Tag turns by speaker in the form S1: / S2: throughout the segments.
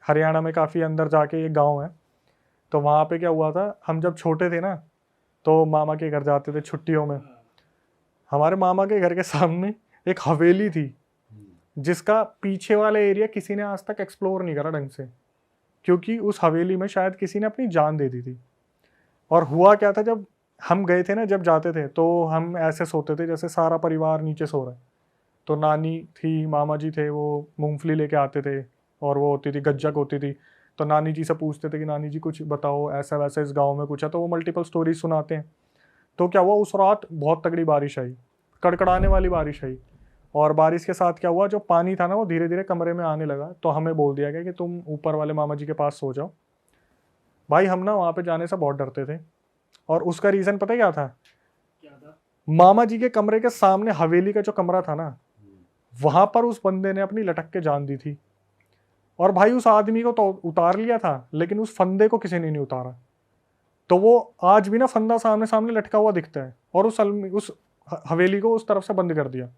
S1: हरियाणा में काफ़ी अंदर जाके एक गांव है। तो वहाँ पे क्या हुआ था, हम जब छोटे थे ना तो मामा के घर जाते थे छुट्टियों में। हमारे मामा के घर के सामने एक हवेली थी जिसका पीछे वाला एरिया किसी ने आज तक एक्सप्लोर नहीं करा ढंग से, क्योंकि उस हवेली में शायद किसी ने अपनी जान दे दी थी। और हुआ क्या था, जब हम गए थे ना, जब जाते थे तो हम ऐसे सोते थे जैसे सारा परिवार नीचे सो रहा है। तो नानी थी, मामा जी थे, वो मूंगफली लेके आते थे और वो होती थी गज्जक होती थी। तो नानी जी से पूछते थे कि नानी जी कुछ बताओ, ऐसा वैसा इस गांव में कुछ है, तो वो मल्टीपल स्टोरीज सुनाते हैं। तो क्या हुआ, उस रात बहुत तगड़ी बारिश आई, कड़कड़ाने वाली बारिश आई। और बारिश के साथ क्या हुआ, जो पानी था ना वो धीरे धीरे कमरे में आने लगा। तो हमें बोल दिया गया कि तुम ऊपर वाले मामा जी के पास सो जाओ। भाई हम ना वहाँ पे जाने से बहुत डरते थे, और उसका रीज़न पता है क्या था? मामा जी के कमरे के सामने हवेली का जो कमरा था ना, वहां पर उस बंदे ने अपनी लटक के जान दी थी। और भाई उस आदमी को तो उतार लिया था, लेकिन उस फंदे को किसी ने नहीं उतारा। तो वो आज भी ना फंदा सामने सामने लटका हुआ दिखता है, और उस हवेली को उस तरफ से बंद कर दिया।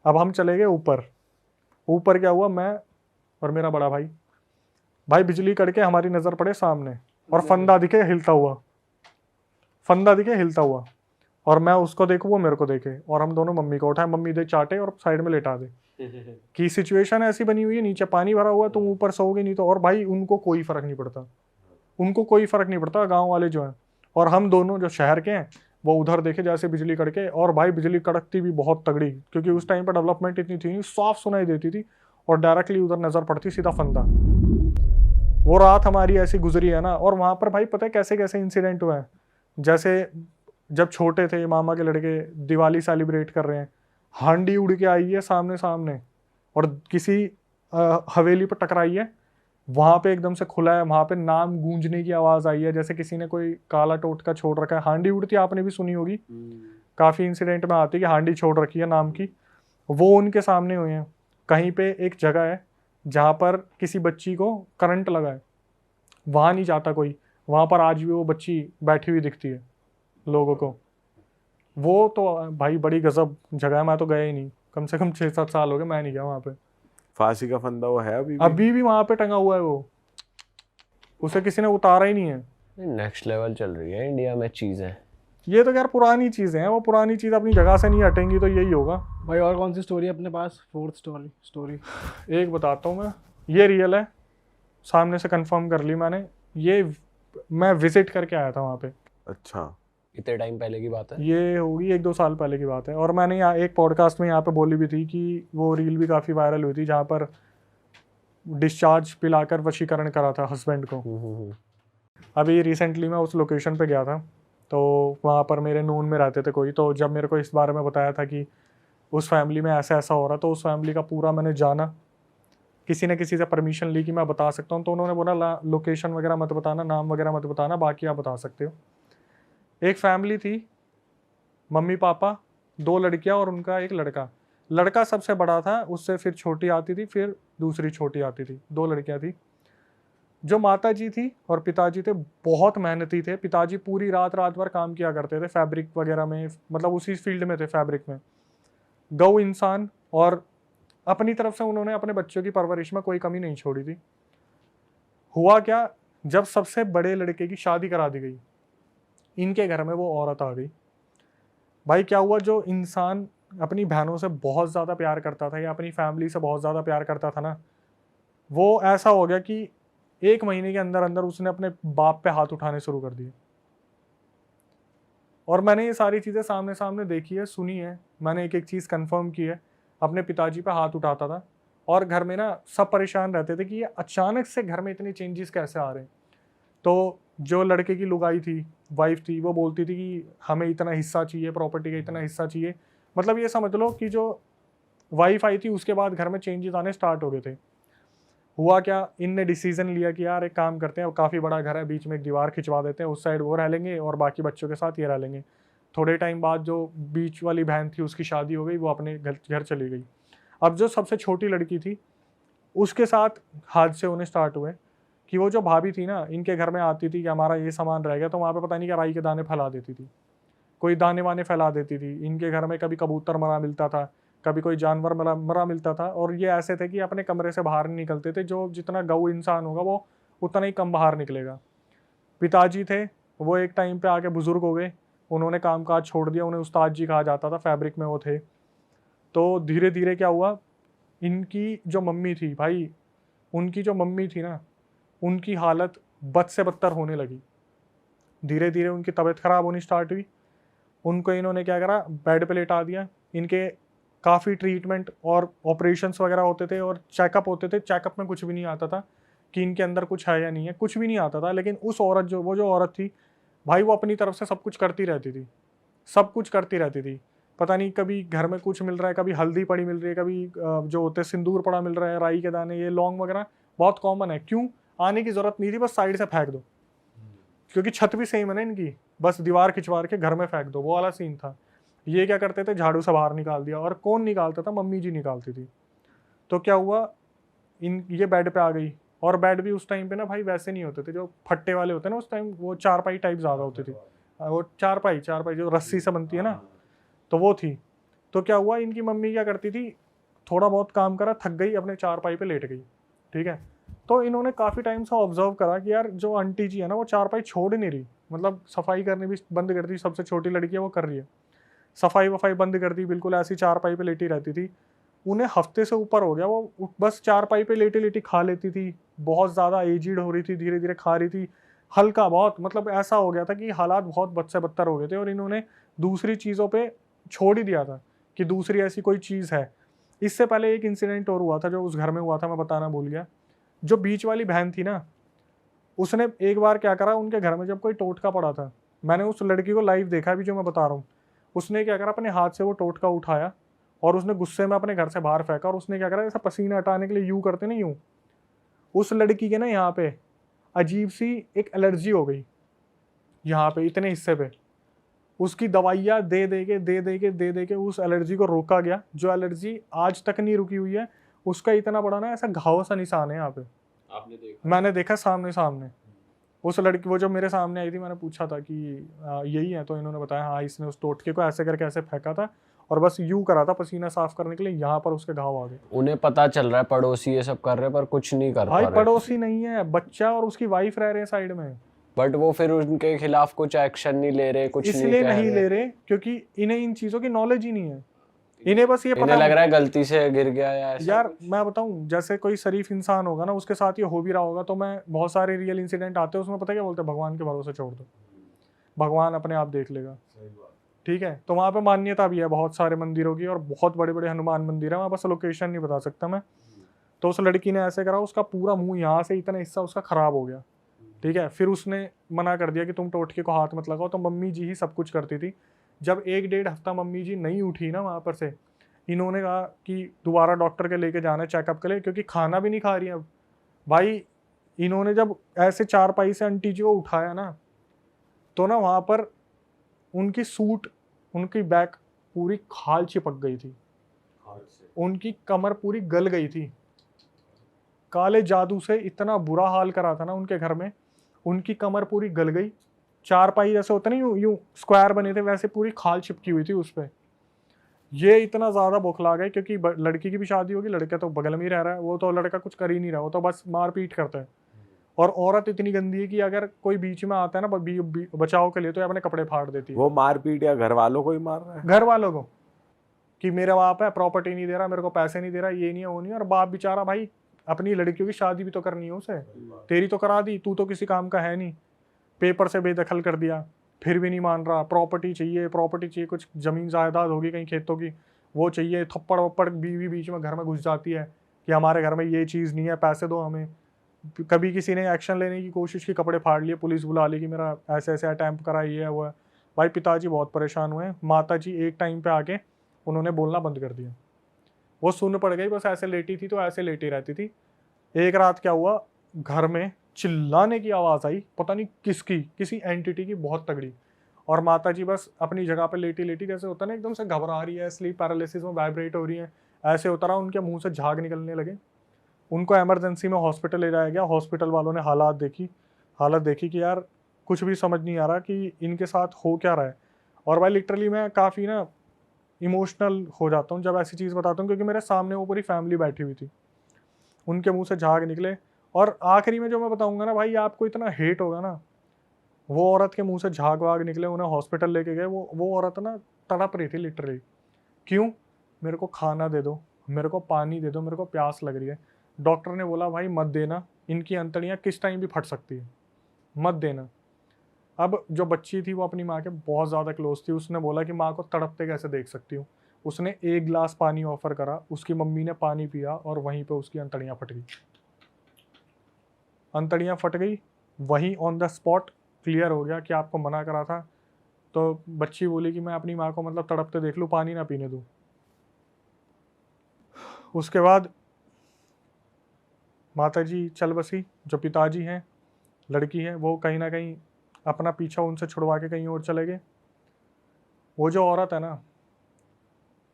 S1: अब हम चले गए ऊपर। ऊपर क्या हुआ, मैं और मेरा बड़ा भाई, बिजली कड़के हमारी नजर पड़े सामने, और फंदा दिखे हिलता हुआ, और मैं उसको देखूं, वो मेरे को देखे, और हम दोनों मम्मी को उठाए, मम्मी दे चाटे और साइड में लेटा दे। कि सिचुएशन ऐसी बनी हुई है, नीचे पानी भरा हुआ है, तुम ऊपर सोओगे नहीं तो। और भाई उनको कोई फर्क नहीं पड़ता, गांव वाले जो हैं। और हम दोनों जो शहर के हैं, वो उधर देखे जैसे बिजली कड़के। और भाई बिजली कड़कती भी बहुत तगड़ी, क्योंकि उस टाइम पर डेवलपमेंट इतनी थी नहीं, साफ सुनाई देती थी, और डायरेक्टली उधर नजर पड़ती सीधा फंदा। वो रात हमारी ऐसी गुजरी है ना। और वहां पर भाई पता है कैसे कैसे इंसिडेंट हुए हैं। जैसे जब छोटे थे, मामा के लड़के दिवाली सेलिब्रेट कर रहे हैं, हांडी उड़ के आई है सामने सामने, और किसी हवेली पर टकराई है। वहां पे एकदम से खुला है, वहां पे नाम गूंजने की आवाज आई है, जैसे किसी ने कोई काला टोटका छोड़ रखा है। हांडी उड़ती आपने भी सुनी होगी, काफी इंसिडेंट में आती है कि हांडी छोड़ रखी है नाम की। वो उनके सामने हुए हैं। कहीं पे एक जगह है जहां पर किसी बच्ची को करंट लगा है, वहां नहीं जाता कोई, वहां पर आज भी वो बच्ची बैठी हुई दिखती है लोगों को। वो तो भाई बड़ी गजब जगह है, मैं तो गया ही नहीं, कम से कम 6-7 साल हो गए मैं नहीं गया वहां पे।
S2: फांसी का फंदा वो है
S1: अभी भी वहां पे टंगा हुआ है वो, उसे किसी ने उतारा ही नहीं है।
S3: नेक्स्ट लेवल चल रही है इंडिया में चीजें।
S1: ये तो यार पुरानी चीजें हैं, वो पुरानी चीज अपनी जगह से नहीं हटेंगी, तो यही होगा।
S4: भाई और कौन सी स्टोरी है अपने पास? फोर्थ स्टोरी
S1: एक बताता हूँ मैं, ये रियल है, सामने से कंफर्म कर ली मैंने। ये मैं विजिट करके आया था वहाँ पे।
S2: अच्छा,
S3: कितने टाइम पहले की बात है?
S1: ये होगी 1-2 साल पहले की बात है। और मैंने यहाँ एक पॉडकास्ट में यहाँ पे बोली भी थी कि वो रील भी काफ़ी वायरल हुई थी, जहाँ पर डिस्चार्ज पिलाकर वशीकरण करा था हस्बैंड को। अभी रिसेंटली मैं उस लोकेशन पे गया था, तो वहाँ पर मेरे नून में रहते थे कोई। तो जब मेरे को इस बारे में बताया था कि उस फैमिली में ऐसा ऐसा हो रहा, तो उस फैमिली का पूरा मैंने जाना, किसी ने किसी से परमिशन ली कि मैं बता सकता हूँ। तो उन्होंने बोला लोकेशन वगैरह मत बताना, नाम वगैरह मत बताना, बाकी आप बता सकते हो। एक फैमिली थी, मम्मी पापा, 2 लड़कियां और उनका एक लड़का। लड़का सबसे बड़ा था, उससे फिर छोटी आती थी, फिर दूसरी छोटी आती थी, 2 लड़कियां थी। जो माता जी थी और पिताजी थे बहुत मेहनती थे। पिताजी पूरी रात रात भर काम किया करते थे फैब्रिक वगैरह में, मतलब उसी फील्ड में थे, फैब्रिक में। गौ इंसान, और अपनी तरफ से उन्होंने अपने बच्चों की परवरिश में कोई कमी नहीं छोड़ी थी। हुआ क्या, जब सबसे बड़े लड़के की शादी करा दी गई, इनके घर में वो औरत आ गई। भाई क्या हुआ, जो इंसान अपनी बहनों से बहुत ज़्यादा प्यार करता था या अपनी फैमिली से बहुत ज़्यादा प्यार करता था ना, वो ऐसा हो गया कि 1 महीने के अंदर अंदर उसने अपने बाप पे हाथ उठाने शुरू कर दिए। और मैंने ये सारी चीज़ें सामने सामने देखी है, सुनी है, मैंने एक एक चीज़ कंफर्म की है। अपने पिताजी पे हाथ उठाता था, और घर में ना सब परेशान रहते थे कि ये अचानक से घर में इतने चेंजेस कैसे आ रहे हैं। तो जो लड़के की लुगाई थी, वाइफ थी, वो बोलती थी कि हमें इतना हिस्सा चाहिए, प्रॉपर्टी का इतना हिस्सा चाहिए। मतलब ये समझ लो कि जो वाइफ आई थी उसके बाद घर में चेंजेस आने स्टार्ट हो गए थे। हुआ क्या, इनने डिसीजन लिया कि यार एक काम करते हैं, काफ़ी बड़ा घर है, बीच में एक दीवार खिंचवा देते हैं, उस साइड वो रह लेंगे और बाकी बच्चों के साथ ये रह लेंगे। थोड़े टाइम बाद जो बीच वाली बहन थी उसकी शादी हो गई, वो अपने घर चली गई। अब जो सबसे छोटी लड़की थी उसके साथ हादसे होने स्टार्ट हुए कि वो जो भाभी थी ना, इनके घर में आती थी कि हमारा ये सामान रह गया, तो वहाँ पे पता नहीं क्या राई के दाने फैला देती थी, कोई दाने वाने फैला देती थी। इनके घर में कभी कबूतर मरा मिलता था, कभी कोई जानवर मरा मरा मिलता था, और ये ऐसे थे कि अपने कमरे से बाहर नहीं निकलते थे। जो जितना गऊ इंसान होगा वो उतना ही कम बाहर निकलेगा। पिताजी थे वो एक टाइम पे आके बुजुर्ग हो गए, उन्होंने काम काज छोड़ दिया, उन्हें उस्ताद जी कहा जाता था, फैब्रिक में वो थे। तो धीरे धीरे क्या हुआ, इनकी जो मम्मी थी भाई, उनकी जो मम्मी थी ना, उनकी हालत बद से बदतर होने लगी। धीरे धीरे उनकी तबीयत ख़राब होनी स्टार्ट हुई। उनको इन्होंने क्या करा, बेड पे लेटा दिया। इनके काफ़ी ट्रीटमेंट और ऑपरेशंस वगैरह होते थे और चेकअप होते थे। चेकअप में कुछ भी नहीं आता था कि इनके अंदर कुछ है या नहीं है, कुछ भी नहीं आता था। लेकिन उस औरत जो औरत थी भाई, वो अपनी तरफ से सब कुछ करती रहती थी, सब कुछ करती रहती थी। पता नहीं कभी घर में कुछ मिल रहा है, कभी हल्दी पड़ी मिल रही है, कभी जो होते सिंदूर पड़ा मिल रहा है, राई के दाने, ये लौंग वगैरह बहुत कॉमन है। क्यों, आने की ज़रूरत नहीं थी, बस साइड से फेंक दो, क्योंकि छत भी सेम है ना इनकी, बस दीवार खिंचवार के घर में फेंक दो, वो वाला सीन था। ये क्या करते थे, झाड़ू से बाहर निकाल दिया। और कौन निकालता था, मम्मी जी निकालती थी। तो क्या हुआ, ये बेड पे आ गई। और बेड भी उस टाइम पे ना भाई वैसे नहीं होते थे जो फट्टे वाले होते हैं ना, उस टाइम वो चारपाई टाइप ज़्यादा होती थी। वो चारपाई जो रस्सी से बनती है ना, तो वो थी। तो क्या हुआ, इनकी मम्मी क्या करती थी, थोड़ा बहुत काम करा, थक गई, अपने चारपाई पे लेट गई। ठीक है, तो इन्होंने काफ़ी टाइम से ऑब्जर्व करा कि यार जो आंटी जी है ना, वो चारपाई छोड़ नहीं रही, मतलब सफाई करनी भी बंद कर दी। सबसे छोटी लड़की है वो कर रही है, सफाई वफाई बंद कर दी, बिल्कुल ऐसी चारपाई पे लेटी रहती थी। उन्हें हफ्ते से ऊपर हो गया, वो बस चारपाई पे लेटी लेटी खा लेती थी। बहुत ज़्यादा एजिड हो रही थी, धीरे धीरे खा रही थी, हल्का बहुत, मतलब ऐसा हो गया था कि हालात बहुत बद से बदतर हो गए थे। और इन्होंने दूसरी चीज़ों पे छोड़ ही दिया था कि दूसरी ऐसी कोई चीज़ है। इससे पहले एक इंसिडेंट और हुआ था जो उस घर में हुआ था, मैं बताना भूल गया। जो बीच वाली बहन थी ना, उसने एक बार क्या करा, उनके घर में जब कोई टोटका पड़ा था, मैंने उस लड़की को लाइव देखा भी जो मैं बता रहा हूँ। उसने क्या करा, अपने हाथ से वो टोटका उठाया और उसने गुस्से में अपने घर से बाहर फेंका। और उसने क्या करा, ऐसा पसीना हटाने के लिए यूँ करते ना, यूँ, उस लड़की के ना यहाँ पे अजीब सी एक एलर्जी हो गई, यहाँ पे इतने हिस्से पे। उसकी दवाइयाँ दे दे के उस एलर्जी को रोका गया, जो एलर्जी आज तक नहीं रुकी हुई है। उसका इतना बड़ा ना ऐसा घाव सा निशान है यहाँ पे, आपने देखा? मैंने देखा सामने। उस लड़की, वो जो मेरे सामने आई थी, मैंने पूछा था कि यही है, तो इन्होंने बताया हाँ, इसने उस टोटके को ऐसे करके ऐसे फेंका था और बस यूं करा था पसीना साफ करने के लिए, यहाँ पर उसके घाव आ गए।
S3: उन्हें पता चल रहा है पड़ोसी ये सब कर रहे हैं, पर कुछ नहीं कर पा
S1: भाई
S3: रहे।
S1: पड़ोसी नहीं है, बच्चा और उसकी वाइफ रह रहे हैं साइड में,
S3: बट वो फिर उनके खिलाफ कुछ एक्शन नहीं ले रहे, कुछ नहीं
S1: इसलिए
S3: कह
S1: नहीं
S3: रहे।
S1: ले रहे क्योंकि इन्हें इन चीज़ों की नॉलेज ही नहीं है। इन्हें बस ये
S3: इन्हें
S1: पता
S3: लग रहा है गलती से गिर गया या ऐसा।
S1: यार मैं बताऊं, जैसे कोई शरीफ इंसान होगा ना, उसके साथ ये हो भी रहा होगा, तो मैं बहुत सारे रियल इंसिडेंट आते हैं उसमें, पता क्या बोलते हैं, भगवान के भरोसे छोड़ दो, भगवान अपने आप देख लेगा। ठीक है, तो वहाँ पे मान्यता भी है बहुत सारे मंदिरों की, और बहुत बड़े बड़े हनुमान मंदिर है वहाँ, बस लोकेशन नहीं बता सकता मैं। तो उस लड़की ने ऐसे करा, उसका पूरा मुंह यहाँ से इतना हिस्सा उसका खराब हो गया। ठीक है, फिर उसने मना कर दिया कि तुम टोटके को हाथ मत लगाओ, तो मम्मी जी ही सब कुछ करती थी। जब 1-1.5 हफ्ता मम्मी जी नहीं उठी ना वहाँ पर से, इन्होंने कहा कि दोबारा डॉक्टर के लेके जाना है चेकअप के लिए, क्योंकि खाना भी नहीं खा रही है अब। भाई इन्होंने जब ऐसे चारपाई से आंटी जी को उठाया ना, तो ना वहाँ पर उनकी सूट, उनकी बैक पूरी खाल चिपक गई थी, उनकी कमर पूरी गल गई थी। काले जादू से इतना बुरा हाल करा था ना उनके घर में, उनकी कमर पूरी गल गई। चारपाई जैसे होता नहीं, यूं यूं स्क्वायर बने थे, वैसे पूरी खाल चिपकी हुई थी उस पर। ये इतना ज़्यादा बौखला गए, क्योंकि लड़की की भी शादी होगी, लड़का तो बगल में ही रह रहा है, वो तो लड़का कुछ कर ही नहीं रहा, वो तो बस मारपीट करता है। और औरत इतनी गंदी है कि अगर कोई बीच में आता है ना बचाव के लिए, तो ये अपने कपड़े फाड़ देती है।
S2: वो मारपीट या घर वालों को ही मार रहा है?
S1: घर वालों को, कि मेरा बाप है, प्रॉपर्टी नहीं दे रहा, मेरे को पैसे नहीं दे रहा, ये नहीं है वो नहीं है। और बाप बेचारा भाई, अपनी लड़कियों की शादी भी तो करनी है उसे, तेरी तो करा दी, तू तो किसी काम का है नहीं, पेपर से बेदखल कर दिया, फिर भी नहीं मान रहा। प्रॉपर्टी चाहिए, कुछ ज़मीन जायदाद होगी कहीं खेतों की, वो चाहिए। थप्पड़ वप्पड़ बीवी बीच में घर में घुस जाती है कि हमारे घर में ये चीज़ नहीं है, पैसे दो हमें। कभी किसी ने एक्शन लेने की कोशिश की, कपड़े फाड़ लिए, पुलिस बुला ली कि मेरा ऐसे ऐसे अटैम्प्ट करा, ये है वो है। भाई पिताजी बहुत परेशान हुए। माता जी एक टाइम पे आके उन्होंने बोलना बंद कर दिया, वो सुन पड़ गई, बस ऐसे लेटी थी तो ऐसे लेटी रहती थी। एक रात क्या हुआ, घर में चिल्लाने की आवाज़ आई, पता नहीं किसकी, किसी एंटिटी की, बहुत तगड़ी। और माता जी बस अपनी जगह पे लेटी लेटी, जैसे होता ना एकदम से घबरा रही है, स्लीप पैरालिसिस में वाइब्रेट हो रही है, ऐसे होता रहा। उनके मुंह से झाग निकलने लगे। उनको इमरजेंसी में हॉस्पिटल ले जाया गया। हॉस्पिटल वालों ने हालत देखी कि यार कुछ भी समझ नहीं आ रहा कि इनके साथ हो क्या रहा है। और भाई लिटरली मैं काफ़ी ना इमोशनल हो जाता हूँ जब ऐसी चीज़ बताता हूँ, क्योंकि मेरे सामने वो पूरी फैमिली बैठी हुई थी, उनके मुंह से झाग निकले। और आखिरी में जो मैं बताऊंगा ना भाई, आपको इतना हेट होगा ना, वो औरत के मुंह से झाग वाग निकले, उन्हें हॉस्पिटल लेके गए, वो औरत ना तड़प रही थी लिटरली। क्यों? मेरे को खाना दे दो, मेरे को पानी दे दो, मेरे को प्यास लग रही है। डॉक्टर ने बोला भाई मत देना, इनकी अंतड़ियाँ किस टाइम भी फट सकती है, मत देना। अब जो बच्ची थी वो अपनी माँ के बहुत ज़्यादा क्लोज थी, उसने बोला कि माँ को तड़पते कैसे देख सकती हूँ। उसने 1 गिलास पानी ऑफर करा, उसकी मम्मी ने पानी पिया और वहीं पे उसकी अंतड़ियाँ फट गई। अंतड़ियाँ फट गई, वहीं ऑन द स्पॉट क्लियर हो गया कि आपको मना करा था। तो बच्ची बोली कि मैं अपनी माँ को मतलब तड़पते देख लूँ, पानी ना पीने दूँ। उसके बाद माता जी चल बसी, जो पिताजी हैं, लड़की है, वो कहीं ना कहीं अपना पीछा उनसे छुड़वा के कहीं और चले गए। वो जो औरत है ना,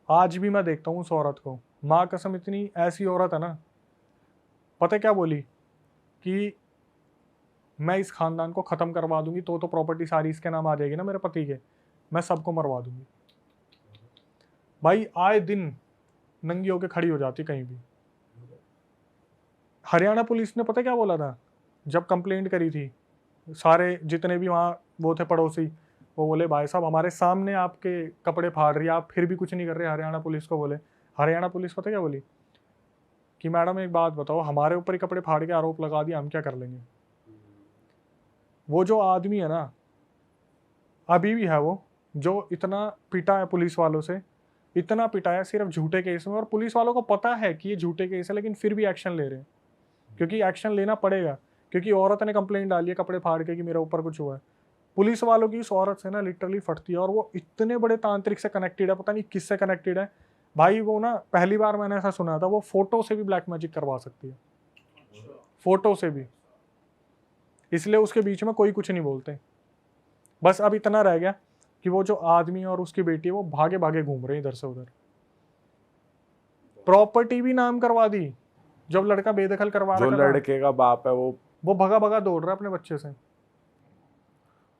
S1: आज भी मैं देखता हूँ उस औरत को, माँ कसम इतनी ऐसी औरत है ना। पता है क्या बोली? कि मैं इस खानदान को ख़त्म करवा दूंगी, तो प्रॉपर्टी सारी इसके नाम आ जाएगी ना मेरे पति के, मैं सबको मरवा दूंगी। भाई आए दिन नंगी होके खड़ी हो जाती कहीं भी। हरियाणा पुलिस ने पता क्या बोला था जब कंप्लेंट करी थी? सारे जितने भी वहाँ वो थे पड़ोसी, वो बोले भाई साहब हमारे सामने आपके कपड़े फाड़ रही है, आप फिर भी कुछ नहीं कर रहे। हरियाणा पुलिस को बोले, हरियाणा पुलिस पता क्या बोली? कि मैडम एक बात बताओ, हमारे ऊपर ही कपड़े फाड़ के आरोप लगा दिया, हम क्या कर लेंगे? वो जो आदमी है ना, अभी भी है वो, जो इतना पिटा है पुलिस वालों से, इतना पिटाया सिर्फ झूठे केस में, और पुलिस वालों को पता है कि ये झूठे केस है, लेकिन फिर भी एक्शन ले रहे हैं, क्योंकि एक्शन लेना पड़ेगा, क्योंकि औरत ने कंप्लेंट डाली है कपड़े फाड़ के कि मेरे ऊपर कुछ हुआ है। पुलिस वालों की इस औरत से ना लिटरली फटती है, और वो इतने बड़े तांत्रिक से कनेक्टेड है, पता नहीं किससे कनेक्टेड है भाई। वो ना पहली बार मैंने ऐसा सुना था, वो फोटो से भी ब्लैक मैजिक करवा सकती है, फोटो से भी। इसलिए उसके बीच में कोई कुछ नहीं बोलते। बस अब इतना रह गया कि वो जो आदमी और उसकी बेटी है वो भागे भागे घूम रहे हैं इधर से उधर। प्रॉपर्टी भी नाम करवा दी, जब लड़का बेदखल करवा
S2: जो
S1: रखा था,
S2: लड़के का बाप है वो
S1: भगा भगा दौड़ रहा है अपने बच्चे से।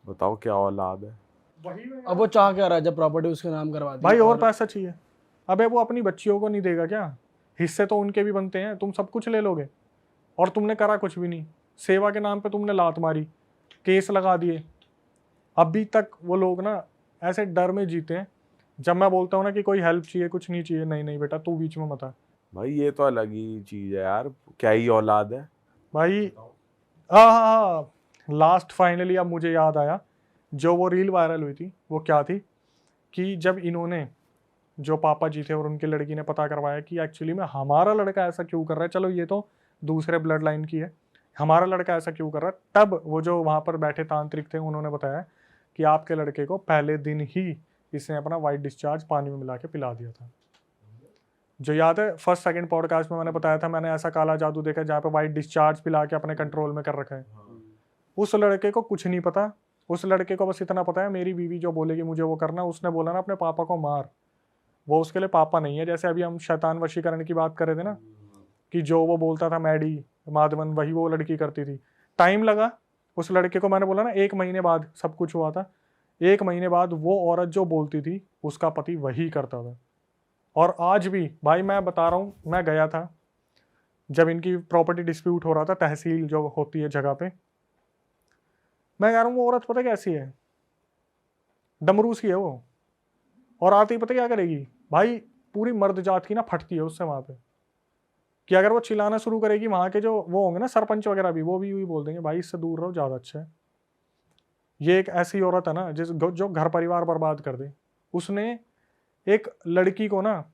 S2: बताओ क्या औलाद है।
S4: अब वो चाह क्या रहा है जब प्रॉपर्टी उसके नाम करवा दी?
S1: भाई और पैसा चाहिए। अबे वो अपनी बच्चियों को नहीं देगा क्या? हिस्से तो उनके भी बनते हैं, तुम सब कुछ ले लोगे और तुमने करा कुछ भी नहीं। सेवा के नाम पे तुमने लात मारी, केस लगा दिए। अभी तक वो लोग ना ऐसे डर में जीते हैं। जब मैं बोलता हूँ ना कि कोई हेल्प चाहिए, कुछ नहीं चाहिए, नहीं नहीं बेटा तू बीच में मत आ।
S2: भाई ये तो अलग ही चीज है यार, क्या ही औलाद है।
S1: भाई हाँ, लास्ट फाइनली अब मुझे याद आया, जो वो रील वायरल हुई थी वो क्या थी कि जब इन्होंने, जो पापा जी थे और उनकी लड़की ने पता करवाया कि एक्चुअली में हमारा लड़का ऐसा क्यों कर रहा है, चलो ये तो दूसरे ब्लड लाइन की है, हमारा लड़का ऐसा क्यों कर रहा है, तब वो जो वहाँ पर बैठे तांत्रिक थे उन्होंने बताया कि आपके लड़के को पहले दिन ही इसने अपना वाइट डिस्चार्ज पानी में मिला के पिला दिया था। जो याद है फर्स्ट सेकंड पॉडकास्ट में मैंने बताया था, मैंने ऐसा काला जादू देखा जहाँ पे वाइट डिस्चार्ज पिला के अपने कंट्रोल में कर रखा है। उस लड़के को कुछ नहीं पता, उस लड़के को बस इतना पता है मेरी बीवी जो बोलेगी मुझे वो करना। उसने बोला ना अपने पापा को मार, वो उसके लिए पापा नहीं है। जैसे अभी हम शैतान वशीकरण की बात कर रहे थे ना, कि जो वो बोलता था मैडी माधवन, वही वो लड़की करती थी। टाइम लगा उस लड़के को, मैंने बोला ना 1 महीने बाद सब कुछ हुआ था। 1 महीने बाद वो औरत जो बोलती थी उसका पति वही करता था। और आज भी भाई मैं बता रहा हूँ, मैं गया था जब इनकी प्रॉपर्टी डिस्प्यूट हो रहा था, तहसील जो होती है जगह पे, मैं कह रहा हूँ वो औरत पता कैसी है, डमरू सी है वो। और आते ही पता क्या करेगी भाई, पूरी मर्द जात की ना फटती है उससे वहां पे, कि अगर वो चिल्लाना शुरू करेगी, वहां के जो वो होंगे ना सरपंच वगैरह भी, वो भी यूं ही बोल देंगे भाई इससे दूर रहो ज्यादा अच्छा है। ये एक ऐसी औरत है ना जो घर परिवार बर्बाद कर दे। उसने एक लड़की को ना,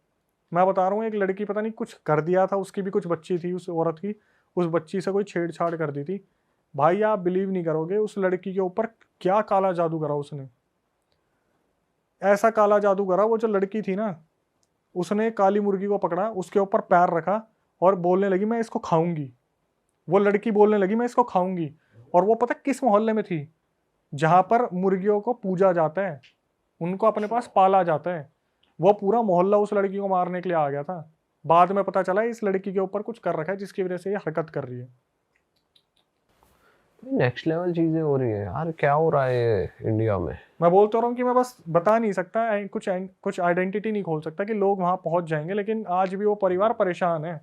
S1: मैं बता रहा हूँ, एक लड़की पता नहीं कुछ कर दिया था, उसकी भी कुछ बच्ची थी उस औरत की, उस बच्ची से कोई छेड़छाड़ कर दी थी। भाई आप बिलीव नहीं करोगे उस लड़की के ऊपर क्या काला जादू करा उसने। ऐसा काला जादू करा, वो जो लड़की थी ना, उसने काली मुर्गी को पकड़ा, उसके ऊपर पैर रखा और बोलने लगी मैं इसको खाऊंगी। वो लड़की बोलने लगी मैं इसको खाऊंगी। और वो पता किस मोहल्ले में थी? जहां पर मुर्गियों को पूजा जाता है, उनको अपने पास पाला जाता है। वो पूरा मोहल्ला उस लड़की को मारने के लिए आ गया था। बाद में पता चला इस लड़की के ऊपर कुछ कर रखा है जिसकी वजह से ये हरकत कर रही है।
S3: नेक्स्ट लेवल चीजें हो रही है यार, क्या हो रहा है इंडिया में।
S1: मैं बोलता रहा हूँ कि मैं बस बता नहीं सकता, कुछ आइडेंटिटी नहीं खोल सकता कि लोग वहां पहुंच जाएंगे, लेकिन आज भी वो परिवार परेशान है।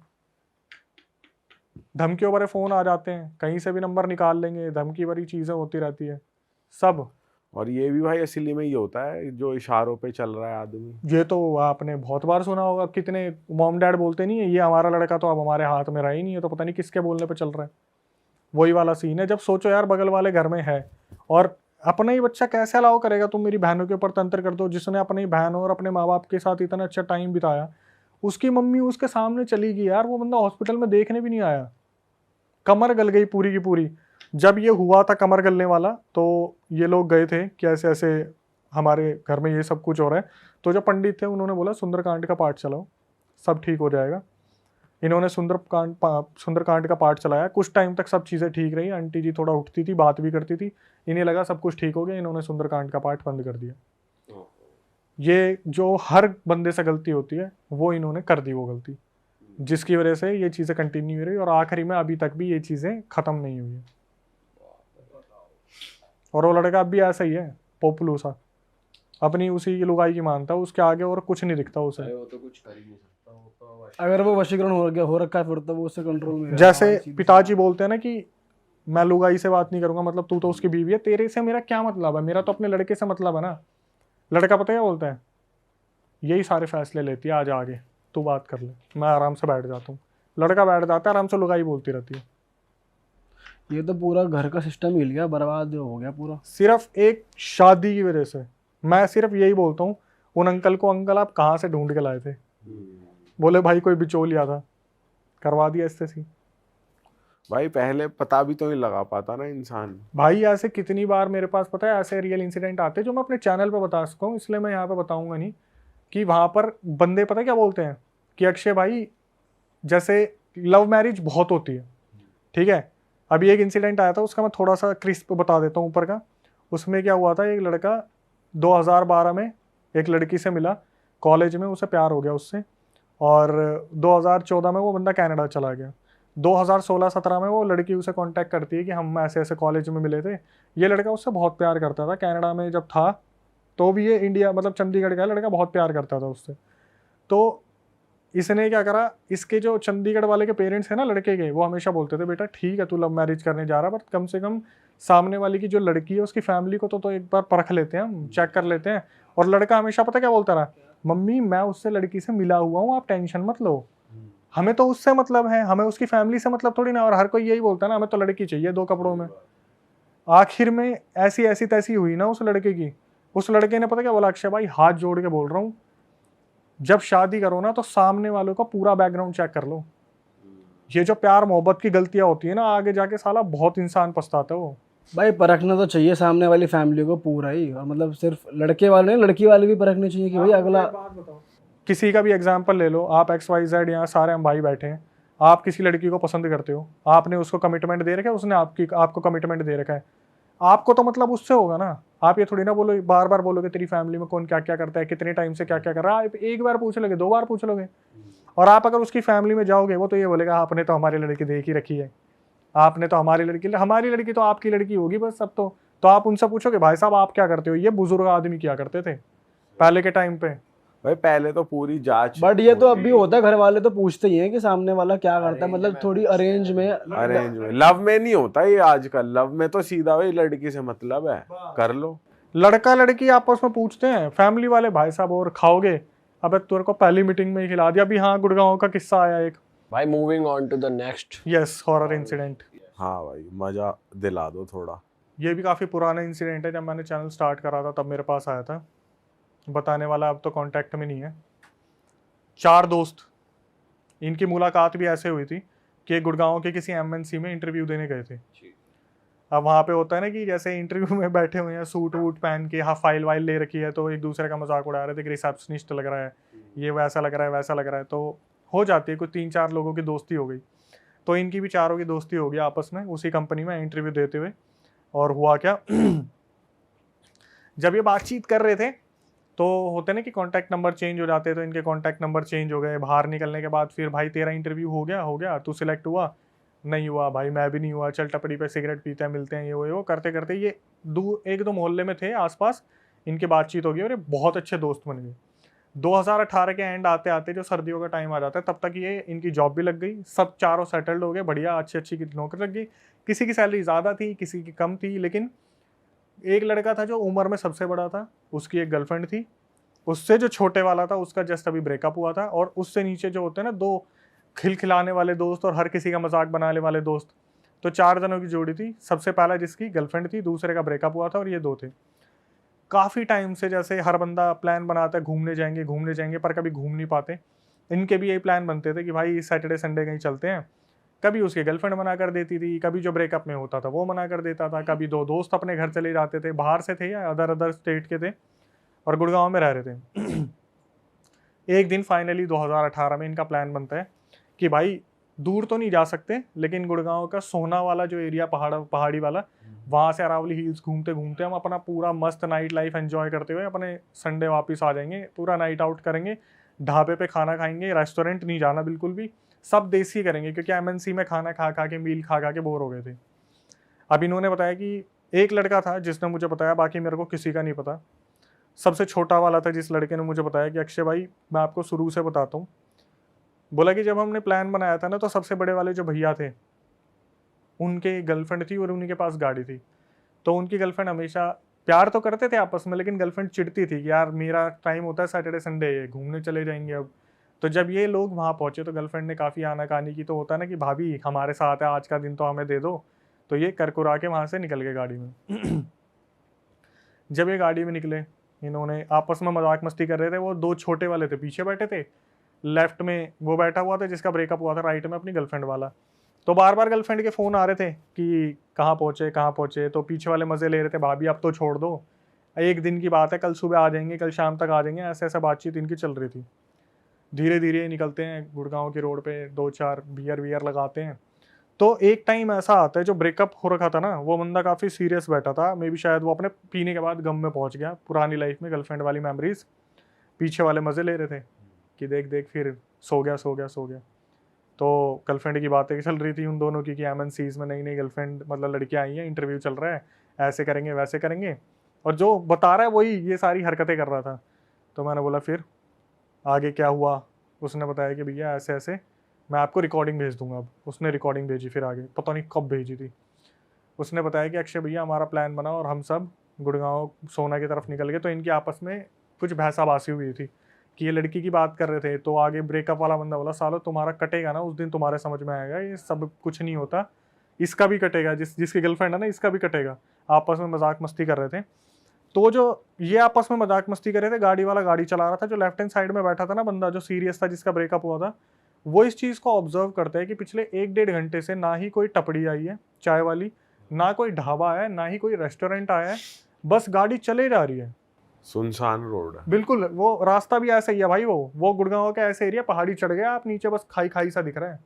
S1: धमकियों भरे फोन आ जाते हैं, कहीं से भी नंबर निकाल लेंगे, धमकी भरी चीजें होती रहती है सब।
S2: और ये भी भाई असली में ही होता है जो इशारों पे चल रहा है आदमी।
S1: ये तो आपने बहुत बार सुना होगा, कितने मॉम डैड बोलते नहीं है ये हमारा लड़का तो अब हमारे हाथ में रहा ही नहीं है, तो पता नहीं किसके बोलने पे चल रहा है। वही वाला सीन है। जब सोचो यार बगल वाले घर में है और अपना ही बच्चा कैसे अलाउ करेगा तुम मेरी बहनों के ऊपर तंत्र कर दो, जिसने अपनी बहन और अपने माँ बाप के साथ इतना अच्छा टाइम बिताया, उसकी मम्मी उसके सामने चली गई यार, वो बंदा हॉस्पिटल में देखने भी नहीं आया, कमर गल गई पूरी की पूरी। जब ये हुआ था कमर गलने वाला, तो ये लोग गए थे कि ऐसे ऐसे हमारे घर में ये सब कुछ हो रहा है, तो जो पंडित थे उन्होंने बोला सुंदरकांड का पाठ चलाओ सब ठीक हो जाएगा। इन्होंने सुंदरकांड का पाठ चलाया, कुछ टाइम तक सब चीज़ें ठीक रही, आंटी जी थोड़ा उठती थी, बात भी करती थी, इन्हें लगा सब कुछ ठीक हो गया, इन्होंने सुंदरकांड का पाठ बंद कर दिया। ये जो हर बंदे से गलती होती है वो इन्होंने कर दी वो गलती, जिसकी वजह से ये चीज़ें कंटिन्यू हो रही और आखिरी में अभी तक भी ये चीज़ें ख़त्म नहीं हुई है। और वो लड़का अब भी ऐसा ही है, पोपलू सा, अपनी उसी की लुगाई की मानता है, उसके आगे और कुछ नहीं दिखता उसे।
S5: वो तो कुछ कर ही नहीं सकता, वो तो
S4: अगर वो वशीकरण हो रखा है फिर तो वो उससे कंट्रोल में रहेगा।
S1: जैसे पिताजी बोलते हैं ना कि मैं लुगाई से बात नहीं करूंगा, मतलब तू तो उसकी बीवी है, तेरे से मेरा क्या मतलब है, मेरा तो अपने लड़के से मतलब है ना। लड़का पता है क्या बोलता है, यही सारे फैसले लेती है, आज आगे तू बात कर ले, मैं आराम से बैठ जाता हूँ। लड़का बैठ जाता है आराम से, लुगाई बोलती रहती है।
S4: ये तो पूरा घर का सिस्टम हिल गया, बर्बाद हो गया पूरा,
S1: सिर्फ एक शादी की वजह से। मैं सिर्फ यही बोलता हूँ उन अंकल को, अंकल आप कहाँ से ढूंढ के लाए थे? बोले भाई कोई बिचौलिया था, करवा दिया इससे सी।
S2: भाई पहले पता भी तो नहीं लगा पाता ना इंसान।
S1: भाई ऐसे कितनी बार मेरे पास पता है ऐसे रियल इंसिडेंट आते हैं जो मैं अपने चैनल पे बता सकता हूँ, इसलिए मैं यहाँ पे बताऊंगा नहीं, कि वहाँ पर बंदे पता है क्या बोलते हैं कि अक्षय भाई जैसे लव मैरिज बहुत होती है, ठीक है। अभी एक इंसिडेंट आया था, उसका मैं थोड़ा सा क्रिस्प बता देता हूँ ऊपर का। उसमें क्या हुआ था, एक लड़का 2012 में एक लड़की से मिला कॉलेज में, उसे प्यार हो गया उससे, और 2014 में वो बंदा कनाडा चला गया। 2016-17 में वो लड़की उसे कांटेक्ट करती है कि हम ऐसे ऐसे कॉलेज में मिले थे। ये लड़का उससे बहुत प्यार करता था, कनाडा में जब था तो भी, ये इंडिया मतलब चंडीगढ़ का लड़का बहुत प्यार करता था उससे। तो इसने क्या करा, इसके जो चंडीगढ़ वाले के पेरेंट्स हैं ना लड़के के, वो हमेशा बोलते थे बेटा ठीक है तू लव मैरिज करने जा रहा है, बट कम से कम सामने वाली की जो लड़की है उसकी फैमिली को तो एक बार परख लेते हैं हम, चेक कर लेते हैं। और लड़का हमेशा पता क्या बोलता रहा, मम्मी मैं उससे लड़की से मिला हुआ हूँ, आप टेंशन मत लो, हमें तो उससे मतलब है, हमें उसकी फैमिली से मतलब थोड़ी ना। और हर कोई यही बोलता है ना, हमें तो लड़की चाहिए 2 कपड़ों में। आखिर में ऐसी ऐसी तैसी हुई ना उस लड़के की, उस लड़के ने पता क्या बोला, अक्षय भाई हाथ जोड़ के बोल रहा हूँ, जब शादी करो ना तो सामने वालों का पूरा बैकग्राउंड चेक कर लो। ये जो प्यार मोहब्बत की गलतियां होती है ना, आगे जाके साला बहुत इंसान पछताता है वो।
S4: भाई परखना तो चाहिए सामने वाली फैमिली को पूरा ही, और मतलब सिर्फ लड़के वाले नहीं, लड़की वाले भी परखने चाहिए कि भाई अगला।
S1: किसी का भी एग्जाम्पल ले लो, आप XYZ यहाँ सारे हम भाई बैठे हैं, आप किसी लड़की को पसंद करते हो, आपने उसको कमिटमेंट दे रखा है, उसने आपको कमिटमेंट दे रखा है, आपको तो मतलब उससे होगा ना। आप ये थोड़ी ना बोलो बार बार बोलोगे तेरी फैमिली में कौन क्या क्या करता है, कितने टाइम से क्या क्या कर रहा है, आप एक बार पूछ लोगे, 2 बार पूछ लोगे। और आप अगर उसकी फैमिली में जाओगे, वो तो ये बोलेगा आपने तो हमारी लड़की देख ही रखी है, आपने तो हमारी लड़की तो आपकी लड़की होगी बस सब। तो आप उनसे पूछोगे भाई साहब आप क्या करते हो, ये बुजुर्ग आदमी क्या करते थे पहले के टाइम पे।
S2: भाई पहले तो पूरी जांच।
S4: बट ये तो अब भी होता है, घर वाले तो पूछते ही हैं कि सामने वाला क्या करता है, मतलब थोड़ी अरेंज में
S2: लव में नहीं होता ये आजकल, लव में तो सीधा भाई लड़की से मतलब है, कर लो।
S1: लड़का लड़की आपस में पूछते हैं, फैमिली वाले भाई साहब और खाओगे, अबे तेरे को पहली मीटिंग में ही खिला दिया। अभी हाँ गुड़गांव का किस्सा आया एक,
S3: भाई moving on to the next.
S1: Yes, horror incident.
S2: हाँ भाई मजा दिला दो थोड़ा।
S1: ये भी काफ़ी पुराना इंसिडेंट है, जब मैंने चैनल स्टार्ट करा था तब मेरे पास आया था। बताने वाला अब तो कांटेक्ट में नहीं है। 4 दोस्त, इनकी मुलाकात भी ऐसे हुई थी कि गुड़गांव के किसी MNC में इंटरव्यू देने गए थे। अब वहाँ पे होता है ना कि जैसे इंटरव्यू में बैठे हुए हैं, सूट वूट पहन के, हाँ फाइल वाइल ले रखी है, तो एक दूसरे का मजाक उड़ा रहे थे कि रिसेप्शनिस्ट लग रहा है, ये वैसा लग रहा है वैसा लग रहा है। तो हो जाती है, कुछ 3-4 लोगों की दोस्ती हो गई, तो इनकी भी 4 की दोस्ती हो गई आपस में उसी कंपनी में इंटरव्यू देते हुए। और हुआ क्या जब ये बातचीत कर रहे थे तो होते ना कि कॉन्टैक्ट नंबर चेंज हो जाते हैं, तो इनके कॉन्टैक्ट नंबर चेंज हो गए। बाहर निकलने के बाद फिर भाई तेरा इंटरव्यू हो गया, तू सिलेक्ट हुआ, नहीं हुआ भाई, मैं भी नहीं हुआ, चल टपरी पे सिगरेट पीते हैं, मिलते हैं, ये वो करते करते ये एक दो मोहल्ले में थे आसपास, इनकी बातचीत हो गई और ये बहुत अच्छे दोस्त बन गए। 2018 के एंड आते आते जो सर्दियों का टाइम आ जाता है, तब तक ये इनकी जॉब भी लग गई, सब चारों सेटल्ड हो गए, बढ़िया अच्छी अच्छी की नौकरी लग गई। किसी की सैलरी ज़्यादा थी, किसी की कम थी, लेकिन एक लड़का था जो उम्र में सबसे बड़ा था, उसकी एक गर्लफ्रेंड थी, उससे जो छोटे वाला था उसका जस्ट अभी ब्रेकअप हुआ था, और उससे नीचे जो होते हैं ना दो खिलखिलाने वाले दोस्त और हर किसी का मजाक बनाने वाले दोस्त, तो 4 जनों की जोड़ी थी। सबसे पहला जिसकी गर्लफ्रेंड थी, दूसरे का ब्रेकअप हुआ था, और ये 2 थे। काफ़ी टाइम से जैसे हर बंदा प्लान बनाता है घूमने जाएंगे, पर कभी घूम नहीं पाते। इनके भी यही प्लान बनते थे कि भाई सैटरडे संडे कहीं चलते हैं। कभी उसकी गर्लफ्रेंड मना कर देती थी, कभी जो ब्रेकअप में होता था वो मना कर देता था, कभी 2 दोस्त अपने घर चले जाते थे, बाहर से थे या अदर स्टेट के थे और गुड़गांव में रह रहे थे। एक दिन फाइनली 2018 में इनका प्लान बनता है कि भाई दूर तो नहीं जा सकते, लेकिन गुड़गांव का सोना वाला जो एरिया पहाड़ी वाला, वहाँ से अरावली हिल्स घूमते घूमते हम अपना पूरा मस्त नाइट लाइफ एंजॉय करते हुए अपने संडे वापस आ जाएंगे, पूरा नाइट आउट करेंगे, ढाबे पे खाना खाएंगे, रेस्टोरेंट नहीं जाना बिल्कुल भी, सब देसी करेंगे, क्योंकि एमएनसी में खाना खा खा के मील खा खा के बोर हो गए थे। अब इन्होंने बताया कि एक लड़का था जिसने मुझे बताया, बाकी मेरे को किसी का नहीं पता। सबसे छोटा वाला था जिस लड़के ने मुझे बताया कि अक्षय भाई मैं आपको शुरू से बताता हूँ, बोला कि जब हमने प्लान बनाया था ना, तो सबसे बड़े वाले जो भैया थे उनके गर्लफ्रेंड थी और उन्हीं के पास गाड़ी थी। तो उनकी गर्लफ्रेंड हमेशा प्यार तो करते थे आपस में, लेकिन गर्लफ्रेंड चिढ़ती थी कि यार मेरा टाइम होता है सैटरडे संडे, घूमने चले जाएंगे अब। तो जब ये लोग वहाँ पहुँचे तो गर्लफ्रेंड ने काफ़ी आनाकानी की, तो होता है ना कि भाभी हमारे साथ है, आज का दिन तो हमें दे दो। तो ये करकुरा के वहाँ से निकल गए गाड़ी में। जब ये गाड़ी में निकले, इन्होंने आपस में मजाक मस्ती कर रहे थे, वो 2 छोटे वाले थे पीछे बैठे थे, लेफ्ट में वो बैठा हुआ था जिसका ब्रेकअप हुआ था, राइट में अपनी गर्लफ्रेंड वाला। तो बार बार गर्लफ्रेंड के फ़ोन आ रहे थे कि कहाँ पहुँचे, तो पीछे वाले मज़े ले रहे थे, भाभी अब तो छोड़ दो, एक दिन की बात है, कल सुबह आ जाएंगे, कल शाम तक आ जाएंगे, ऐसे ऐसा बातचीत इनकी चल रही थी। धीरे धीरे निकलते हैं गुड़गांव की रोड पे, 2-4 बियर लगाते हैं। तो एक टाइम ऐसा आता है, जो ब्रेकअप हो रखा था ना, वो बंदा काफ़ी सीरियस बैठा था, मे बी शायद वो अपने पीने के बाद गम में पहुंच गया, पुरानी लाइफ में गर्लफ्रेंड वाली मेमोरीज, पीछे वाले मज़े ले रहे थे कि देख देख फिर सो गया। तो गर्लफ्रेंड की बातें चल रही थी उन दोनों की कि एमएनसीज में नई नई गर्लफ्रेंड, मतलब लड़कियां आई हैं, इंटरव्यू चल रहा है, ऐसे करेंगे वैसे करेंगे, और जो बता रहा है वही ये सारी हरकतें कर रहा था। तो मैंने बोला फिर आगे क्या हुआ? उसने बताया कि भैया ऐसे ऐसे, मैं आपको रिकॉर्डिंग भेज दूंगा। अब उसने रिकॉर्डिंग भेजी, फिर आगे पता नहीं कब भेजी थी। उसने बताया कि अक्षय भैया हमारा प्लान बना और हम सब गुड़गांव सोना की तरफ निकल गए, तो इनकी आपस में कुछ बहसाबासी हुई थी कि ये लड़की की बात कर रहे थे। तो आगे ब्रेकअप वाला बंदा बोला, सालो तुम्हारा कटेगा ना उस दिन, तुम्हारे समझ में आएगा, ये सब कुछ नहीं होता, इसका भी कटेगा, जिसकी गर्लफ्रेंड है ना इसका भी कटेगा। आपस में मजाक मस्ती कर रहे थे। तो जो ये आपस में मजाक मस्ती कर रहे थे, गाड़ी वाला गाड़ी चला रहा था, जो लेफ्ट हैंड साइड में बैठा था ना बंदा, जो सीरियस था, जिसका ब्रेकअप हुआ था, वो इस चीज़ को ऑब्जर्व करते हैं कि पिछले 1-1.5 घंटे से ना ही कोई टपड़ी आई है चाय वाली, ना कोई ढाबा है, ना ही कोई रेस्टोरेंट आया है, बस गाड़ी चले जा रही है,
S2: सुनसान रोड है।
S1: बिल्कुल। वो रास्ता भी ऐसा ही है भाई, वो गुड़गांव का ऐसे एरिया, पहाड़ी चढ़ गया आप, नीचे बस खाई खाई सा दिख रहा है।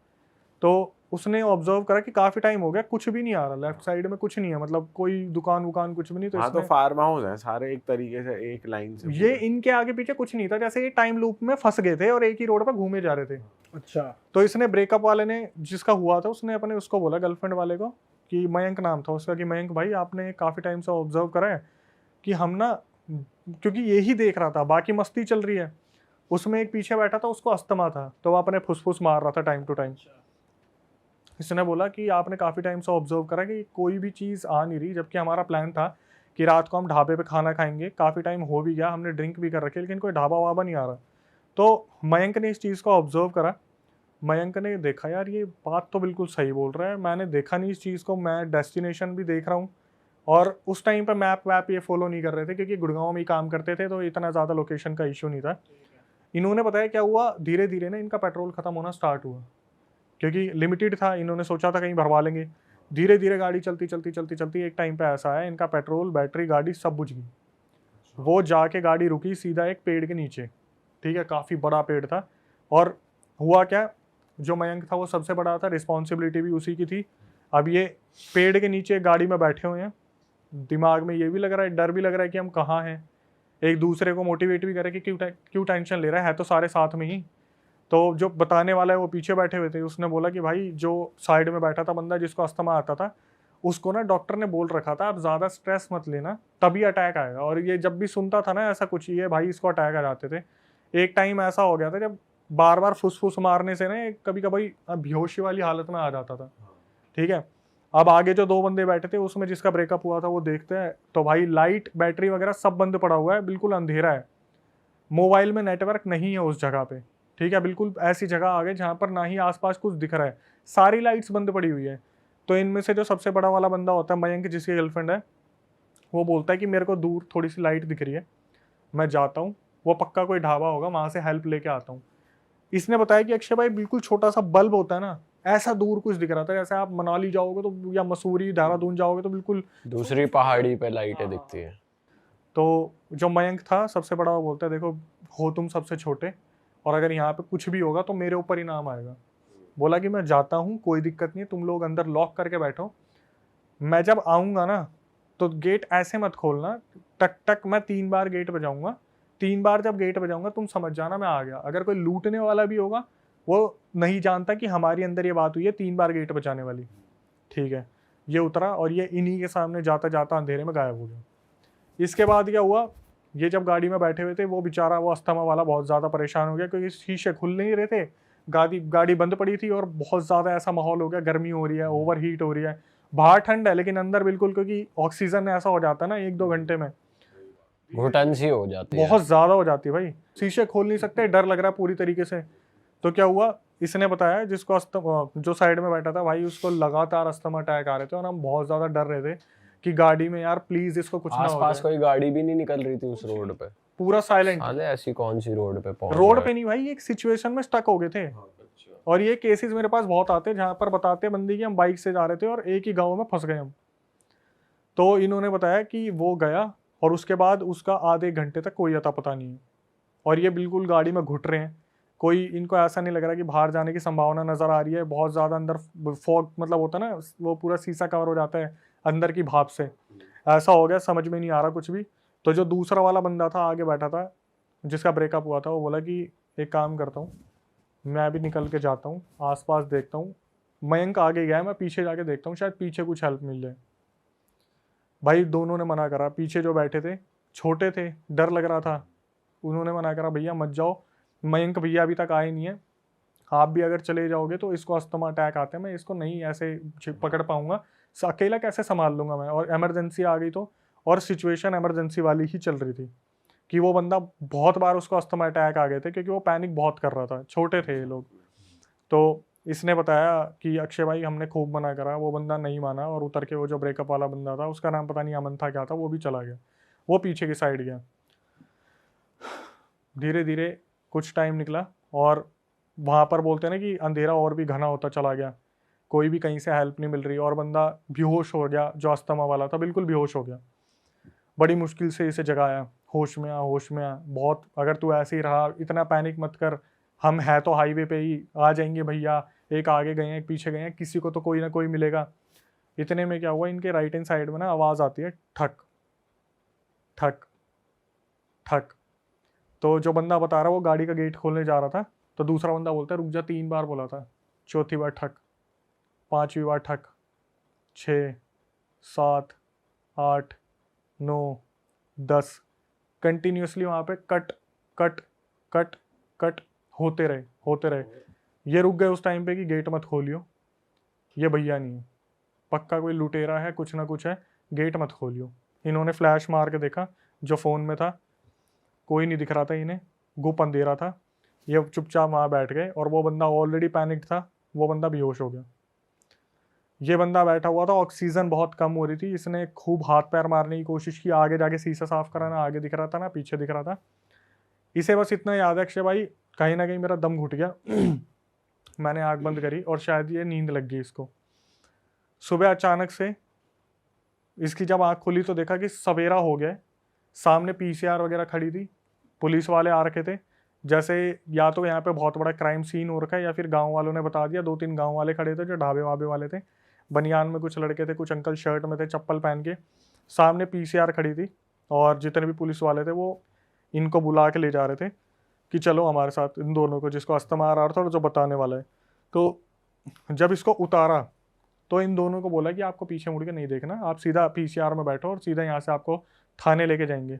S1: तो उसने ऑब्जर्व करा कि काफी टाइम हो गया, कुछ भी नहीं आ रहा, लेफ्ट साइड में कुछ नहीं है, मतलब कोई दुकान वुकान कुछ भी नहीं। तो
S2: हाँ, तो
S1: इसने
S2: फार्म हाउस है सारे एक तरीके से, एक लाइन से
S1: ये इनके आगे पीछे कुछ नहीं था, जैसे ये टाइम लूप में फंस गए थे और एक ही रोड पर घूमे जा रहे थे।
S4: अच्छा।
S1: तो इसने ब्रेकअप वाले ने, जिसका हुआ था, उसने अपने उसको बोला, गर्लफ्रेंड वाले को, कि मयंक नाम था उसका, कि मयंक भाई आपने काफ़ी टाइम से ऑब्जर्व करा है कि हम ना, क्योंकि यही देख रहा था, बाकी मस्ती चल रही है, उसमें एक पीछे बैठा था, उसको अस्थमा था, तो वो अपने फुसफुस मार रहा था टाइम टू टाइम। इसने बोला कि आपने काफ़ी टाइम से ऑब्जर्व करा कि कोई भी चीज़ आ नहीं रही, जबकि हमारा प्लान था कि रात को हम ढाबे पे खाना खाएंगे, काफ़ी टाइम हो भी गया, हमने ड्रिंक भी कर रखी, लेकिन कोई ढाबा वाबा नहीं आ रहा। तो मयंक ने इस चीज़ को ऑब्जर्व करा। मयंक ने देखा यार ये बात तो बिल्कुल सही बोल रहा है, मैंने देखा नहीं इस चीज़ को, मैं डेस्टिनेशन भी देख रहा हूँ, और उस टाइम पर मैप वैप ये फॉलो नहीं कर रहे थे, क्योंकि गुड़गांव में ही काम करते थे, तो इतना ज़्यादा लोकेशन का इशू नहीं था। इन्होंने बताया क्या हुआ, धीरे धीरे ना इनका पेट्रोल ख़त्म होना स्टार्ट हुआ, क्योंकि लिमिटेड था, इन्होंने सोचा था कहीं भरवा लेंगे। धीरे धीरे गाड़ी चलती एक टाइम पे ऐसा आया, इनका पेट्रोल, बैटरी, गाड़ी सब बुझ गई। वो जाके गाड़ी रुकी सीधा एक पेड़ के नीचे, ठीक है, काफ़ी बड़ा पेड़ था। और हुआ क्या, जो मयंक था वो सबसे बड़ा था, रिस्पॉन्सिबिलिटी भी उसी की थी। अब ये पेड़ के नीचे गाड़ी में बैठे हुए हैं, दिमाग में ये भी लग रहा है, डर भी लग रहा है कि हम कहाँ हैं, एक दूसरे को मोटिवेट भी करें कि क्यों टेंशन ले रहा है तो सारे साथ में ही। तो जो बताने वाला है वो पीछे बैठे हुए थे, उसने बोला कि भाई जो साइड में बैठा था बंदा जिसको अस्थमा आता था, उसको ना डॉक्टर ने बोल रखा था आप ज़्यादा स्ट्रेस मत लेना तभी अटैक आएगा। और ये जब भी सुनता था ना ऐसा कुछ, ये भाई इसको अटैक आ जाते थे। एक टाइम ऐसा हो गया था जब बार बार फुसफुस मारने से ना कभी कभी बेहोशी वाली हालत में आ जाता था। ठीक है, अब आगे जो 2 बंदे बैठे थे उसमें जिसका ब्रेकअप हुआ था वो देखते हैं तो भाई लाइट बैटरी वगैरह सब बंद पड़ा हुआ है, बिल्कुल अंधेरा है, मोबाइल में नेटवर्क नहीं है उस जगह पे। ठीक है, बिल्कुल ऐसी जगह आ गए जहाँ पर ना ही आसपास कुछ दिख रहा है, सारी लाइट्स बंद पड़ी हुई है। तो इनमें से जो सबसे बड़ा वाला बंदा होता है मयंक, जिसकी गर्लफ्रेंड है, वो बोलता है कि मेरे को दूर थोड़ी सी लाइट दिख रही है, मैं जाता हूँ, वो पक्का कोई ढाबा होगा, वहाँ से हेल्प लेके आता हूँ। इसने बताया कि अक्षय भाई बिल्कुल छोटा सा बल्ब होता है ना, ऐसा दूर कुछ दिख रहा था, जैसे आप मनाली जाओगे तो या मसूरी देहरादून जाओगे तो बिल्कुल।
S3: दूसरी पहाड़ी पे लाइटें दिखती है।
S1: तो जो मयंक था सबसे बड़ा, वो बोलता है देखो हो तुम सबसे छोटे, और अगर यहाँ पे कुछ भी होगा तो मेरे ऊपर ही नाम आएगा। बोला कि मैं जाता हूँ, कोई दिक्कत नहीं है, तुम लोग अंदर लॉक करके बैठो, मैं जब आऊँगा ना तो गेट ऐसे मत खोलना, टक टक मैं 3 बार गेट बजाऊंगा, 3 बार जब गेट बजाऊंगा तुम समझ जाना मैं आ गया। अगर कोई लूटने वाला भी होगा वो नहीं जानता कि हमारी अंदर ये बात हुई है 3 बार गेट बजाने वाली। ठीक है, ये उतरा और ये इन्हीं के सामने जाता जाता अंधेरे में गायब हो गया। इसके बाद क्या हुआ, ये जब गाड़ी में बैठे हुए थे वो बेचारा वो अस्थमा वाला बहुत ज़्यादा परेशान हो गया, क्योंकि शीशे खुल नहीं रहे थे, गाड़ी बंद पड़ी थी और बहुत ज़्यादा ऐसा माहौल हो गया, गर्मी हो रही है, ओवर हीट हो रही है, बाहर ठंड है लेकिन अंदर बिल्कुल, क्योंकि ऑक्सीजन ऐसा हो जाता है ना 1-2 घंटे में
S3: घुटन सी हो जाती है।
S1: बहुत ज़्यादा हो जाती है भाई, शीशे खोल नहीं सकते, डर लग रहा है पूरी तरीके से। तो क्या हुआ, इसने बताया जिसको अस्थमा, जो साइड में बैठा था भाई, उसको लगातार अस्थमा अटैक आ रहे थे और हम बहुत ज़्यादा डर रहे थे कि गाड़ी में यार प्लीज इसको कुछ ना हो
S3: आसपास
S1: जाए।
S3: कोई गाड़ी भी नहीं निकल रही थी उस रोड पे।
S1: पूरा साइलेंट,
S3: साले ऐसी कौन सी रोड पे पहुंच
S1: रोड
S3: गए?
S1: पे नहीं भाई, एक सिचुएशन में स्टक हो गए थे।
S5: अच्छा।
S1: और ये केसेस मेरे पास बहुत आते हैं जहाँ पर बताते बंदी कि हम बाइक से जा रहे थे और एक ही गाँव में फंस गए हम। तो इन्होंने बताया कि वो गया और उसके बाद उसका आधे घंटे तक कोई अता पता नहीं है, और ये बिल्कुल गाड़ी में घुट रहे हैं, कोई इनको ऐसा नहीं लग रहा कि बाहर जाने की संभावना नज़र आ रही है, बहुत ज़्यादा अंदर फॉग मतलब होता है ना, वो पूरा शीशा कवर हो जाता है अंदर की भाप से, ऐसा हो गया, समझ में नहीं आ रहा कुछ भी। तो जो दूसरा वाला बंदा था आगे बैठा था जिसका ब्रेकअप हुआ था, वो बोला कि एक काम करता हूँ, मैं भी निकल के जाता हूँ, आसपास देखता हूँ, मयंक आगे गया है, मैं पीछे जाके देखता हूँ, शायद पीछे कुछ हेल्प मिल जाए। भाई दोनों ने मना करा, पीछे जो बैठे थे छोटे थे, डर लग रहा था, उन्होंने मना करा भैया मत जाओ, मयंक भैया अभी तक आए नहीं है, आप भी अगर चले जाओगे तो इसको अस्थमा अटैक आते हैं, मैं इसको नहीं ऐसे पकड़ पाऊंगा, अकेला कैसे संभाल लूंगा मैं, और इमरजेंसी आ गई तो, और सिचुएशन इमरजेंसी वाली ही चल रही थी कि वो बंदा बहुत बार उसको अस्थमा अटैक आ गए थे क्योंकि वो पैनिक बहुत कर रहा था, छोटे थे ये लोग। तो इसने बताया कि अक्षय भाई हमने खूब मना करा, वो बंदा नहीं माना, और उतर के वो जो ब्रेकअप वाला बंदा था, उसका नाम पता नहीं अमन था क्या था, वो भी चला गया, वो पीछे की साइड गया। धीरे धीरे कुछ टाइम निकला और वहाँ पर बोलते हैं ना कि अंधेरा और भी घना होता चला गया, कोई भी कहीं से हेल्प नहीं मिल रही, और बंदा बेहोश हो गया, जो अस्थमा वाला था बिल्कुल बेहोश हो गया। बड़ी मुश्किल से इसे जगाया, होश में आ होश में आ, बहुत, अगर तू ऐसे ही रहा इतना पैनिक मत कर, हम है तो हाईवे पे ही, आ जाएंगे भैया, एक आगे गए हैं एक पीछे गए हैं, किसी को तो कोई ना कोई मिलेगा। इतने में क्या हुआ, इनके राइट हैंड साइड में ना आवाज़ आती है ठक ठक ठक। तो जो बंदा बता रहा वो गाड़ी का गेट खोलने जा रहा था, तो दूसरा बंदा बोलता है रुक जा, 3 बार बोला था, चौथी बार ठक, 5वीं बार ठक, 6, 7, 8, 9, 10, कंटिन्यूसली वहाँ पे कट कट कट कट होते रहे। ये रुक गए उस टाइम पे कि गेट मत खोलियो, ये भैया नहीं है, पक्का कोई लुटेरा है, कुछ ना कुछ है, गेट मत खोलियो। इन्होंने फ्लैश मार के देखा, जो फ़ोन में था कोई नहीं दिख रहा था इन्हें, गुप अंधेरा था, ये चुपचाप वहाँ बैठ गए, और वो बंदा ऑलरेडी पैनिक था, वो बंदा बेहोश हो गया। ये बंदा बैठा हुआ था, ऑक्सीजन बहुत कम हो रही थी, इसने खूब हाथ पैर मारने की कोशिश की, आगे जाके शीशा साफ कराना, आगे दिख रहा था ना पीछे दिख रहा था। इसे बस इतना याद है अक्षय भाई, कहीं ना कहीं मेरा दम घुट गया मैंने आँख बंद करी और शायद ये नींद लग गई इसको। सुबह अचानक से इसकी जब आँख खुली तो देखा कि सवेरा हो गया, सामने पीसीआर वगैरह खड़ी थी, पुलिस वाले आ रखे थे, जैसे या तो यहाँ पे बहुत बड़ा क्राइम सीन हो रखा है या फिर गांव वालों ने बता दिया। 2-3 गांव वाले खड़े थे जो ढाबे वाबे वाले थे, बनियान में कुछ लड़के थे, कुछ अंकल शर्ट में थे चप्पल पहन के, सामने पीसीआर खड़ी थी, और जितने भी पुलिस वाले थे वो इनको बुला के ले जा रहे थे। कि चलो हमारे साथ, इन दोनों को, जिसको अस्थमा आ रहा था और जो बताने वाला है। तो जब इसको उतारा तो इन दोनों को बोला कि आपको पीछे मुड़ के नहीं देखना, आप सीधा पीसीआर में बैठो और सीधा यहाँ से आपको थाने लेके जाएंगे।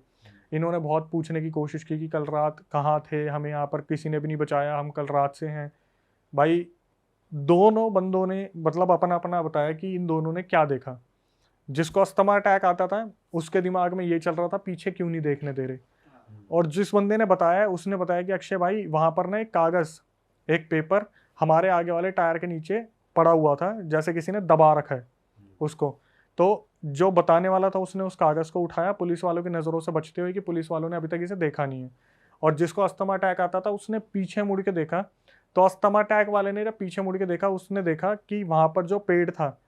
S1: इन्होंने बहुत पूछने की कोशिश की कि कल रात कहाँ थे, हमें यहाँ पर किसी ने भी नहीं बचाया, हम कल रात से हैं। भाई दोनों बंदों ने मतलब अपना अपना बताया कि इन दोनों ने क्या देखा। जिसको अस्थमा अटैक आता था उसके दिमाग में ये चल रहा था पीछे क्यों नहीं देखने दे रहे। और जिस बंदे ने बताया उसने बताया कि अक्षय भाई वहाँ पर ना एक कागज़, एक पेपर हमारे आगे वाले टायर के नीचे पड़ा हुआ था, जैसे किसी ने दबा रखा है उसको। तो जो बताने वाला था उसने उस कागज़ को उठाया पुलिस वालों की नज़रों से बचते हुए कि पुलिस वालों ने अभी तक इसे देखा नहीं है। और जिसको अस्थमा अटैक आता था उसने पीछे मुड़ के देखा, तो अस्थमा अटैक वाले ने जब पीछे मुड़ के देखा उसने देखा कि वहाँ पर जो पेड़ था,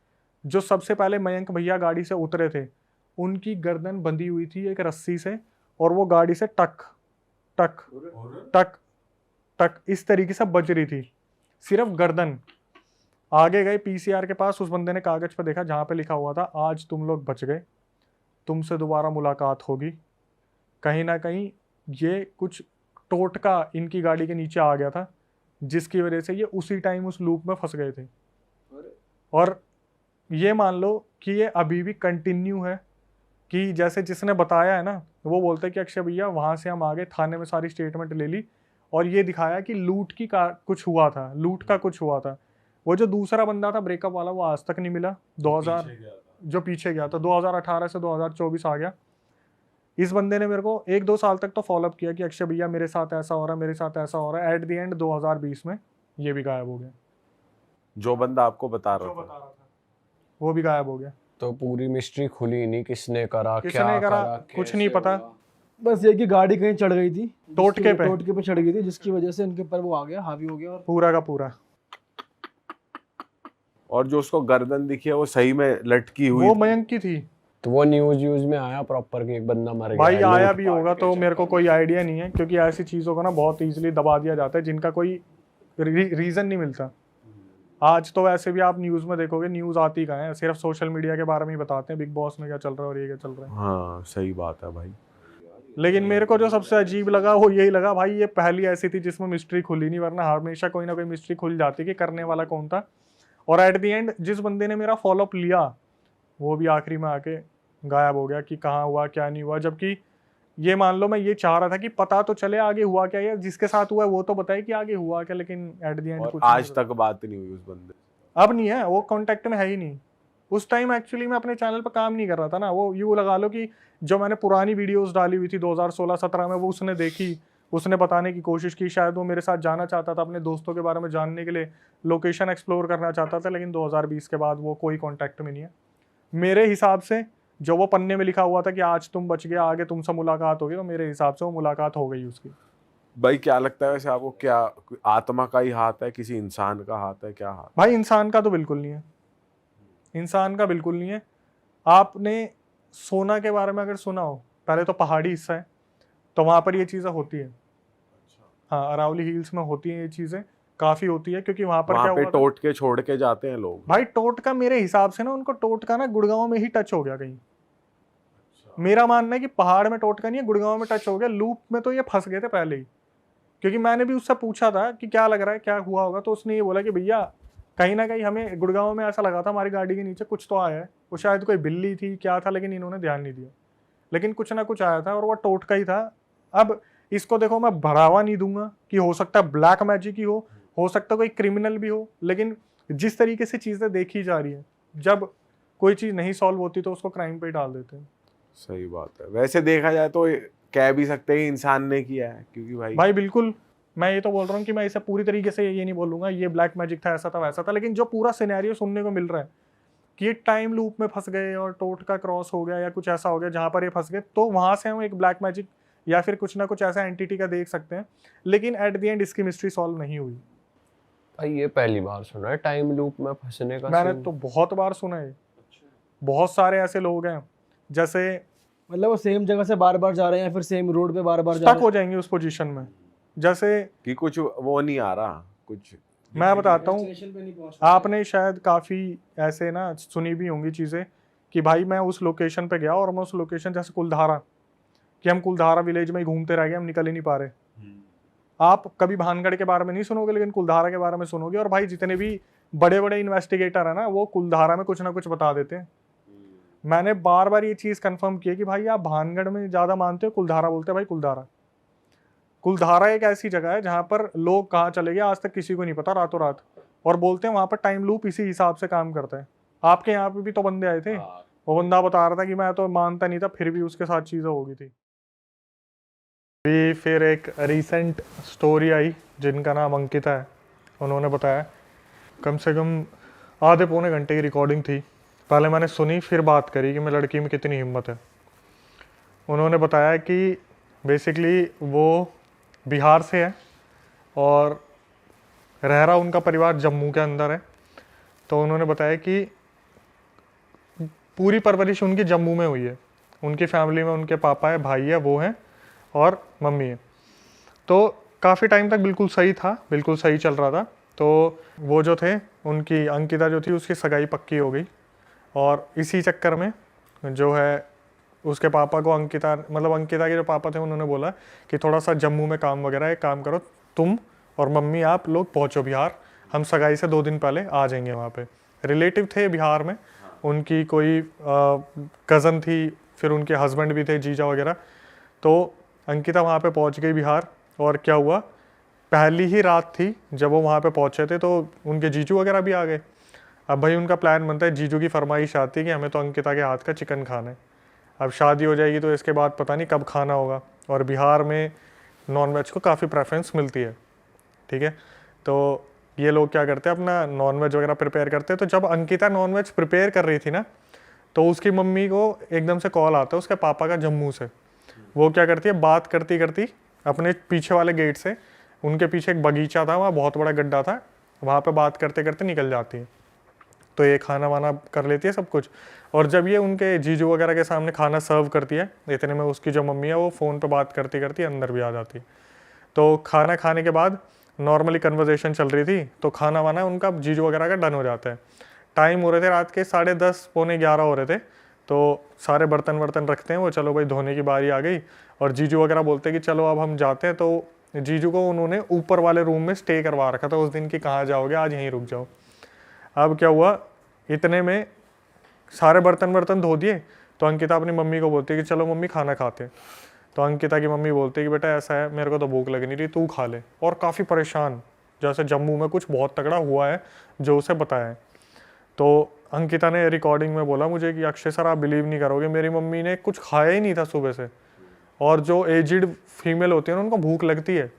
S1: जो सबसे पहले मयंक भैया गाड़ी से उतरे थे, उनकी गर्दन बंधी हुई थी एक रस्सी से, और वो गाड़ी से टक टक टक टक इस तरीके से बज रही थी, सिर्फ गर्दन। आगे गए पीसीआर के पास, उस बंदे ने कागज पर देखा जहाँ पे लिखा हुआ था आज तुम लोग बच गए, तुमसे दोबारा मुलाकात होगी। कहीं ना कहीं ये कुछ टोटका इनकी गाड़ी के नीचे आ गया था, जिसकी वजह से ये उसी टाइम उस लूप में फंस गए थे। और ये मान लो कि ये अभी भी कंटिन्यू है, कि जैसे जिसने बताया है ना वो बोलते हैं कि अक्षय भैया वहाँ से हम आ गए, थाने में सारी स्टेटमेंट ले ली और ये दिखाया कि लूट की कुछ हुआ था, लूट का कुछ हुआ था। वो जो दूसरा बंदा था ब्रेकअप वाला वो आज तक नहीं मिला, 2000 जो पीछे गया था 2018 से 2024 आ गया। इस बंदे ने मेरे को 1-2 साल तक तो फॉलोअप किया कि अक्षय भैया मेरे साथ ऐसा हो रहा है, मेरे साथ ऐसा हो रहा है। एट द एंड 2020 में ये भी गायब हो गया।
S2: जो बंदा आपको बता रहा था
S1: वो भी गायब हो गया।
S3: तो पूरी मिस्ट्री खुली नहीं, किसने करा,
S1: किसने
S3: क्या
S1: करा, कुछ
S3: कैसे
S1: नहीं पता।
S3: हुआ।
S4: बस ये कि गाड़ी कहीं चढ़ गई थी,
S1: टोटके पे।
S4: टोटके पे चढ़ गई थी, जिसकी वजह से उनके ऊपर वो आ गया, हावी हो गया। और
S1: पूरा का पूरा
S2: और जो उसको गर्दन दिखी है वो सही में लटकी हुई
S1: वो
S2: थी।
S1: मयंक की थी।
S3: तो वो न्यूज में आया प्रॉपर कि एक बंदा मर गया
S1: भाई
S3: है,
S1: आया
S3: लूट
S1: भी
S3: पाट
S1: होगा
S3: के
S1: तो मेरे को
S3: चक्कर
S1: कोई आइडिया नहीं है, क्योंकि ऐसी चीज़ों को ना बहुत इजीली दबा दिया जाता है जिनका कोई रीज़न नहीं मिलता। आज तो वैसे भी आप न्यूज़ में देखोगे, न्यूज़ आती कहाँ है, सिर्फ सोशल मीडिया के बारे में ही बताते हैं, बिग बॉस में क्या चल रहा है और ये क्या चल रहा है।
S2: हाँ सही बात है भाई।
S1: लेकिन मेरे को जो सबसे अजीब लगा वो यही लगा भाई, ये पहली ऐसी थी जिसमें मिस्ट्री खुली नहीं, वरना हमेशा कोई ना कोई मिस्ट्री खुल जाती कि करने वाला कौन था। और एट द एंड जिस बंदे ने मेरा फॉलोअप लिया वो भी आखिरी में आके गायब हो गया कि कहाँ हुआ क्या नहीं हुआ। जबकि ये मान लो मैं ये चाह रहा था कि पता तो चले आगे हुआ क्या, या जिसके साथ हुआ है वो तो बताए कि आगे हुआ क्या, लेकिन एट द एंड
S2: और
S1: कुछ
S2: आज
S1: नहीं
S2: तक बात नहीं हुई उस बंदे से।
S1: अब नहीं है, वो कांटेक्ट में है ही नहीं। उस टाइम एक्चुअली मैं अपने चैनल पर काम नहीं कर रहा था ना, वो यूँ लगा लो कि जो मैंने पुरानी वीडियोस डाली हुई थी 2016-17 में वो उसने देखी, उसने बताने की कोशिश की, शायद वो मेरे साथ जाना चाहता था, अपने दोस्तों के बारे में जानने के लिए लोकेशन एक्सप्लोर करना चाहता था, लेकिन 2020 के बाद वो कोई कॉन्टैक्ट में नहीं है। मेरे हिसाब से जो वो पन्ने में लिखा हुआ था कि आज तुम बच गए, आगे तुमसे मुलाकात होगी, तो मेरे हिसाब से वो मुलाकात हो गई उसकी।
S2: भाई क्या लगता है वैसे आपको, क्या आत्मा का ही हाथ है, किसी इंसान का हाथ है, क्या हाथ?
S1: भाई इंसान का तो बिल्कुल नहीं है, इंसान का बिल्कुल नहीं है। आपने सोना के बारे में अगर सुना हो, पहले तो पहाड़ी हिस्सा है तो वहाँ पर ये चीज़ें होती है। हाँ, अरावली हिल्स में होती हैं ये चीज़ें, काफ़ी होती है, क्योंकि वहाँ पर
S2: वहाँ
S1: क्या
S2: पे
S1: हुआ था?
S2: टोट के छोड़ के जाते हैं लोग।
S1: भाई टोटका मेरे हिसाब से ना, उनको टोटका ना गुड़गांव में ही टच हो गया कहीं। मेरा मानना है कि पहाड़ में टोटका नहीं है, गुड़गांव में टच हो गया। लूप में तो ये फंस गए थे पहले ही, क्योंकि मैंने भी उससे पूछा था कि क्या लग रहा है, क्या हुआ होगा, तो उसने ये बोला कि भैया कहीं ना कहीं हमें गुड़गांव में ऐसा लगा था हमारी गाड़ी के नीचे कुछ तो आया है। वो शायद कोई बिल्ली थी क्या था, लेकिन इन्होंने ध्यान नहीं दिया, लेकिन कुछ ना कुछ आया था और वो टोटका ही था। अब इसको देखो, मैं बढ़ावा नहीं दूंगा कि हो सकता है ब्लैक मैजिक ही हो सकता है कोई क्रिमिनल भी हो, लेकिन जिस तरीके से चीज़ें देखी जा रही है, जब कोई चीज़ नहीं सॉल्व होती तो उसको क्राइम पे डाल देते हैं।
S2: सही बात है। वैसे देखा जाए तो कह भी सकते हैं इंसान ने किया है, क्योंकि
S1: भाई बिल्कुल, मैं ये तो बोल रहा हूँ कि मैं इसे पूरी तरीके से ये नहीं बोलूंगा ये ब्लैक मैजिक था, ऐसा था वैसा था, लेकिन जो पूरा सिनेरियो सुनने को मिल रहा है कि ये टाइम लूप में फंस गए और टोटका क्रॉस हो गया या कुछ ऐसा हो गया जहाँ पर ये फंस गए, तो वहाँ से हम एक ब्लैक मैजिक या फिर कुछ ना कुछ ऐसा एंटिटी का देख सकते हैं। लेकिन एट द एंड इसकी मिस्ट्री सॉल्व नहीं हुई।
S3: भाई ये पहली बार सुना है टाइम लूप में फंसने का
S1: मैंने
S3: सीन।
S1: तो बहुत बार सुना है, बहुत सारे ऐसे लोग हैं जैसे
S4: मतलब वो सेम जगह से बार बार जा रहे हैं या फिर सेम रोड पे बार बार जा
S1: स्टक
S4: रहे
S1: हो जाएंगे उस पोजीशन में। जैसे
S2: कि कुछ वो नहीं आ रहा कुछ।
S1: मैं बताता हूँ,
S4: स्टेशन पे नहीं पहुंच रहे।
S1: आपने शायद काफ़ी ऐसे ना सुनी भी होंगी चीज़ें कि भाई मैं उस लोकेशन पे गया और मैं उस लोकेशन जैसे कुलधारा, कि हम कुलधारा विलेज में ही घूमते रह गए, हम निकल ही नहीं पा रहे। आप कभी भानगढ़ के बारे में नहीं सुनोगे लेकिन कुलधारा के बारे में सुनोगे। और भाई जितने भी बड़े बड़े इन्वेस्टिगेटर है ना वो कुलधारा में कुछ ना कुछ बता देते हैं। मैंने बार बार ये चीज़ कंफर्म की है कि भाई आप भानगढ़ में ज़्यादा मानते हो, कुलधारा बोलते हैं भाई कुलधारा। कुलधारा एक ऐसी जगह है जहाँ पर लोग कहाँ चले गए आज तक किसी को नहीं पता, रातों रात। और बोलते हैं वहाँ पर टाइम लूप इसी हिसाब से काम करता है। आपके यहाँ पे भी तो बंदे आए थे, वो बंदा बता रहा था कि मैं तो मानता नहीं था फिर भी उसके साथ चीज़ें हो गई थी। फिर एक रीसेंट स्टोरी आई जिनका नाम अंकिता है। उन्होंने बताया, कम से कम आधे पौने घंटे की रिकॉर्डिंग थी। पहले मैंने सुनी फिर बात करी कि मैं लड़की में कितनी हिम्मत है। उन्होंने बताया कि बेसिकली वो बिहार से है और रह रहा उनका परिवार जम्मू के अंदर है। तो उन्होंने बताया कि पूरी परवरिश उनकी जम्मू में हुई है। उनकी फैमिली में उनके पापा है, भाई है, वो हैं और मम्मी है। तो काफ़ी टाइम तक बिल्कुल सही था, बिल्कुल सही चल रहा था। तो वो जो थे उनकी अंकिता जो थी उसकी सगाई पक्की हो गई। और इसी चक्कर में जो है उसके पापा को अंकिता के जो पापा थे उन्होंने बोला कि थोड़ा सा जम्मू में काम वगैरह है, एक काम करो तुम और मम्मी आप लोग पहुँचो बिहार, हम सगाई से 2 दिन पहले आ जाएंगे। वहाँ पे रिलेटिव थे बिहार में, उनकी कोई कज़न थी, फिर उनके हस्बैंड भी थे, जीजा वगैरह। तो अंकिता वहाँ पे पहुँच गई बिहार। और क्या हुआ, पहली ही रात थी जब वो वहाँ पे पहुँचे थे तो उनके जीजू वगैरह भी आ गए। अब भाई उनका प्लान बनता है, जीजू की फरमाइश आती है कि हमें तो अंकिता के हाथ का चिकन खाना है। अब शादी हो जाएगी तो इसके बाद पता नहीं कब खाना होगा। और बिहार में नॉनवेज को काफ़ी प्रेफरेंस मिलती है, ठीक है। तो ये लोग क्या करते हैं, अपना नॉनवेज वगैरह प्रिपेयर करते हैं। तो जब अंकिता नॉनवेज प्रिपेयर कर रही थी ना तो उसकी मम्मी को एकदम से कॉल आता है उसके पापा का जम्मू से। वो क्या करती है, बात करती करती अपने पीछे वाले गेट से, उनके पीछे एक बगीचा था, वहाँ बहुत बड़ा गड्ढा था, वहाँ पे बात करते करते निकल जाती है। तो ये खाना वाना कर लेती है सब कुछ। और जब ये उनके जीजू वगैरह के सामने खाना सर्व करती है, इतने में उसकी जो मम्मी है वो फ़ोन पे बात करती करती अंदर भी आ जाती है। तो खाना खाने के बाद नॉर्मली कन्वर्सेशन चल रही थी, तो खाना वाना उनका जीजू वगैरह का डन हो जाता है। टाइम हो रहे थे रात के 10:30 पौने 11 हो रहे थे। तो सारे बर्तन वर्तन रखते हैं वो, चलो भाई धोने की बारी आ गई। और जीजू वगैरह बोलते हैं कि चलो अब हम जाते हैं। तो जीजू को उन्होंने ऊपर वाले रूम में स्टे करवा रखा था उस दिन की, कहाँ जाओगे आज यहीं रुक जाओ। अब क्या हुआ, इतने में सारे बर्तन धो दिए। तो अंकिता अपनी मम्मी को बोलती है कि चलो मम्मी खाना खाते हैं। तो अंकिता की मम्मी बोलती है कि बेटा ऐसा है, मेरे को तो भूख लग नहीं रही, तू खा ले। और काफ़ी परेशान, जैसे जम्मू में कुछ बहुत तगड़ा हुआ है जो उसे बताया है। तो अंकिता ने रिकॉर्डिंग में बोला मुझे कि अक्षय सर आप बिलीव नहीं करोगे, मेरी मम्मी ने कुछ खाया ही नहीं था सुबह से। और जो एजिड फीमेल होती है उनको भूख लगती है।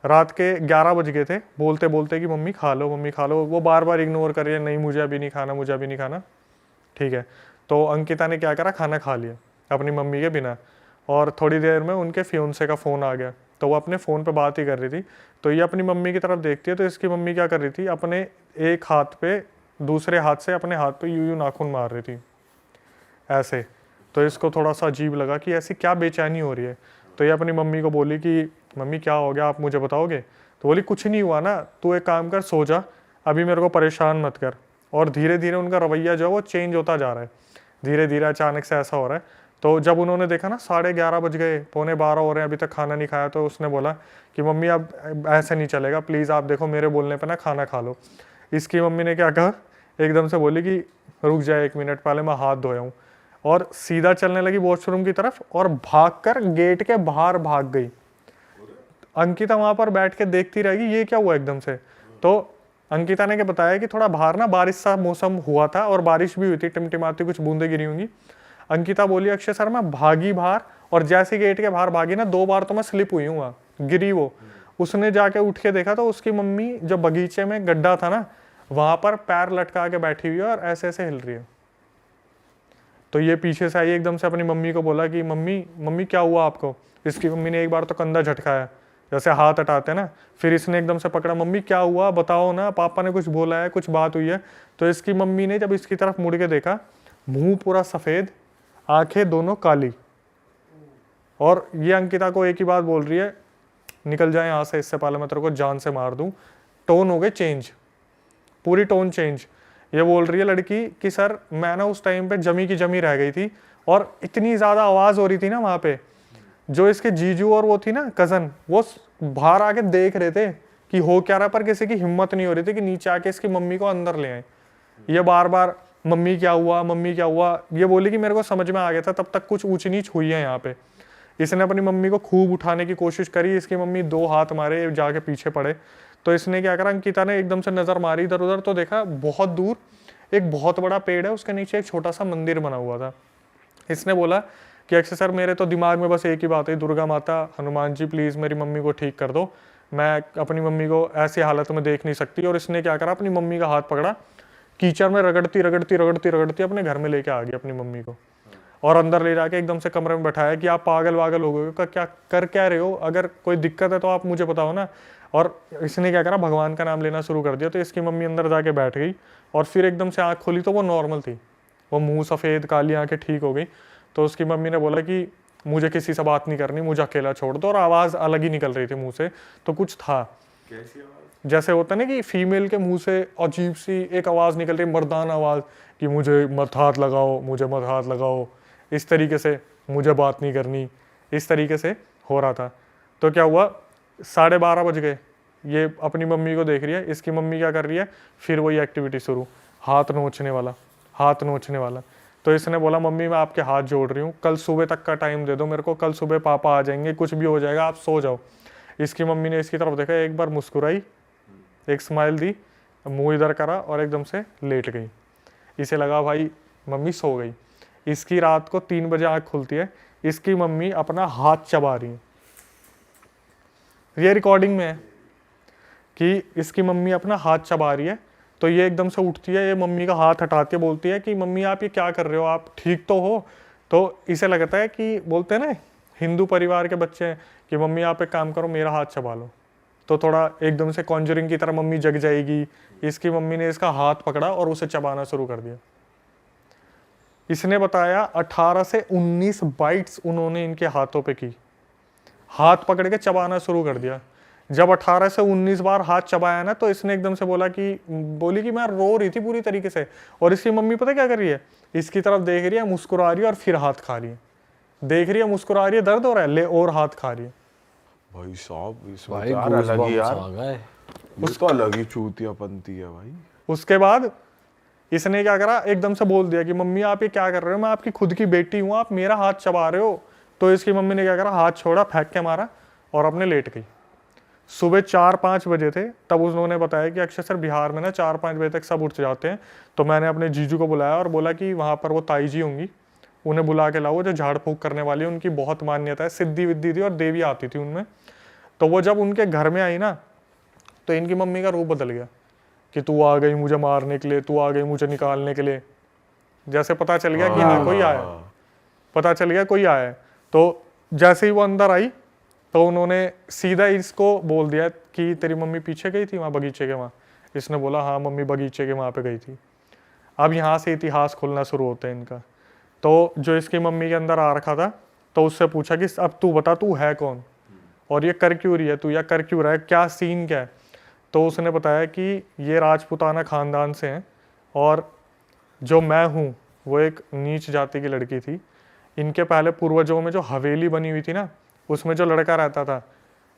S1: रात के 11 बज गए थे, बोलते बोलते कि मम्मी खा लो, मम्मी खा लो। वो बार बार इग्नोर कर रही है, नहीं मुझे अभी नहीं खाना, मुझे अभी नहीं खाना, ठीक है। तो अंकिता ने क्या करा, खाना खा लिया अपनी मम्मी के बिना। और थोड़ी देर में उनके फियोंसे का फ़ोन आ गया। तो वो अपने फ़ोन पे बात ही कर रही थी। तो ये अपनी मम्मी की तरफ देखती है, तो इसकी मम्मी क्या कर रही थी, अपने एक हाथ पे दूसरे हाथ से अपने हाथ पे यूं नाखून मार रही थी ऐसे। तो इसको थोड़ा सा अजीब लगा कि ऐसी क्या बेचैनी हो रही है। तो ये अपनी मम्मी को बोली कि मम्मी क्या हो गया, आप मुझे बताओगे। तो बोली कुछ नहीं हुआ ना, तू एक काम कर, सो जा, अभी मेरे को परेशान मत कर। और धीरे धीरे उनका रवैया जो है वो चेंज होता जा रहा है, धीरे धीरे अचानक से ऐसा हो रहा है। तो जब उन्होंने देखा ना 11:30 बज गए, पौने 12 हो रहे हैं, अभी तक खाना नहीं खाया, तो उसने बोला कि मम्मी अब ऐसे नहीं चलेगा, प्लीज़ आप देखो मेरे बोलने पर ना खाना खा लो। इसकी मम्मी ने क्या कहा, एकदम से बोली कि रुक जाए 1 मिनट, पहले मैं हाथ धोया हूँ। और सीधा चलने लगी वॉशरूम की तरफ और भागकर गेट के बाहर भाग गई। अंकिता वहाँ पर बैठ के देखती रहेगी ये क्या हुआ एकदम से। तो अंकिता ने क्या बताया कि थोड़ा बाहर ना बारिश सा मौसम हुआ था और बारिश भी हुई थी, टिमटिमाती कुछ बूंदें गिरी होंगी। अंकिता बोली अक्षय सर मैं भागी बाहर, और जैसे गेट के बाहर भागी ना 2 बार तो मैं स्लिप हुई हूँ, वहाँ गिरी वो। उसने जाके उठ के देखा तो उसकी मम्मी जो बगीचे में गड्ढा था ना वहाँ पर पैर लटका के बैठी हुई है और ऐसे ऐसे हिल रही है। तो ये पीछे से आई, एकदम से अपनी मम्मी को बोला कि मम्मी क्या हुआ आपको। इसकी मम्मी ने एक बार तो कंधा झटकाया, जैसे हाथ हटाते हैं ना, फिर इसने एकदम से पकड़ा, मम्मी क्या हुआ बताओ ना, पापा ने कुछ बोला है, कुछ बात हुई है। तो इसकी मम्मी ने जब इसकी तरफ मुड़ के देखा, मुंह पूरा सफ़ेद, आंखें दोनों काली। और ये अंकिता को एक ही बात बोल रही है, निकल जाए यहाँ से, इससे पहले मैं तेरे को जान से मार दूँ। टोन हो गए चेंज, पूरी टोन चेंज। ये बोल रही है लड़की कि सर मैं ना उस टाइम पे जमी की जमी रह गई थी, और इतनी ज़्यादा आवाज़ हो रही थी ना वहाँ पे। जो इसके जीजू और वो थी ना कज़न, वो बाहर आके देख रहे थे कि हो क्या रहा, पर किसी की हिम्मत नहीं हो रही थी कि नीचे आके इसकी मम्मी को अंदर ले आए। ये बार बार मम्मी क्या हुआ, मम्मी क्या हुआ, ये बोली कि मेरे को समझ में आ गया था, तब तक कुछ ऊंच नीच हुई है यहाँ पे। इसने अपनी मम्मी को खूब उठाने की कोशिश करी, इसकी मम्मी 2 हाथ मारे, जाके पीछे पड़े। तो इसने क्या करा, अंकिता ने एकदम से नजर मारी इधर उधर, तो देखा बहुत दूर एक बहुत बड़ा पेड़ है, उसके नीचे एक छोटा सा मंदिर बना हुआ था। इसने बोला कि अक्षय सर, मेरे तो दिमाग में बस एक ही बात है, दुर्गा माता, हनुमान जी प्लीज़ मेरी मम्मी को ठीक कर दो, मैं अपनी मम्मी को ऐसी हालत में देख नहीं सकती। और इसने क्या करा, अपनी मम्मी का हाथ पकड़ा, कीचड़ में रगड़ती रगड़ती रगड़ती रगड़ती अपने घर में लेके आ गई अपनी मम्मी को, और अंदर ले जाके एकदम से कमरे में बैठाया कि आप पागल वागल हो गए हो, क्या कर क्या रहे हो, अगर कोई दिक्कत है तो आप मुझे बताओ ना। और इसने क्या करा, भगवान का नाम लेना शुरू कर दिया। तो इसकी मम्मी अंदर जाके बैठ गई, और फिर एकदम से आँख खोली तो वो नॉर्मल थी, वो मुंह सफ़ेद, काली आँखें ठीक हो गई। तो उसकी मम्मी ने बोला कि मुझे किसी से बात नहीं करनी, मुझे अकेला छोड़ दो। और आवाज़ अलग ही निकल रही थी मुंह से, तो कुछ था,
S2: कैसी आवाज?
S1: जैसे होता ना कि फीमेल के मुंह से अजीब सी एक आवाज़ निकल रही, मर्दाना आवाज़, कि मुझे मत हाथ लगाओ, मुझे मत हाथ लगाओ, इस तरीके से, मुझे बात नहीं करनी, इस तरीके से हो रहा था। तो क्या हुआ, 12:30 बज गए, ये अपनी मम्मी को देख रही है, इसकी मम्मी क्या कर रही है, फिर वही एक्टिविटी शुरू, हाथ नोचने वाला, हाथ नोचने वाला। तो इसने बोला, मम्मी मैं आपके हाथ जोड़ रही हूँ, कल सुबह तक का टाइम दे दो मेरे को, कल सुबह पापा आ जाएंगे, कुछ भी हो जाएगा, आप सो जाओ। इसकी मम्मी ने इसकी तरफ देखा, एक बार मुस्कुराई, एक स्माइल दी, मुंह इधर करा और एकदम से लेट गई। इसे लगा भाई मम्मी सो गई। इसकी रात को 3 बजे आँख खुलती है, इसकी मम्मी अपना हाथ चबा रही है, ये रिकॉर्डिंग में है कि इसकी मम्मी अपना हाथ चबा रही है। तो ये एकदम से उठती है, ये मम्मी का हाथ हटाती है, बोलती है कि मम्मी आप ये क्या कर रहे हो, आप ठीक तो हो। तो इसे लगता है कि बोलते हैं ना हिंदू परिवार के बच्चे हैं कि मम्मी आप एक काम करो, मेरा हाथ चबा लो। तो थोड़ा एकदम से कॉन्जरिंग की तरह मम्मी जग जाएगी। इसकी मम्मी ने इसका हाथ पकड़ा और उसे चबाना शुरू कर दिया। इसने बताया 18 से 19 बाइट्स उन्होंने इनके हाथों पे की, हाथ पकड़ के चबाना शुरू कर दिया। जब 18 से 19 बार हाथ चबाया ना, तो इसने एकदम से बोली कि मैं रो रही थी पूरी तरीके से। और इसकी मम्मी पता क्या कर रही है, इसकी तरफ देख रही है, मुस्कुरा रही है और फिर हाथ खा रही है, देख रही है, मुस्कुरा रही है, दर्द हो रहा है, ले और हाथ खा रही है।
S2: भाई साहब, इसमें
S3: भाई
S2: तो यार अलग ही यार,
S3: आ गए।
S2: उसको अलग ही चूतियापंती है भाई।
S1: उसके बाद इसने क्या करा, एकदम से बोल दिया कि मम्मी आप ये क्या कर रहे हो, मैं आपकी खुद की बेटी हूँ, आप मेरा हाथ चबा रहे हो। तो इसकी मम्मी ने क्या करा, हाथ छोड़ा, फेंक के मारा और अपने लेट गई। सुबह 4-5 बजे थे, तब उन्होंने बताया कि अक्षय सर बिहार में ना 4-5 बजे तक सब उठ जाते हैं। तो मैंने अपने जीजू को बुलाया और बोला कि वहाँ पर वो ताई जी होंगी, उन्हें बुला के लाओ, जो झाड़ फूक करने वाली है, उनकी बहुत मान्यता है, सिद्धि विद्धि थी और देवी आती थी उनमें। तो वो जब उनके घर में आई ना, तो इनकी मम्मी का रूप बदल गया कि तू आ गई मुझे मारने के लिए, तू आ गई मुझे निकालने के लिए। जैसे पता चल गया कि हाँ कोई आया, पता चल गया कोई आया है। तो जैसे ही वो अंदर आई, तो उन्होंने सीधा इसको बोल दिया कि तेरी मम्मी पीछे गई थी वहाँ बगीचे के वहाँ। इसने बोला हाँ मम्मी बगीचे के वहाँ पे गई थी। अब यहाँ से इतिहास खुलना शुरू होता है इनका। तो जो इसकी मम्मी के अंदर आ रखा था, तो उससे पूछा कि अब तू बता तू है कौन और ये कर क्यों रही है तू, या कर क्यों रहा है, क्या सीन क्या है। तो उसने बताया कि ये राजपूताना ख़ानदान से हैं और जो मैं हूँ वो एक नीच जाति की लड़की थी। इनके पहले पूर्वजों में जो हवेली बनी हुई थी ना, उसमें जो लड़का रहता था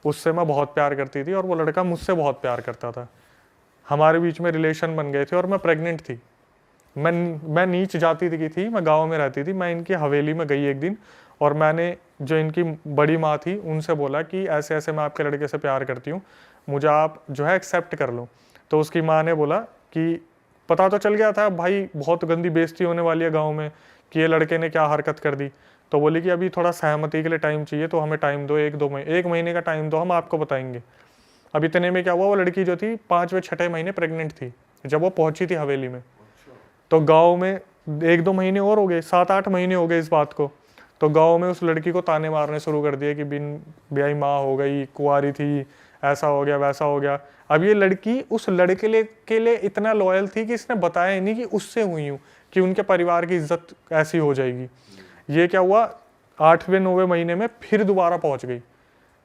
S1: उससे मैं बहुत प्यार करती थी और वो लड़का मुझसे बहुत प्यार करता था। हमारे बीच में रिलेशन बन गए थे और मैं प्रेग्नेंट थी। मैं नीच जाति की थी, मैं गांव में रहती थी। मैं इनकी हवेली में गई एक दिन और मैंने जो इनकी बड़ी माँ थी उनसे बोला कि ऐसे ऐसे मैं आपके लड़के से प्यार करती हूँ, मुझे आप जो है एक्सेप्ट कर लो। तो उसकी माँ ने बोला कि पता तो चल गया था भाई, बहुत गंदी बेइज्जती होने वाली है गाँव में कि ये लड़के ने क्या हरकत कर दी। तो बोली कि अभी थोड़ा सहमति के लिए टाइम चाहिए, तो हमें टाइम दो, 1 महीने का टाइम दो, हम आपको बताएंगे। अब इतने में क्या हुआ, वो लड़की जो थी 5वें-6ठे महीने प्रेग्नेंट थी जब वो पहुंची थी हवेली में। तो गांव में 1-2 महीने और हो गए, 7-8 महीने हो गए इस बात को। तो गांव में उस लड़की को ताने मारने शुरू कर दिए कि बिन ब्याही माँ हो गई, कुंवारी थी, ऐसा हो गया वैसा हो गया। अब ये लड़की उस लड़के के लिए इतना लॉयल थी कि इसने बताया ही नहीं कि उससे हुई हूँ, कि उनके परिवार की इज्जत ऐसी हो जाएगी। ये क्या हुआ, 8वें-9वें महीने में फिर दोबारा पहुंच गई।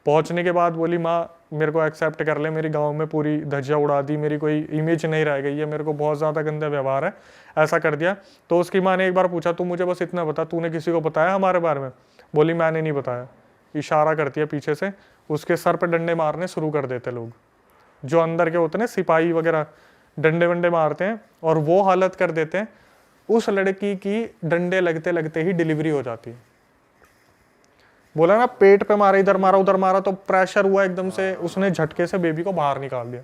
S1: पहुंचने के बाद बोली माँ मेरे को एक्सेप्ट कर ले, मेरी गांव में पूरी धज्जियाँ उड़ा दी, मेरी कोई इमेज नहीं रह गई है, मेरे को बहुत ज़्यादा गंदा व्यवहार है, ऐसा कर दिया। तो उसकी माँ ने एक बार पूछा तू मुझे बस इतना बता, तूने किसी को बताया हमारे बारे में? बोली मैंने नहीं बताया। इशारा करती है पीछे से, उसके सर पे डंडे मारने शुरू कर देते लोग, जो अंदर के होते हैं सिपाही वगैरह, डंडे वंडे मारते हैं और वो हालत कर देते हैं। उस लड़की की डंडे लगते लगते ही डिलीवरी हो जाती है। बोला ना पेट पे मारा, इधर मारा उधर मारा, तो प्रेशर हुआ एकदम से, उसने झटके से बेबी को बाहर निकाल दिया।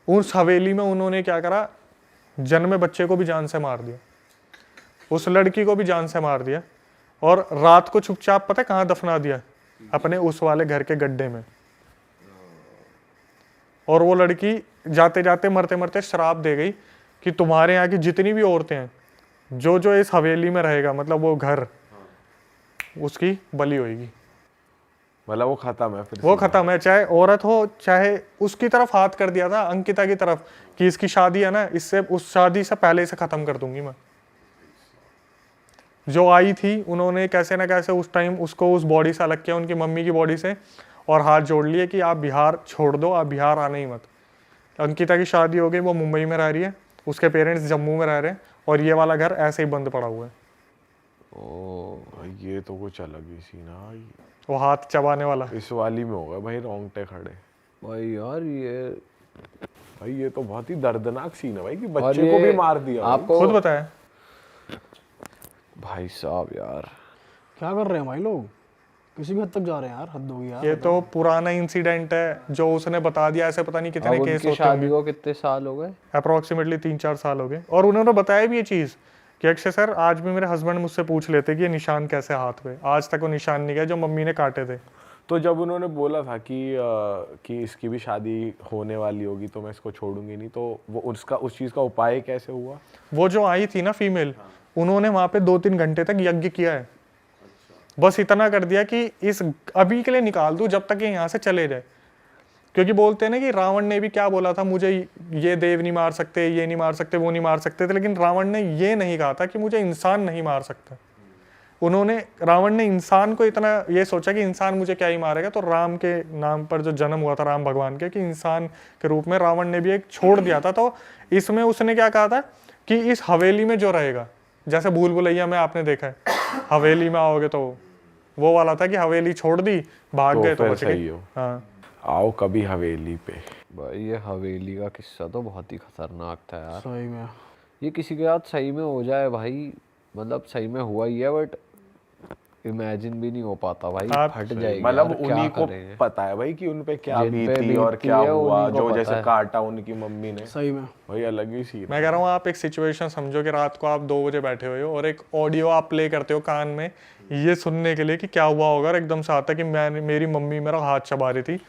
S1: उस हवेली में उन्होंने क्या करा, जन्मे बच्चे को भी जान से मार दिया, उस लड़की को भी जान से मार दिया, और रात को चुपचाप पता है कहाँ दफना दिया, अपने उस वाले घर के गड्ढे में। और वो लड़की जाते जाते मरते मरते श्राप दे गई कि तुम्हारे यहाँ की जितनी भी औरतें हैं, जो जो इस हवेली में रहेगा, मतलब वो घर, उसकी बलि होगी।
S2: मतलब वो खत्म है, फिर
S1: वो खत्म है, चाहे औरत हो चाहे। उसकी तरफ हाथ कर दिया था, अंकिता की तरफ, कि इसकी शादी है ना, इससे उस शादी से पहले इसे खत्म कर दूंगी मैं। जो आई थी उन्होंने कैसे ना कैसे उस टाइम उसको उस बॉडी से अलग किया, उनकी मम्मी की बॉडी से, और हाथ जोड़ लिए कि आप बिहार छोड़ दो, आप बिहार आना ही मत। अंकिता की शादी हो गई, वो मुंबई में रह रही है, उसके पेरेंट्स जम्मू में रह रहे हैं, और ये वाला घर ऐसे ही बंद पड़ा हुआ है।
S2: ओ ये तो कुछ अलग ही सीन है भाई।
S1: वो हाथ चबाने वाला।
S2: इस वाली में होगा भाई रोंगटे खड़े।
S3: भाई यार
S2: ये तो बहुत ही दर्दनाक सीन है भाई, कि
S3: और
S2: बच्चे को भी मार दिया।
S3: आपको
S1: खुद बताया
S3: भाई साहब यार
S4: क्या कर रहे हैं भाई लोग, किसी भी हद तक जा रहे हैं यार, हद होगी यार।
S1: ये तो पुराना इंसिडेंट है जो उसने बता दिया, ऐसे पता नहीं कितने
S3: अब
S1: केस
S3: उनकी
S1: होते
S3: शादी
S1: होंगे।
S3: को कितने साल हो गए?
S1: अप्रोक्सीमेटली 3-4 साल हो गए। और उन्होंने बताया भी ये चीज़ कि अक्षय सर, आज भी मेरे हस्बैंड मुझसे पूछ लेते कि ये निशान कैसे हाथ पे, आज तक वो निशान नहीं गए जो मम्मी ने काटे थे।
S2: तो जब उन्होंने बोला था कि इसकी भी शादी होने वाली होगी तो मैं इसको छोड़ूंगी नहीं, तो वो उस चीज़ का उपाय कैसे हुआ?
S1: वो जो आई थी ना फीमेल, उन्होंने वहां पे 2-3 घंटे तक यज्ञ किया है। बस इतना कर दिया कि इस अभी के लिए निकाल दूं, जब तक ये यहाँ से चले जाए। क्योंकि बोलते हैं ना कि रावण ने भी क्या बोला था, मुझे ये देव नहीं मार सकते, ये नहीं मार सकते, वो नहीं मार सकते थे, लेकिन रावण ने ये नहीं कहा था कि मुझे इंसान नहीं मार सकता। रावण ने इंसान को इतना ये सोचा कि इंसान मुझे क्या ही मारेगा, तो राम के नाम पर जो जन्म हुआ था राम भगवान के, कि इंसान के रूप में रावण ने भी एक छोड़ दिया था। तो इसमें उसने क्या कहा था कि इस हवेली में जो रहेगा, जैसे भूल भुलैया में आपने देखा है, हवेली में आओगे तो वो वाला था कि हवेली छोड़ दी, भाग गए तो बच गए। हाँ,
S2: आओ कभी हवेली पे।
S3: भाई ये हवेली का किस्सा तो बहुत ही खतरनाक था यार।
S4: सही में
S3: ये किसी के साथ सही में हो जाए भाई, मतलब सही में हुआ ही है, बट इमेजिन भी नहीं हो पाता भाई, फट जाएगी।
S2: मतलब
S3: यार, क्या
S2: उन्हीं को
S3: करेंगे?
S2: पता है भाई कि उन पे क्या
S3: जिन पे
S2: बीती और
S3: बीतती
S2: क्या
S3: है,
S2: हुआ,
S3: उन्हीं को
S2: जो
S3: पता
S2: जैसे
S3: है।
S2: काटा उनकी मम्मी ने।
S4: सही में
S2: भाई अलग ही सीन।
S1: मैं कह रहा हूँ आप एक सिचुएशन समझो कि रात को आप 2 बजे बैठे हुए हो और एक ऑडियो आप प्ले करते हो कान में, ये सुनने के लिए कि क्या हुआ होगा, और एकदम से आता कि मेरी मम्मी मेरा हाथ चबा रही थी।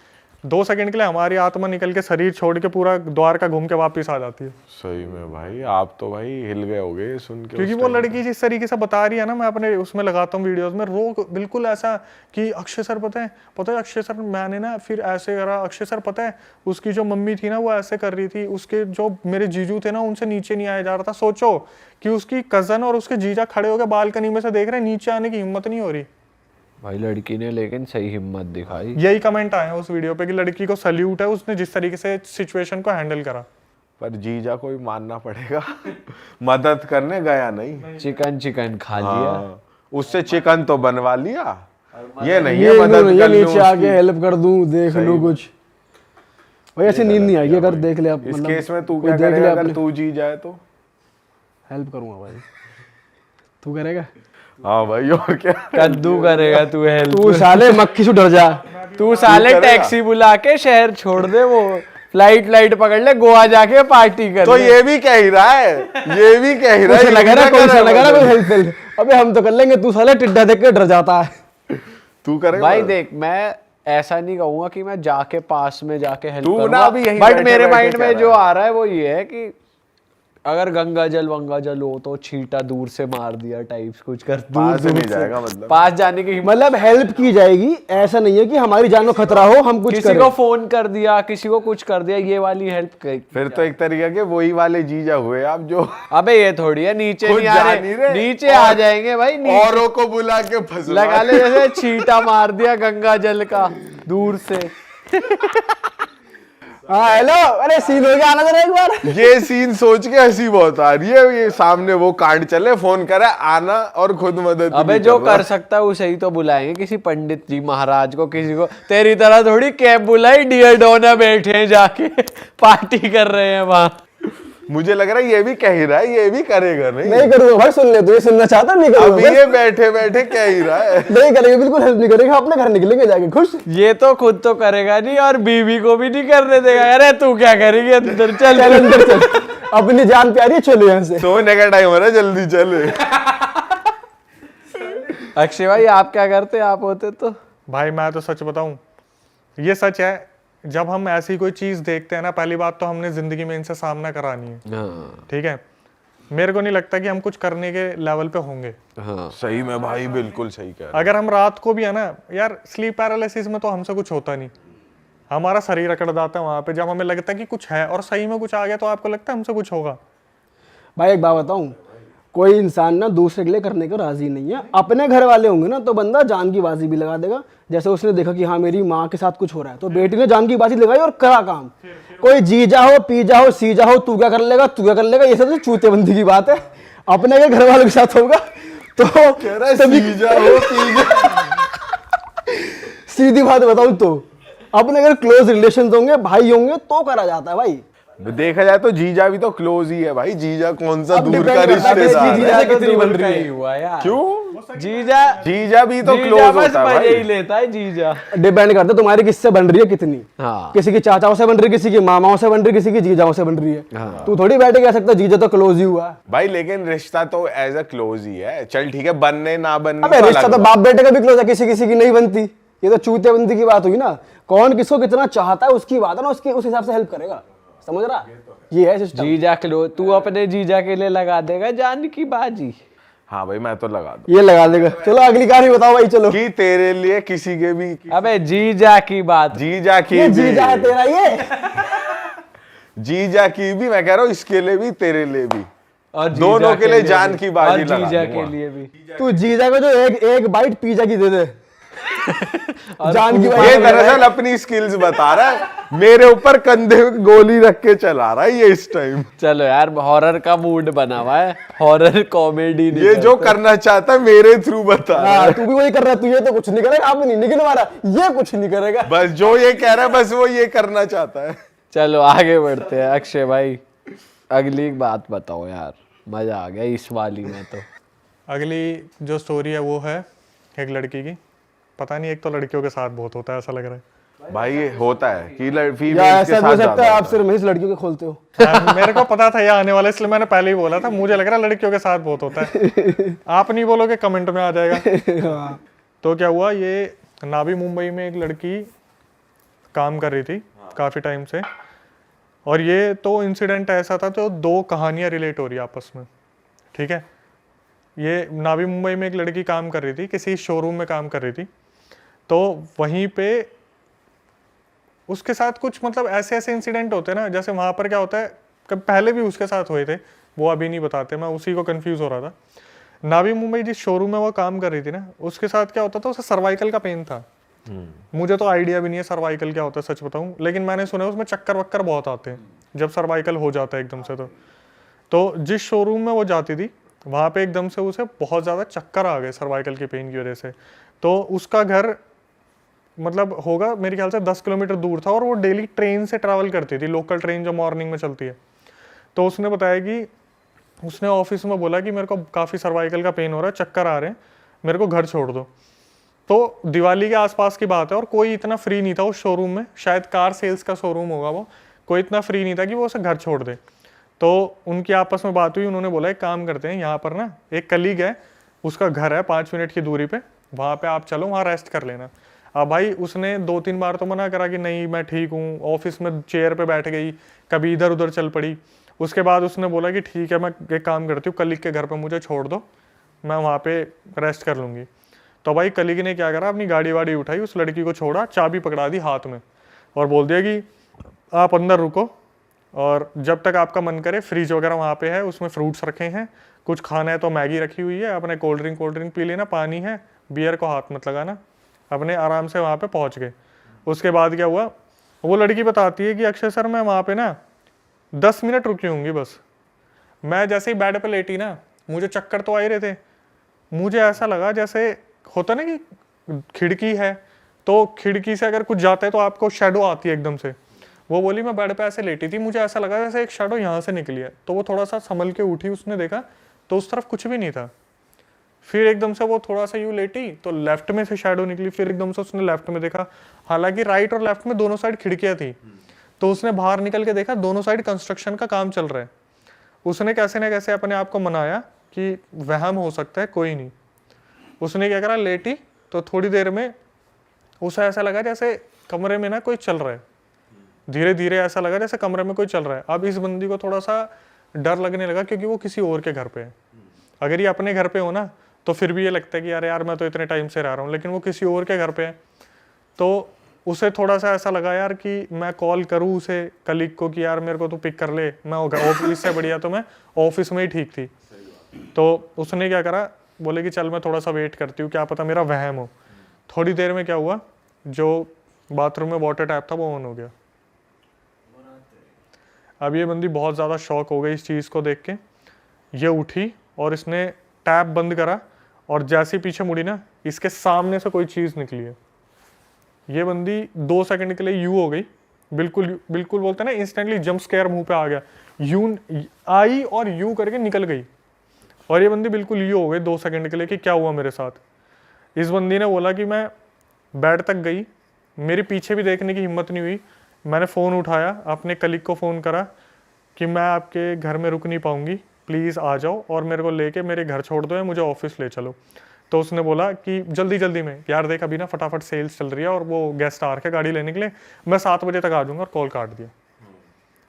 S1: 2 सेकंड के लिए हमारी आत्मा निकल के शरीर छोड़ के पूरा द्वार का घूम के वापस आ जाती है।
S2: सही में भाई आप तो भाई हिल गए होगे सुन के।
S1: क्योंकि वो लड़की जिस तरीके से बता रही है ना, मैं अपने उसमें लगाता हूँ वीडियोस में, रो बिल्कुल ऐसा कि अक्षय सर पता है अक्षय सर, मैंने ना फिर ऐसे करा, अक्षय सर पता है उसकी जो मम्मी थी ना वो ऐसे कर रही थी, उसके जो मेरे जीजू थे ना उनसे नीचे नहीं आया जा रहा था। सोचो कि उसकी कजन और उसके जीजा खड़े होकर बालकनी में से देख रहे हैं, नीचे आने की हिम्मत नहीं हो रही।
S3: भाई लड़की ने लेकिन सही हिम्मत दिखाई।
S1: यही कमेंट आए हैं उस वीडियो पे कि लड़की को सल्यूट है, उसने जिस तरीके से सिचुएशन को हैंडल करा।
S2: पर जीजा को भी मानना पड़ेगा मदद करने गया नहीं,
S3: चिकन खा लिया।
S2: हाँ, उससे चिकन तो बनवा लिया, ये नहीं
S4: ये
S2: है मदद
S4: नहीं
S2: कर
S4: है
S2: लूं
S4: नीचे आके
S2: उसकी।
S4: हेल्प कर दूं, देख लूं कुछ। भाई ऐसे नींद नहीं आएगी अगर देख ले आप,
S2: इस
S4: मतलब
S2: केस में तू
S4: कोई
S2: क्या
S4: देख ले
S2: करेगा अगर
S4: अपने-
S2: तू जी जाए तो?
S4: हेल्प करूंगा भाई, तू करेगा?
S2: हाँ भाई और क्या।
S3: कद्दू करेगा तू हेल्प?
S4: तू साले मक्खी से डर जा।
S3: तू साले टैक्सी बुला के शहर छोड़ दे, वो फ्लाइट पकड़ ले, गोवा जाके पार्टी कर
S2: तो
S3: ले।
S2: ये भी कह ही रहा है, ये भी कह ही रहा
S4: कुछ
S2: है,
S4: लगा
S2: ये
S4: ना
S2: भी
S4: कोई
S2: कर
S4: से
S2: रहा
S4: लगा ना
S2: है।
S4: कोई हेल्प। अबे हम तो कर लेंगे, तू साले टिड्डा देख के डर जाता है।
S2: तू करेगा
S3: भाई देख, मैं ऐसा नहीं कहूंगा कि मैं जाके पास में जाके हेल्प
S2: तू ना
S3: करूंगा,
S2: अभी यहीं
S3: बट
S2: बैठे
S3: मेरे
S2: बैठे
S3: माइंड
S2: कह
S3: में
S2: रहा
S3: जो
S2: है।
S3: आ रहा है वो ये है कि अगर गंगा जल हो तो छींटा दूर से मार दिया टाइप्स, कुछ कर
S2: पास नहीं जाएगा मतलब।
S3: पास जाने की हिम्मत।
S4: मतलब हेल्प की जाएगी, ऐसा नहीं है कि हमारी जान को खतरा हो हम कुछ
S3: किसी
S4: करें।
S3: को फोन कर दिया, किसी को कुछ कर दिया, ये वाली हेल्प
S2: फिर तो एक तरीके के वही वाले जीजा हुए आप जो
S3: अबे ये थोड़ी है, नीचे
S2: खुद
S3: नहीं आ
S2: जा नहीं
S3: रहे,
S2: रहे।
S3: नीचे आ जाएंगे भाई, नीचे
S2: औरों को बुला के फंसवा
S3: लगा ले, जैसे छींटा मार दिया गंगा जल का दूर से।
S4: हाँ हेलो, अरे सीन हो गया, आना जरा एक बार।
S2: ये सीन सोच के हंसी बहुत आ रही है, ये सामने वो कांड चले, फोन करे आना और खुद मदद
S3: अबे
S2: नहीं
S3: जो
S2: कर रहा।
S3: कर सकता है उसे ही तो बुलाएंगे, किसी पंडित जी महाराज को, किसी को। तेरी तरह थोड़ी कैब बुलाई, डियर डोना बैठे हैं जाके पार्टी कर रहे हैं वहां।
S2: मुझे लग रहा है ये भी कह ही रहा है, ये भी करेगा नहीं।
S4: नहीं करूंगा भाई, सुन ले, तू ये सुनना चाहता नहीं
S2: अभी
S4: करूंगा,
S2: ये बैठे बैठे कह ही रहा है।
S4: नहीं करेगा, बिल्कुल हेल्प नहीं करेगा, अपने घर निकलेंगे जाके खुश।
S3: ये तो खुद तो करेगा नहीं और बीवी को भी नहीं करने देगा। अरे तू क्या करेगी, अंदर चल।
S4: चल अंदर चल, अपनी जान प्यारी है, चलो यहाँ से।
S2: सोने का टाइम हो रहा है, जल्दी चले।
S3: अक्षय भाई आप क्या करते, आप होते तो?
S1: भाई मैं तो सच बताऊं, ये सच है, जब हम ऐसी कोई चीज देखते हैं ना, पहली बात तो हमने जिंदगी में इनसे सामना करानी है।
S3: हाँ
S1: ठीक है, मेरे को नहीं लगता कि हम कुछ करने के लेवल पे होंगे।
S3: हाँ
S2: सही में भाई, बिल्कुल सही कह रहा
S1: अगर हम रात को भी है ना यार, स्लीप पैरालिसिस में तो हमसे कुछ होता नहीं, हमारा शरीर अकड़ जाता है वहां पे। जब हमें लगता है कि कुछ है और सही में कुछ आ गया, तो आपको लगता है हमसे कुछ होगा?
S4: भाई एक बात बताऊं, कोई इंसान ना दूसरे के लिए करने को राजी नहीं है। अपने घर वाले होंगे ना तो बंदा जान की बाजी भी लगा देगा। जैसे उसने देखा कि हाँ मेरी माँ के साथ कुछ हो रहा है, तो बेटी ने जान की बाजी लगाई और करा काम। कोई जीजा हो, पीजा हो, सीजा हो, तू क्या कर लेगा, तू क्या कर लेगा, ये सब तो चूतेबंदी की बात है। अपने अगर घर वालों के साथ होगा तो सीधी बात बताऊं तो अपने अगर क्लोज रिलेशन होंगे, भाई होंगे, तो करा जाता है भाई।
S2: है। देखा जाए तो जीजा भी तो क्लोज ही है भाई, जीजा कौन सा
S4: अब
S2: दूर
S4: depend
S2: का
S4: करता है कि
S2: रिश्तेदार
S4: जीजा
S2: है।
S4: कितनी बन रही
S3: का
S4: है।
S3: ही हुआ यार।
S2: क्यों?
S3: जीजा
S2: जीजा भी तो
S3: जीजा
S2: क्लोज
S3: बस
S2: होता है
S3: मजे ही
S2: भाई।
S3: लेता है जीजा।
S4: डिपेंड करता है तुम्हारी किससे बन रही है कितनी।
S3: हाँ
S4: किसी की चाचाओं से बन रही है, किसी की मामाओं से बन रही है, किसी की जीजाओं से बन रही है।
S3: हाँ।
S4: तू थोड़ी बैठ के कह सकता जीजा तो क्लोज ही हुआ।
S2: भाई लेकिन रिश्ता तो एज अ क्लोज ही है। चल ठीक है, बनने ना बनने
S4: अबे
S2: तो
S4: रिश्ता
S2: अलग
S4: तो
S2: बात।
S4: बाप बेटे का भी क्लोज है, किसी किसी की नहीं बनती। ये तो चूतेबंदी की बात हुई ना। कौन किसको कितना चाहता है उसकी बात है ना, उसकी उस हिसाब से हेल्प करेगा। समझ रहा? ये है सिस्टम।
S3: जीजा क्लो, तू अपने जीजा के लिए लगा देगा जान की बाजी।
S2: हाँ भाई मैं तो लगा दूं
S4: ये लगा देगा। चलो अगली कहानी बताओ भाई, चलो।
S2: कि तेरे लिए किसी के भी
S3: अबे जीजा की बात।
S2: जीजा की
S4: ये
S2: भी
S4: जीजा है तेरा ये।
S2: जीजा की भी, मैं कह रहा हूँ इसके लिए भी, तेरे लिए भी,
S3: और जीजा
S2: दोनों के लिए जान
S3: भी।
S2: की बाजी
S3: और
S2: लगा
S3: जीजा
S2: दूंगा।
S3: के लिए भी।
S4: तू जीजा को जो एक बाइट पिज्जा की दे दे। जान की
S2: ये
S4: बात
S2: दरअसल अपनी स्किल्स बता रहा है, मेरे ऊपर कंधे में गोली रख के चला रहा है ये इस टाइम।
S3: चलो यार, हॉरर का मूड बना हुआ है, हॉरर कॉमेडी नहीं
S2: ये जो
S3: करते।
S2: करना चाहता है मेरे थ्रू बता रहा है।
S4: हाँ, तू भी वही कर रहा है। तू ये तो कुछ नहीं करेगा, आप नहीं निकल मारा, ये कुछ नहीं करेगा।
S2: बस जो ये कह रहा है बस वो ये करना चाहता है।
S3: चलो आगे बढ़ते हैं। अक्षय भाई अगली बात बताओ यार, मजा आ गया इस वाली में तो।
S1: अगली जो स्टोरी है वो है एक लड़की की। पता नहीं, एक तो लड़कियों के साथ बहुत होता है ऐसा लग रहा है।
S2: भाई ये होता है कि
S4: या
S2: फीमेल
S4: ऐसा
S2: के
S4: भी हो
S2: साथ
S4: सकता है
S2: ज्यादा
S4: आप सिर्फ हमेशा लड़कियों के खोलते हो।
S1: मेरे को पता था ये आने वाला, इसलिए मैंने पहले ही बोला था। मुझे लग रहा है लड़कियों के साथ बहुत होता है। आप नहीं बोलोगे, कमेंट में आ जाएगा। तो क्या हुआ, ये नावी मुंबई में एक लड़की काम कर रही थी काफ़ी टाइम से, और ये तो इंसिडेंट ऐसा था तो दो कहानियाँ रिलेट हो रही आपस में। ठीक है, ये नावी मुंबई में एक लड़की काम कर रही थी, किसी शोरूम में काम कर रही थी। तो वहीं पे उसके साथ कुछ मतलब ऐसे ऐसे इंसिडेंट होते हैं ना, जैसे वहाँ पर क्या होता है, कब पहले भी उसके साथ हुए थे, वो अभी नहीं बताते, मैं उसी को कंफ्यूज हो रहा था। नावी मुंबई जिस शोरूम में वो काम कर रही थी ना, उसके साथ क्या होता था, उसे सर्वाइकल का पेन था। मुझे तो आइडिया भी नहीं है सर्वाइकल क्या होता है, सच बताऊं, लेकिन मैंने सुना है उसमें चक्कर वक्कर बहुत आते हैं जब सर्वाइकल हो जाता है एकदम से। तो जिस शोरूम में वो जाती थी वहाँ पे एकदम से उसे बहुत ज़्यादा चक्कर आ गए सर्वाइकल के पेन की वजह से। तो उसका घर मतलब होगा मेरे ख्याल से 10 किलोमीटर दूर था, और वो डेली ट्रेन से ट्रैवल करती थी, लोकल ट्रेन जो मॉर्निंग में चलती है। तो उसने बताया कि उसने ऑफिस में बोला कि मेरे को काफ़ी सर्वाइकल का पेन हो रहा है, चक्कर आ रहे हैं, मेरे को घर छोड़ दो। तो दिवाली के आसपास की बात है, और कोई इतना फ्री नहीं था उस शोरूम में, शायद कार सेल्स का शोरूम होगा वो, कोई इतना फ्री नहीं था कि वो उसे घर छोड़ दे। तो उनकी आपस में बात हुई, उन्होंने बोला एक काम करते हैं, यहाँ पर ना एक कलीग है, उसका घर है 5 मिनट की दूरी पे, वहाँ पे आप चलो, वहाँ रेस्ट कर लेना। अब भाई उसने 2-3 बार तो मना करा कि नहीं मैं ठीक हूँ, ऑफिस में चेयर पे बैठ गई, कभी इधर उधर चल पड़ी। उसके बाद उसने बोला कि ठीक है, मैं एक काम करती हूँ, कलीग के घर पे मुझे छोड़ दो, मैं वहाँ पे रेस्ट कर लूँगी। तो भाई कलीग ने क्या करा, अपनी गाड़ी वाड़ी उठाई, उस लड़की को छोड़ा, चाबी पकड़ा दी हाथ में, और बोल दिया कि आप अंदर रुको, और जब तक आपका मन करे, फ्रिज वगैरह वहाँ पे है, उसमें फ्रूट्स रखे हैं, कुछ खाना है तो मैगी रखी हुई है, अपने कोल्ड ड्रिंक पी लेना, पानी है, बियर को हाथ मत लगाना। अपने आराम से वहाँ पे पहुँच गए। उसके बाद क्या हुआ, वो लड़की बताती है कि अक्षय सर मैं वहाँ पे ना 10 मिनट रुकी होंगी बस। मैं जैसे ही बेड पे लेटी ना, मुझे चक्कर तो आ ही रहे थे, मुझे ऐसा लगा जैसे होता ना कि खिड़की है तो खिड़की से अगर कुछ जाता है तो आपको शेडो आती है एकदम से। वो बोली मैं बेड पे ऐसे लेटी थी, मुझे ऐसा लगा जैसे एक शेडो यहाँ से निकली है। तो वो थोड़ा सा संभल के उठी, उसने देखा तो उस तरफ कुछ भी नहीं था। फिर एकदम से वो थोड़ा सा यूँ लेटी तो लेफ्ट में से शेडो निकली। फिर एकदम से उसने लेफ्ट में देखा, हालांकि राइट और लेफ्ट में दोनों साइड खिड़कियाँ थी। तो उसने बाहर निकल के देखा दोनों साइड कंस्ट्रक्शन का काम चल रहा है। उसने कैसे ना कैसे अपने आप को मनाया कि वहम हो सकता है, कोई नहीं। उसने क्या करा, लेटी तो थोड़ी देर में उसे ऐसा लगा जैसे कमरे में ना कोई चल रहा है, धीरे धीरे ऐसा लगा जैसे कमरे में कोई चल रहा है। अब इस बंदी को थोड़ा सा डर लगने लगा क्योंकि वो किसी और के घर पे है। अगर ये अपने घर पे हो ना तो फिर भी ये लगता है कि यार मैं तो इतने टाइम से रह रहा हूँ, लेकिन वो किसी और के घर पे है। तो उसे थोड़ा सा ऐसा लगा यार कि मैं कॉल करूँ उसे कलीग को कि यार मेरे को तो पिक कर ले, मैं ऑफिस से बढ़िया तो मैं ऑफिस में ही ठीक थी। तो उसने क्या करा, बोले कि चल मैं थोड़ा सा वेट करती हूँ, क्या पता मेरा वहम हो। थोड़ी देर में क्या हुआ, जो बाथरूम में वाटर टैप था वो ऑन हो गया। अब ये बंदी बहुत ज़्यादा शॉक हो गई इस चीज़ को देख के। ये उठी और इसने टैप बंद करा और जैसे ही पीछे मुड़ी ना, इसके सामने से कोई चीज़ निकली है। ये बंदी 2 सेकंड के लिए यू हो गई, बिल्कुल बिल्कुल बोलते हैं ना इंस्टेंटली जंप स्केयर मुंह पे आ गया। यू आई और यू करके निकल गई और ये बंदी बिल्कुल यू हो गई 2 सेकंड के लिए कि क्या हुआ मेरे साथ। इस बंदी ने बोला कि मैं बेड तक गई, मेरे पीछे भी देखने की हिम्मत नहीं हुई। मैंने फ़ोन उठाया, अपने कलीग को फ़ोन करा कि मैं आपके घर में रुक नहीं पाऊँगी, प्लीज़ आ जाओ और मेरे को लेके मेरे घर छोड़ दो या मुझे ऑफिस ले चलो। तो उसने बोला कि जल्दी जल्दी में, यार देख अभी ना फटाफट सेल्स चल रही है और वो गेस्ट आ रखे गाड़ी लेने के लिए, मैं 7 बजे तक आ जाऊँगा, और कॉल काट दिया।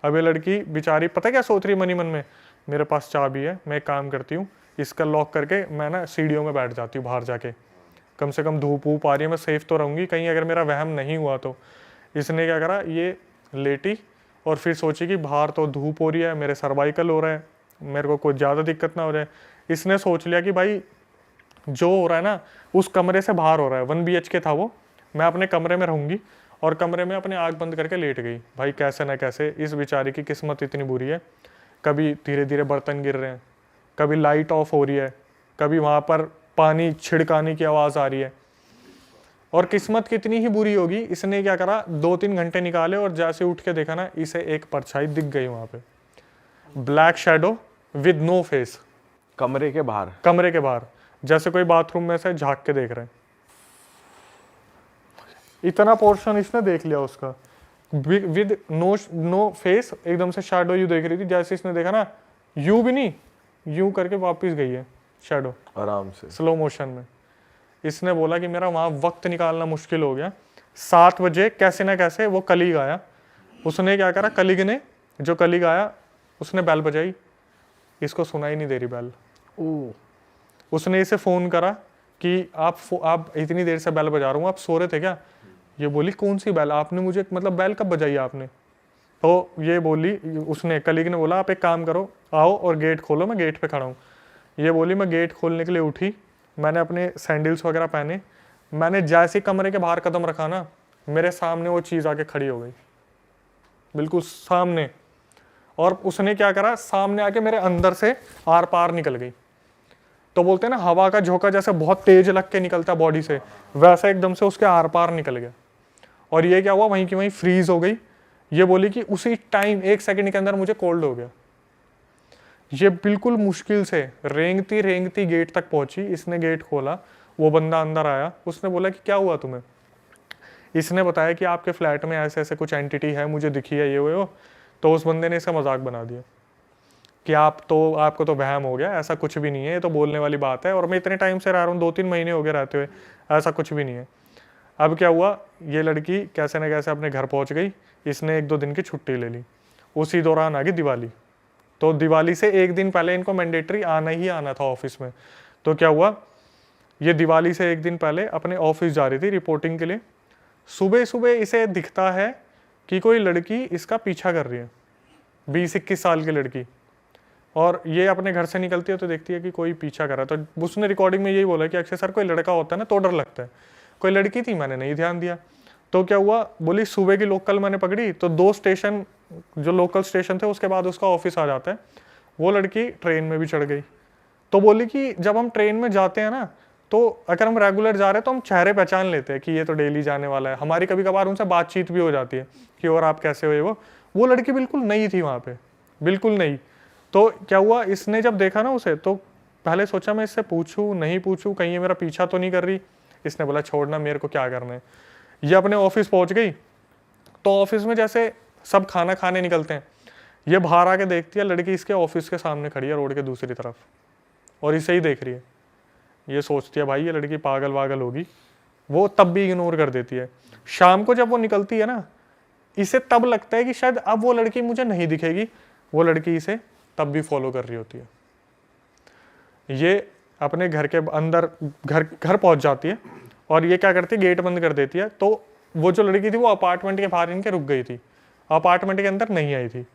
S1: अब ये लड़की बेचारी पता क्या सोच रही है मन में, मेरे पास चाबी है, मैं एक काम करती हूँ, इसका लॉक करके मैं ना सीढ़ियों में बैठ जाती हूँ बाहर जाके, कम से कम धूप वूप आ रही है, मैं सेफ तो रहूँगी, कहीं अगर मेरा वहम नहीं हुआ तो। इसने क्या करा, ये लेटी और फिर सोची कि बाहर तो धूप हो रही है, मेरे सर्वाइकल हो रहा है, मेरे को कोई ज़्यादा दिक्कत ना हो जाए। इसने सोच लिया कि भाई जो हो रहा है ना उस कमरे से बाहर हो रहा है। 1 BHK था वो, मैं अपने कमरे में रहूँगी, और कमरे में अपने आँख बंद करके लेट गई। भाई कैसे ना कैसे इस बेचारी की किस्मत इतनी बुरी है, कभी धीरे धीरे बर्तन गिर रहे हैं, कभी लाइट ऑफ हो रही है, कभी वहाँ पर पानी छिड़काने की आवाज़ आ रही है। और किस्मत कितनी ही बुरी होगी, इसने क्या करा, 2-3 घंटे निकाले और जैसे उठ के देखा ना, इसे एक परछाई दिख गई वहाँ पे, black shadow with no face,
S2: कमरे के बाहर।
S1: कमरे के बाहर, जैसे कोई बाथरूम में से झांक के देख रहे हैं। इतना पोर्शन इसने देख लिया उसका, विद नो फेस, एकदम से शैडो यू देख रही थी। जैसे इसने देखा ना, यू भी नहीं, यू करके वापस गई है शैडो
S2: आराम से
S1: स्लो मोशन में। इसने बोला कि मेरा वहाँ वक्त निकालना मुश्किल हो गया। 7 बजे कैसे ना कैसे वो कलीग आया। उसने क्या करा, जो कलीग आया उसने बेल बजाई, इसको सुनाई नहीं दे रही बेल। उसने इसे फ़ोन करा कि आप इतनी देर से बेल बजा रहा हूँ, आप सो रहे थे क्या? ये बोली कौन सी बेल, आपने मुझे मतलब बेल कब बजाई आपने? तो ये बोली, उसने कलीग ने बोला आप एक काम करो, आओ और गेट खोलो, मैं गेट पे खड़ा हूँ। ये बोली मैं गेट खोलने के लिए उठी, मैंने अपने सैंडल्स वगैरह पहने, मैंने जैसे कमरे के बाहर कदम रखा ना, मेरे सामने वो चीज़ आके खड़ी हो गई, बिल्कुल सामने। और उसने क्या करा, सामने आके मेरे अंदर से आर पार निकल गई। तो बोलते हैं ना हवा का झोंका जैसे बहुत तेज लग के निकलता है बॉडी से, वैसा एकदम से उसके आर पार निकल गया। और ये क्या हुआ, वहीं की वहीं फ्रीज हो गई। ये बोली कि उसी टाइम 1 सेकंड के अंदर मुझे कोल्ड हो गया। ये बिल्कुल मुश्किल से रेंगती रेंगती गेट तक पहुंची। इसने गेट खोला, वो बंदा अंदर आया, उसने बोला कि क्या हुआ तुम्हें? इसने बताया कि आपके फ्लैट में ऐसे ऐसे कुछ एंटिटी है, मुझे दिखी है, ये वो। तो उस बंदे ने इसे मजाक बना दिया कि आपको तो वहम हो गया, ऐसा कुछ भी नहीं है, ये तो बोलने वाली बात है, और मैं इतने टाइम से रह रहा हूँ, 2-3 महीने हो गए रहते हुए, ऐसा कुछ भी नहीं है। अब क्या हुआ, ये लड़की कैसे ना कैसे अपने घर पहुँच गई। इसने 1-2 दिन की छुट्टी ले ली। उसी दौरान आ गई दिवाली। तो दिवाली से 1 दिन पहले इनको मैंडेटरी आना ही आना था ऑफिस में। तो क्या हुआ, ये दिवाली से 1 दिन पहले अपने ऑफिस जा रही थी रिपोर्टिंग के लिए। सुबह सुबह इसे दिखता है कि कोई लड़की इसका पीछा कर रही है, 20-21 साल की लड़की। और ये अपने घर से निकलती है तो देखती है कि कोई पीछा कर रहा है। तो उसने रिकॉर्डिंग में यही बोला कि अक्षय सर कोई लड़का होता है ना तो डर लगता है, कोई लड़की थी मैंने नहीं ध्यान दिया। तो क्या हुआ, बोली सुबह की लोकल मैंने पकड़ी, तो 2 स्टेशन जो लोकल स्टेशन थे उसके बाद उसका ऑफिस आ जाता है। वो लड़की ट्रेन में भी चढ़ गई। तो बोली कि जब हम ट्रेन में जाते हैं ना, तो अगर हम रेगुलर जा रहे हैं तो हम चेहरे पहचान लेते हैं कि ये तो डेली जाने वाला है। हमारी कभी कभार उनसे बातचीत भी हो जाती है कि और आप कैसे हो, ये वो लड़की बिल्कुल नई थी वहाँ पे, बिल्कुल नई। तो क्या हुआ, इसने जब देखा ना उसे, तो पहले सोचा मैं इससे पूछूं नहीं पूछूं, कहीं ये मेरा पीछा तो नहीं कर रही। इसने बोला छोड़ना, मेरे को क्या करना है। ये अपने ऑफिस पहुंच गई। तो ऑफिस में जैसे सब खाना खाने निकलते हैं, ये बाहर आके देखती है लड़की इसके ऑफिस के सामने खड़ी है रोड के दूसरी तरफ, और इसे ही देख रही है। ये सोचती है भाई ये लड़की पागल वागल होगी, वो तब भी इग्नोर कर देती है। शाम को जब वो निकलती है ना, इसे तब लगता है कि शायद अब वो लड़की मुझे नहीं दिखेगी, वो लड़की इसे तब भी फॉलो कर रही होती है। ये अपने घर के अंदर घर पहुंच जाती है, और ये क्या करती है, गेट बंद कर देती है। तो वो जो लड़की थी वो अपार्टमेंट के बाहर इनके रुक गई थी, अपार्टमेंट के अंदर नहीं आई थी।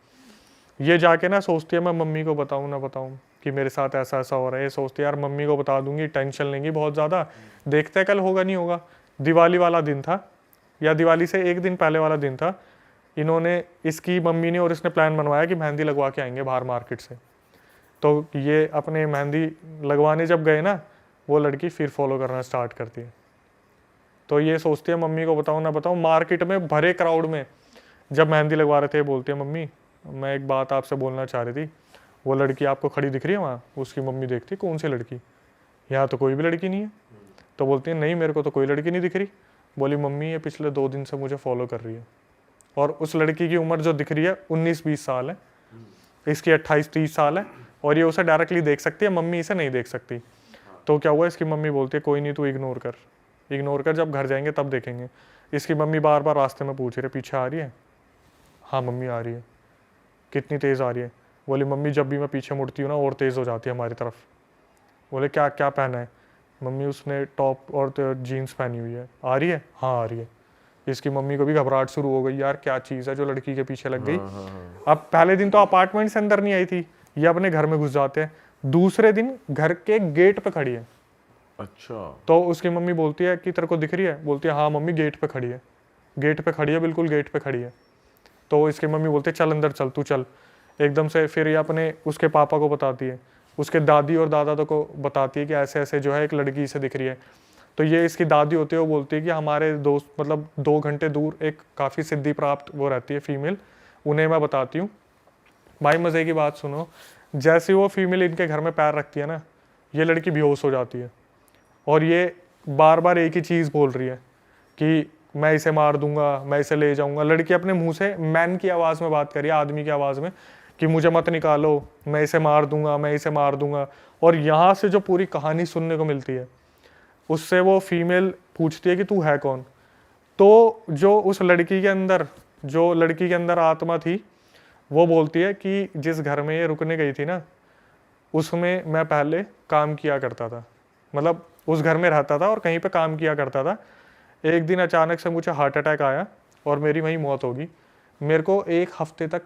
S1: ये जाके ना सोचती है मैं मम्मी को बताऊं ना बताऊं कि मेरे साथ ऐसा ऐसा हो रहा है। ये सोचती है यार मम्मी को बता दूंगी, टेंशन लेंगी बहुत ज़्यादा, देखते हैं कल होगा नहीं होगा। दिवाली वाला दिन था, या दिवाली से एक दिन पहले वाला दिन था। इन्होंने, इसकी मम्मी ने और इसने प्लान बनवाया कि मेहंदी लगवा के आएंगे बाहर मार्केट से। तो ये अपने मेहंदी लगवाने जब गए ना, वो लड़की फिर फॉलो करना स्टार्ट करती है। तो ये सोचती है मम्मी को बताऊं ना बताऊं। मार्केट में भरे क्राउड में जब मेहंदी लगवा रहे थे, बोलती है मम्मी मैं एक बात आपसे बोलना चाह रही थी, वो लड़की आपको खड़ी दिख रही है वहाँ? उसकी मम्मी देखती कौन सी लड़की, यहाँ तो कोई भी लड़की नहीं है। तो बोलती है नहीं मेरे को तो कोई लड़की नहीं दिख रही। बोली मम्मी ये पिछले 2 दिन से मुझे फॉलो कर रही है, और उस लड़की की उम्र जो दिख रही है 19-20 साल है, इसकी 28-30 साल है, और ये उसे डायरेक्टली देख सकती है, मम्मी इसे नहीं देख सकती। तो क्या हुआ, इसकी मम्मी बोलती है कोई नहीं तू इग्नोर कर, जब घर जाएंगे तब देखेंगे। इसकी मम्मी बार बार रास्ते में पूछ रही है पीछे आ रही है? हाँ मम्मी आ रही है। कितनी तेज़ आ रही है? बोली मम्मी जब भी मैं पीछे मुड़ती हूँ ना और तेज़ हो जाती है हमारी तरफ। बोले क्या क्या पहना है? मम्मी उसने टॉप और जीन्स पहनी हुई है। आ रही है? हाँ आ रही है। इसकी मम्मी को भी घबराहट शुरू हो गई, यार क्या चीज़ है जो लड़की के पीछे लग गई। अब पहले दिन तो अपार्टमेंट से अंदर नहीं आई थी, ये अपने घर में घुस जाते हैं। दूसरे दिन घर के गेट पे खड़ी है।
S2: अच्छा।
S1: तो उसकी मम्मी बोलती है कि तेरे को दिख रही है? बोलती है हाँ मम्मी गेट पे खड़ी है, गेट पे खड़ी है, बिल्कुल गेट पे खड़ी है। तो इसकी मम्मी बोलती है चल अंदर चल, तू चल। एकदम से फिर ये अपने उसके पापा को बताती है, उसके दादी और दादा तो को बताती है कि ऐसे ऐसे जो है एक लड़की से दिख रही है। तो ये इसकी दादी होती है, वो बोलती है कि हमारे दोस्त मतलब 2 घंटे दूर एक काफ़ी सिद्धि प्राप्त वो रहती है फीमेल, उन्हें मैं बताती हूँ। भाई मज़े की बात सुनो, जैसे वो फीमेल इनके घर में पैर रखती है ना, ये लड़की बेहोश हो जाती है, और ये बार बार एक ही चीज़ बोल रही है कि मैं इसे मार दूंगा, मैं इसे ले जाऊंगा। लड़की अपने मुंह से मैन की आवाज़ में बात कर रही है, आदमी की आवाज़ में, कि मुझे मत निकालो, मैं इसे मार दूंगा, मैं इसे मार दूंगा। और यहाँ से जो पूरी कहानी सुनने को मिलती है, उससे वो फीमेल पूछती है कि तू है कौन। तो जो उस लड़की के अंदर, जो लड़की के अंदर आत्मा थी, वो बोलती है कि जिस घर में ये रुकने गई थी ना, उसमें मैं पहले काम किया करता था, मतलब उस घर में रहता था और कहीं पे काम किया करता था। एक दिन अचानक से मुझे हार्ट अटैक आया और मेरी वहीं मौत होगी। मेरे को 1 हफ्ते तक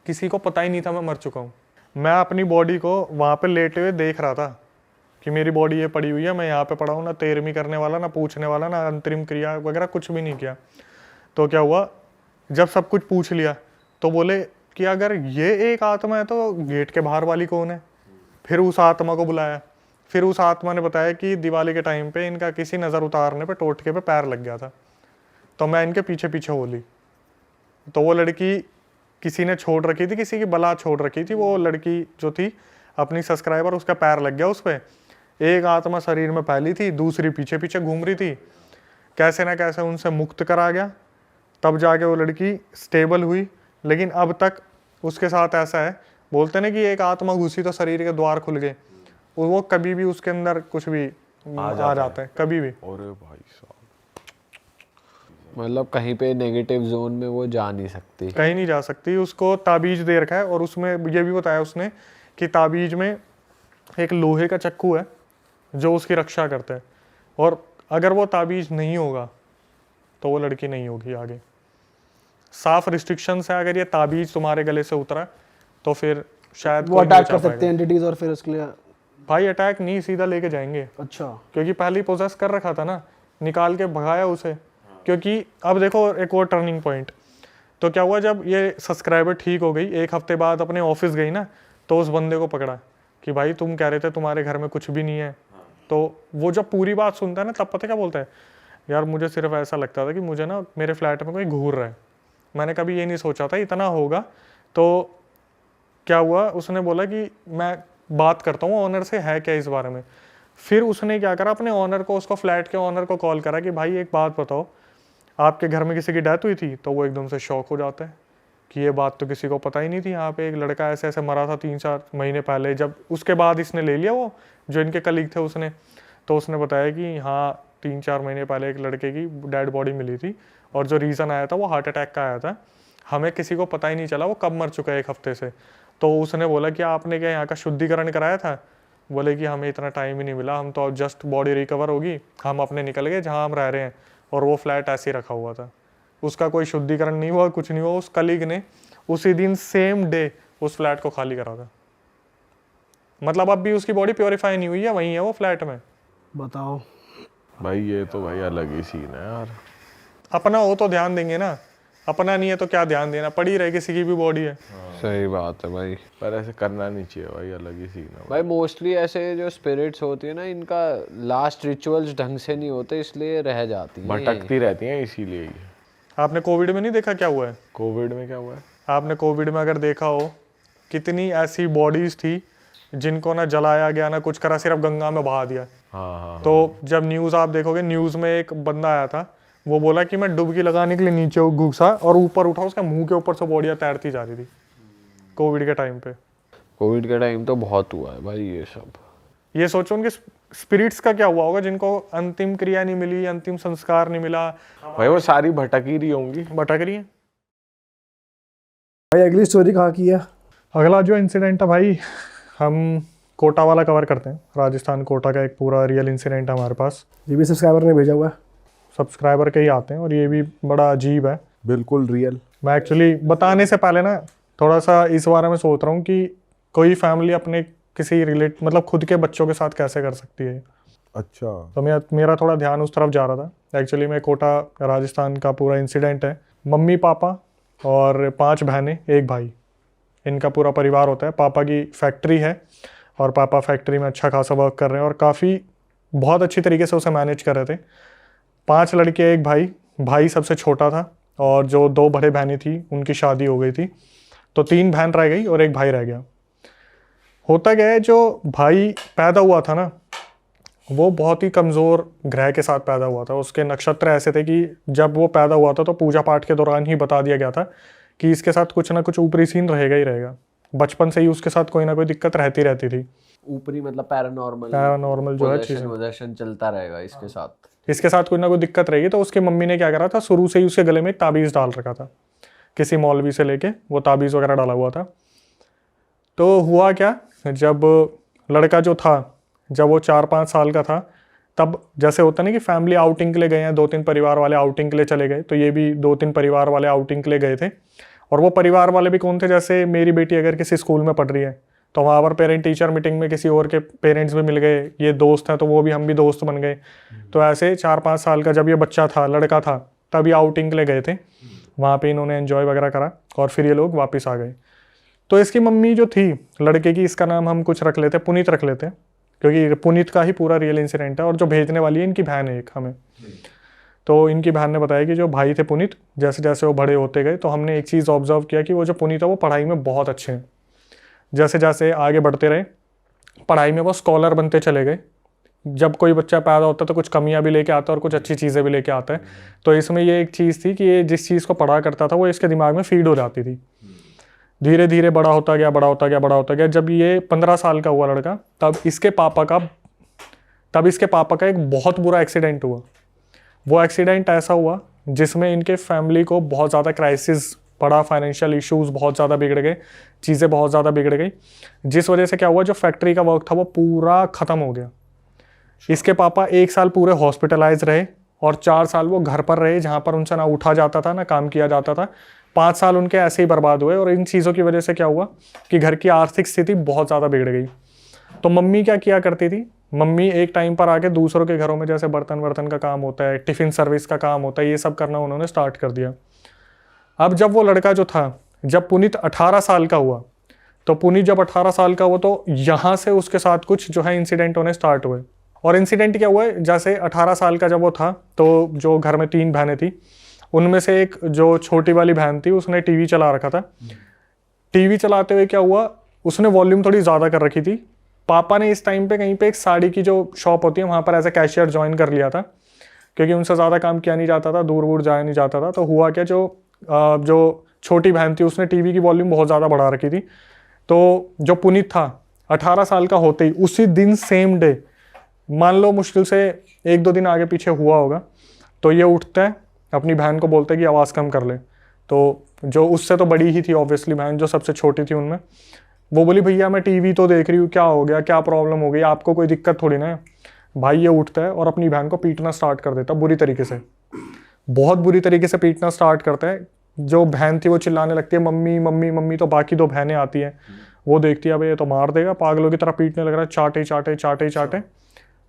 S1: किसी को पता ही नहीं था मैं मर चुका हूँ। मैं अपनी बॉडी को वहाँ पे लेटे हुए देख रहा था कि मेरी बॉडी ये पड़ी हुई है, मैं यहाँ पे पड़ा हूँ, ना तेरहवीं करने वाला, ना पूछने वाला, ना अंतरिम क्रिया वगैरह कुछ भी नहीं किया। तो क्या हुआ, जब सब कुछ पूछ लिया तो बोले कि अगर ये एक आत्मा है तो गेट के बाहर वाली कौन है? फिर उस आत्मा को बुलाया। फिर उस आत्मा ने बताया कि दिवाली के टाइम पे इनका किसी नज़र उतारने पे टोटके पे पैर लग गया था, तो मैं इनके पीछे पीछे हो ली। तो वो लड़की किसी ने छोड़ रखी थी, किसी की बला छोड़ रखी थी, वो लड़की जो थी अपनी सब्सक्राइबर, उसका पैर लग गया उस पर। एक आत्मा शरीर में पहली थी, दूसरी पीछे पीछे घूम रही थी। कैसे ना कैसे उनसे मुक्त करा गया, तब जाके वो लड़की स्टेबल हुई। लेकिन अब तक उसके साथ ऐसा है, बोलते ना कि एक आत्मा घुसी तो शरीर के द्वार खुल गए, वो कभी भी उसके अंदर कुछ भी आ जाता है कभी भी।
S2: अरे भाई साहब,
S3: मतलब कहीं पे नेगेटिव जोन में वो जा नहीं सकती,
S1: कहीं नहीं जा सकती। उसको ताबीज दे रखा है, और उसमें ये भी बताया उसने कि ताबीज में एक लोहे का चक्कू है जो उसकी रक्षा करता है, और अगर वो ताबीज नहीं होगा तो वो लड़की नहीं होगी आगे। साफ रिस्ट्रिक्शंस है, अगर ये ताबीज तुम्हारे गले से उतरा तो फिर शायद
S4: वो अटैक कर सकते हैं एंटिटीज, और फिर उसके लिए
S1: भाई अटैक नहीं, सीधा लेके जाएंगे।
S4: अच्छा,
S1: क्योंकि पहले ही पोजेस कर रखा था ना, निकाल के भगाया उसे, क्योंकि अब देखो एक और टर्निंग पॉइंट। तो क्या हुआ, जब ये सब्सक्राइबर ठीक हो गई, एक हफ्ते बाद अपने ऑफिस गई ना, तो उस बंदे को पकड़ा कि भाई तुम कह रहे थे तुम्हारे घर में कुछ भी नहीं है। तो वो जब पूरी बात सुनता है ना, तब पता क्या बोलता है, यार मुझे सिर्फ ऐसा लगता था कि मुझे ना मेरे फ्लैट में कोई घूर रहा है, मैंने कभी ये नहीं सोचा था इतना होगा। तो क्या हुआ, उसने बोला कि मैं बात करता हूँ ऑनर से, है क्या इस बारे में। फिर उसने क्या करा, अपने ऑनर को, उसको फ्लैट के ऑनर को कॉल करा कि भाई एक बात बताओ, आपके घर में किसी की डेथ हुई थी। तो वो एकदम से शॉक हो जाता है कि ये बात तो किसी को पता ही नहीं थी, यहाँ पे एक लड़का ऐसे ऐसे मरा था 3-4 महीने पहले। जब उसके बाद इसने ले लिया, वो जो इनके कलीग थे उसने, तो उसने बताया कि हाँ 3-4 महीने पहले एक लड़के की डेड बॉडी मिली थी, और जो रीज़न आया था वो हार्ट अटैक का आया था, हमें किसी को पता ही नहीं चला वो कब मर चुका है, 1 हफ्ते से। तो उसने बोला कि आपने क्या यहाँ का शुद्धिकरण कराया था। बोले कि हमें इतना टाइम ही नहीं मिला, हम तो जस्ट बॉडी रिकवर होगी, हम अपने निकल गए जहाँ हम रह रहे हैं, और वो फ्लैट ऐसे ही रखा हुआ था, उसका कोई शुद्धिकरण नहीं हुआ, कुछ नहीं हुआ। उस कलीग ने उसी दिन सेम डे उस फ्लैट को खाली करा था। मतलब अब भी उसकी बॉडी प्योरीफाई नहीं हुई है, वहीं है वो फ्लैट में।
S4: बताओ
S2: भाई ये तो भाई अलग ही सीन है यार।
S1: अपना हो तो ध्यान देंगे ना, अपना नहीं है तो क्या ध्यान देना, पड़ी रहे किसी की भी बॉडी है।
S3: सही बात है भाई।
S2: पर ऐसे करना नहीं चाहिए भाई, अलग ही सीन है
S3: भाई मोस्टली ऐसे जो स्पिरिट्स होती है ना, इनका लास्ट रिचुअल्स ढंग से नहीं होते, इसलिए रह जाती हैं,
S2: भटकती रहती हैं इसीलिए ही।
S1: आपने कोविड में नहीं देखा क्या हुआ है?
S2: कोविड में क्या हुआ है?
S1: आपने कोविड में अगर देखा हो, कितनी ऐसी बॉडीज थी जिनको ना जलाया गया ना कुछ करा, सिर्फ गंगा में बहा दिया।
S2: हाँ।
S1: तो जब न्यूज़ आप देखोगे, न्यूज़ में एक बंदा आया था, वो बोला कि मैं डुबकी लगाने के लिए नीचे घुसा और ऊपर उठा, उसके मुंह के ऊपर से बॉडियाँ तैरती जा रही थी कोविड के टाइम पे।
S3: कोविड के टाइम तो बहुत हुआ है भाई ये सब।
S1: ये सोचो उनके स्पिरिट्स का क्या हुआ होगा, जिनको अंतिम क्रिया नहीं मिली, अंतिम संस्कार नहीं मिला,
S2: भाई वो सारी भटक ही रही होंगी।
S1: भटक रही है।
S4: भाई अगली स्टोरी कहाँ की है?
S1: अगला जो इंसिडेंट है भाई, हम कोटा वाला कवर करते हैं। राजस्थान कोटा का एक पूरा रियल इंसिडेंट है हमारे पास,
S4: ये भी सब्सक्राइबर ने भेजा हुआ है।
S1: सब्सक्राइबर के ही आते हैं, और ये भी बड़ा अजीब है।
S2: बिल्कुल रियल।
S1: मैं एक्चुअली बताने से पहले ना थोड़ा सा इस बारे में सोच रहा हूँ कि कोई फैमिली अपने किसी मतलब खुद के बच्चों के साथ कैसे कर सकती है।
S2: अच्छा।
S1: तो मेरा थोड़ा ध्यान उस तरफ जा रहा था। एक्चुअली मैं कोटा राजस्थान का पूरा इंसिडेंट है। मम्मी पापा और 5 बहनें 1 भाई, इनका पूरा परिवार होता है। पापा की फैक्ट्री है और पापा फैक्ट्री में अच्छा खासा वर्क कर रहे हैं और काफ़ी बहुत अच्छी तरीके से उसे मैनेज कर रहे थे। 5 लड़के 1 भाई, भाई सबसे छोटा था, और जो 2 बड़े बहनें थी उनकी शादी हो गई थी, तो 3 बहन रह गई और 1 भाई रह गया। होता क्या है, जो भाई पैदा हुआ था ना, वो बहुत ही कमज़ोर ग्रह के साथ पैदा हुआ था। उसके नक्षत्र ऐसे थे कि जब वो पैदा हुआ था तो पूजा पाठ के दौरान ही बता दिया गया था कि इसके साथ कुछ ना कुछ ऊपरी सीन रहेगा ही रहेगा। बचपन से ही उसके साथ कोई ना कोई दिक्कत रहती थी।
S3: ऊपरी मतलब पैरानॉर्मल
S1: जो है चीज़ें,
S3: पोजेशन चलता रहेगा इसके साथ।
S1: इसके साथ कोई ना कोई दिक्कत रहेगी। तो उसकी मम्मी ने क्या करा था, शुरू से ही उसके गले में एक ताबीज़ डाल रखा था, किसी मौलवी से लेके वो ताबीज़ वगैरह डाला हुआ था। तो हुआ क्या, जब लड़का जो था, जब वो 4-5 साल का था, तब जैसे होता ना कि फैमिली आउटिंग के लिए गए हैं, 2-3 परिवार वाले आउटिंग के लिए चले गए, तो ये भी 2-3 परिवार वाले आउटिंग के लिए गए थे। और वो परिवार वाले भी कौन थे, जैसे मेरी बेटी अगर किसी स्कूल में पढ़ रही है तो वहाँ पर पेरेंट टीचर मीटिंग में किसी और के पेरेंट्स भी मिल गए, ये दोस्त हैं तो वो भी, हम भी दोस्त बन गए। तो ऐसे 4-5 साल का जब ये बच्चा था, लड़का था, तब ये आउटिंग के लिए गए थे। वहाँ पे इन्होंने एंजॉय वगैरह करा और फिर ये लोग वापस आ गए। तो इसकी मम्मी जो थी लड़के की, इसका नाम हम कुछ रख लेते, पुनीत रख लेते, क्योंकि पुनीत का ही पूरा रियल इंसिडेंट है। और जो भेजने वाली है इनकी बहन है एक हमें। तो इनकी बहन ने बताया कि जो भाई थे पुनीत, जैसे जैसे वो बड़े होते गए तो हमने एक चीज़ ऑब्जर्व किया कि वो जो पुनीत है वो पढ़ाई में बहुत अच्छे हैं। जैसे जैसे आगे बढ़ते रहे पढ़ाई में वो स्कॉलर बनते चले गए। जब कोई बच्चा पैदा होता है तो कुछ कमियां भी लेके आता है और कुछ अच्छी चीज़ें भी लेके आता है। तो इसमें ये एक चीज़ थी कि ये जिस चीज़ को पढ़ा करता था वो इसके दिमाग में फीड हो जाती थी। धीरे धीरे बड़ा होता गया। जब ये 15 साल का हुआ लड़का, तब इसके पापा का एक बहुत बुरा एक्सीडेंट हुआ। वो एक्सीडेंट ऐसा हुआ जिसमें इनके फैमिली को बहुत ज़्यादा क्राइसिस पड़ा, फाइनेंशियल इश्यूज बहुत ज़्यादा बिगड़ गए, चीज़ें बहुत ज़्यादा बिगड़ गई, जिस वजह से क्या हुआ, जो फैक्ट्री का वर्क था वो पूरा ख़त्म हो गया। इसके पापा 1 साल पूरे हॉस्पिटलाइज रहे और 4 साल वो घर पर रहे, जहाँ पर उनसे ना उठा जाता था ना काम किया जाता था। 5 साल उनके ऐसे ही बर्बाद हुए। और इन चीज़ों की वजह से क्या हुआ कि घर की आर्थिक स्थिति बहुत ज़्यादा बिगड़ गई। तो मम्मी क्या किया करती थी, मम्मी एक टाइम पर आके दूसरों के घरों में जैसे बर्तन वर्तन का काम होता है, टिफ़िन सर्विस का काम होता है, ये सब करना उन्होंने स्टार्ट कर दिया। अब जब वो लड़का जो था, जब पुनीत 18 साल का हुआ, तो पुनीत जब 18 साल का हुआ तो यहाँ से उसके साथ कुछ जो है इंसिडेंट होने स्टार्ट हुए। और इंसिडेंट क्या हुआ है, जैसे 18 साल का जब वो था तो जो घर में 3 बहनें थी, उनमें से एक जो छोटी वाली बहन थी उसने टीवी चला रखा था। टीवी चलाते हुए क्या हुआ, उसने वॉल्यूम थोड़ी ज़्यादा कर रखी थी। पापा ने इस टाइम पे कहीं पे एक साड़ी की जो शॉप होती है वहाँ पर एज ए कैशियर ज्वाइन कर लिया था, क्योंकि उनसे ज़्यादा काम किया नहीं जाता था, दूर दूर जाया नहीं जाता था। तो हुआ क्या, जो छोटी बहन थी उसने टीवी की वॉल्यूम बहुत ज़्यादा बढ़ा रखी थी। तो जो पुनीत था 18 साल का होते ही उसी दिन सेम डे, मान लो मुश्किल से 1-2 दिन आगे पीछे हुआ होगा, तो ये उठता है अपनी बहन को बोलता है कि आवाज़ कम कर ले। तो जो उससे तो बड़ी ही थी ऑब्वियसली बहन, जो सबसे छोटी थी उनमें, वो बोली भैया मैं टीवी तो देख रही हूँ, क्या हो गया, क्या प्रॉब्लम हो गई, आपको कोई दिक्कत थोड़ी ना है। भाई ये उठता है और अपनी बहन को पीटना स्टार्ट कर देता, बुरी तरीके से, बहुत बुरी तरीके से पीटना स्टार्ट करता है। जो बहन थी वो चिल्लाने लगती है मम्मी मम्मी मम्मी। तो बाकी 2 बहनें आती हैं, वो देखती है अब ये तो मार देगा, पागलों की तरह पीटने लग रहा है, चाटे चाटे चाटे चाटे।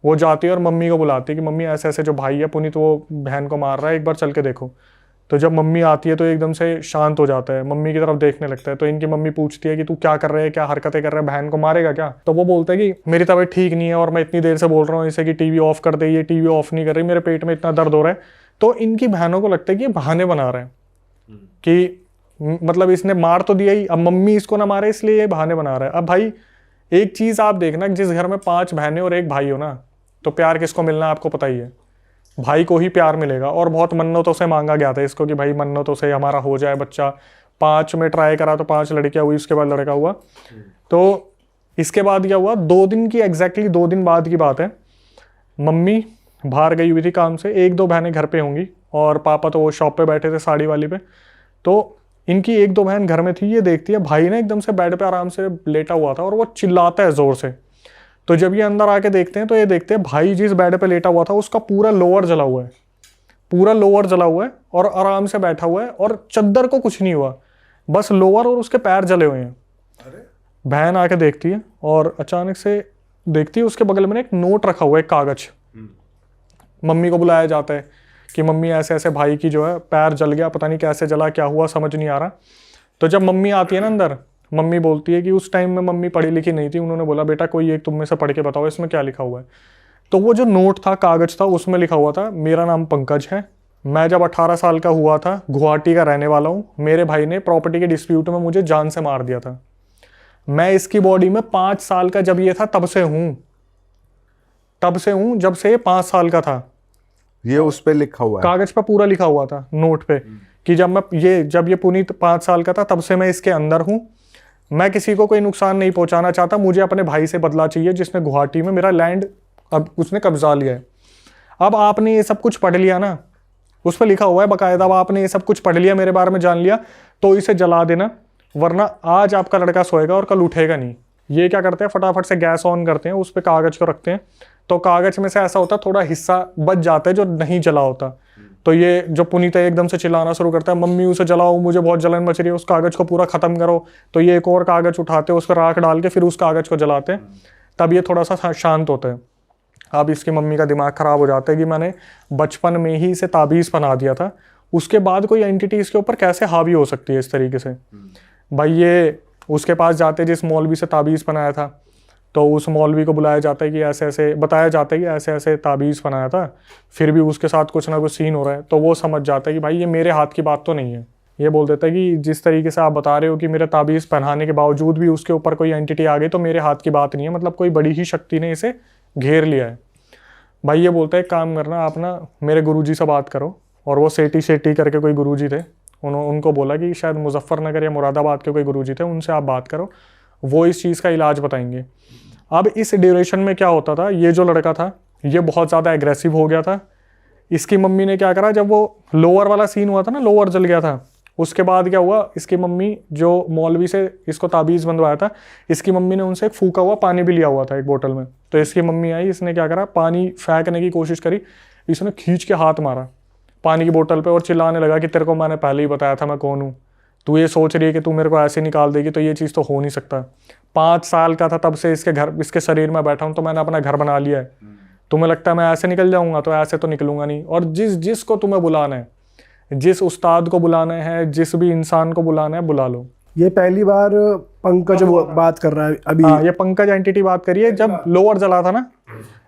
S1: वो जाती है और मम्मी को बुलाती है कि मम्मी ऐसे ऐसे जो भाई है पुनीत वो बहन को मार रहा है, एक बार चल के देखो। तो जब मम्मी आती है तो एकदम से शांत हो जाता है, मम्मी की तरफ देखने लगता है। तो इनकी मम्मी पूछती है कि तू क्या कर रहे है, क्या हरकतें कर रहा है, बहन को मारेगा क्या? तो वो बोलता है कि मेरी तबीयत ठीक नहीं है और मैं इतनी देर से बोल रहा हूँ इसे कि टीवी ऑफ कर दे, ये टीवी ऑफ नहीं कर रही, मेरे पेट में इतना दर्द हो रहा है। तो इनकी बहनों को लगता है कि ये बहाने बना रहे हैं कि मतलब इसने मार तो दिया ही, अब मम्मी इसको ना मारे इसलिए ये बहाने बना रहा है। अब भाई एक चीज़ आप देखना, जिस घर में 5 बहनें और 1 भाई हो ना, तो प्यार किसको मिलना है आपको पता ही है, भाई को ही प्यार मिलेगा। और बहुत मन्नतों से मांगा गया था इसको कि भाई मन्नतों से हमारा हो जाए बच्चा। 5 में ट्राई करा तो 5 लड़कियां हुई, उसके बाद लड़का हुआ। तो इसके बाद क्या हुआ, 2 दिन की एग्जैक्टली 2 दिन बाद की बात है, मम्मी बाहर गई हुई थी काम से, 1-2 बहनें घर पे होंगी और पापा तो वो शॉप पे बैठे थे साड़ी वाली पे। तो इनकी 1-2 बहन घर में थी, ये देखती है भाई ने एकदम से बेड पे आराम से लेटा हुआ था और वो चिल्लाता है जोर से। तो जब ये अंदर आके देखते हैं तो ये देखते हैं भाई जिस बेड पे लेटा हुआ था उसका पूरा लोअर जला हुआ है, पूरा लोअर जला हुआ है और आराम से बैठा हुआ है और चद्दर को कुछ नहीं हुआ, बस लोअर और उसके पैर जले हुए हैं। बहन आके देखती है और अचानक से देखती है उसके बगल में एक नोट रखा हुआ है, एक कागज। मम्मी को बुलाया जाता है कि मम्मी ऐसे ऐसे भाई की जो है पैर जल गया, पता नहीं कैसे जला, क्या हुआ समझ नहीं आ रहा। तो जब मम्मी आती है ना अंदर, मम्मी बोलती है कि उस टाइम में मम्मी पढ़ी लिखी नहीं थी, उन्होंने बोला बेटा कोई एक तुम में से पढ़ के बताओ इसमें क्या लिखा हुआ है। तो वो जो नोट था, कागज था, उसमें लिखा हुआ था मेरा नाम पंकज है, मैं जब 18 साल का हुआ था गुवाहाटी का रहने वाला हूँ, मेरे भाई ने प्रॉपर्टी के डिस्प्यूट में मुझे जान से मार दिया था, मैं इसकी बॉडी में 5 साल का जब ये था तब से हूँ जब से 5 साल का था।
S2: ये उस पे लिखा हुआ है,
S1: कागज पे पूरा लिखा हुआ था नोट पे कि जब ये पुनीत 5 साल का था तब से मैं इसके अंदर हूँ, मैं किसी को कोई नुकसान नहीं पहुंचाना चाहता, मुझे अपने भाई से बदला चाहिए जिसने गुवाहाटी में मेरा लैंड अब उसने कब्जा लिया है। अब आपने ये सब कुछ पढ़ लिया ना, उस पर लिखा हुआ है बाकायदा, अब आपने ये सब कुछ पढ़ लिया, मेरे बारे में जान लिया, तो इसे जला देना, वरना आज आपका लड़का सोएगा और कल उठेगा नहीं। ये क्या करते हैं, फटाफट से गैस ऑन करते हैं, उस पर कागज को रखते हैं, तो कागज में से ऐसा होता है थोड़ा हिस्सा बच जाता है जो नहीं जला होता। तो ये जो पुनीत है एकदम से चिल्लाना शुरू करता है मम्मी उसे जलाओ, मुझे बहुत जलन मच रही है, उस कागज को पूरा खत्म करो। तो ये एक और कागज उठाते हैं, उस पर राख डाल के फिर उस कागज को जलाते हैं, तब ये थोड़ा सा शांत होता है। अब इसकी मम्मी का दिमाग खराब हो जाता है कि मैंने बचपन में ही इसे ताबीज़ बना दिया था, उसके बाद कोई एंटिटी इसके ऊपर कैसे हावी हो सकती है इस तरीके से। भाई ये उसके पास जाते जिस मौलवी से ताबीज़ बनाया था, तो उस मौलवी को बुलाया जाता है कि ऐसे ऐसे बताया जाता है कि ऐसे ऐसे ताबीज़ बनाया था, फिर भी उसके साथ कुछ ना कुछ सीन हो रहा है। तो वो समझ जाता है कि भाई ये मेरे हाथ की बात तो नहीं है। ये बोल देता है कि जिस तरीके से आप बता रहे हो कि मेरे ताबीज़ पहनाने के बावजूद भी उसके ऊपर कोई एंटिटी आ गई, तो मेरे हाथ की बात नहीं है, मतलब कोई बड़ी ही शक्ति ने इसे घेर लिया है। भाई ये बोलता है काम करना, आप ना मेरे गुरुजी से बात करो। और वो सेठी करके कोई गुरुजी थे, उनको बोला कि शायद मुजफ्फरनगर या मुरादाबाद के कोई गुरुजी थे, उनसे आप बात करो, वो इस चीज़ का इलाज बताएंगे। अब इस ड्यूरेशन में क्या होता था, ये जो लड़का था ये बहुत ज़्यादा एग्रेसिव हो गया था। इसकी मम्मी ने क्या करा, जब वो लोअर वाला सीन हुआ था ना, लोअर जल गया था, उसके बाद क्या हुआ, इसकी मम्मी जो मौलवी से इसको ताबीज़ बंधवाया था, इसकी मम्मी ने उनसे एक फूका हुआ पानी भी लिया हुआ था एक बोतल में। तो इसकी मम्मी आई, इसने क्या करा, पानी फेंकने की कोशिश करी, इसने खींच के हाथ मारा पानी की बोतल पे और चिल्लाने लगा कि तेरे को मैंने पहले ही बताया था मैं कौन हूँ, तू ये सोच रही है कि तू मेरे को ऐसे निकाल देगी, तो ये चीज़ तो हो नहीं सकता। 5 साल का था तब से इसके शरीर में बैठा हूँ, तो मैंने अपना घर बना लिया है। तुम्हें लगता है मैं ऐसे निकल जाऊँगा? तो ऐसे तो निकलूंगा नहीं। और जिसको तुम्हें बुलाना है, जिस उस्ताद को बुलाना है, जिस भी इंसान को बुलाना है, बुला लो।
S4: ये पहली बार पंकज वो बात कर रहा है अभी।
S1: हाँ, ये पंकज एंटिटी बात करिए। जब लोअर जला था ना,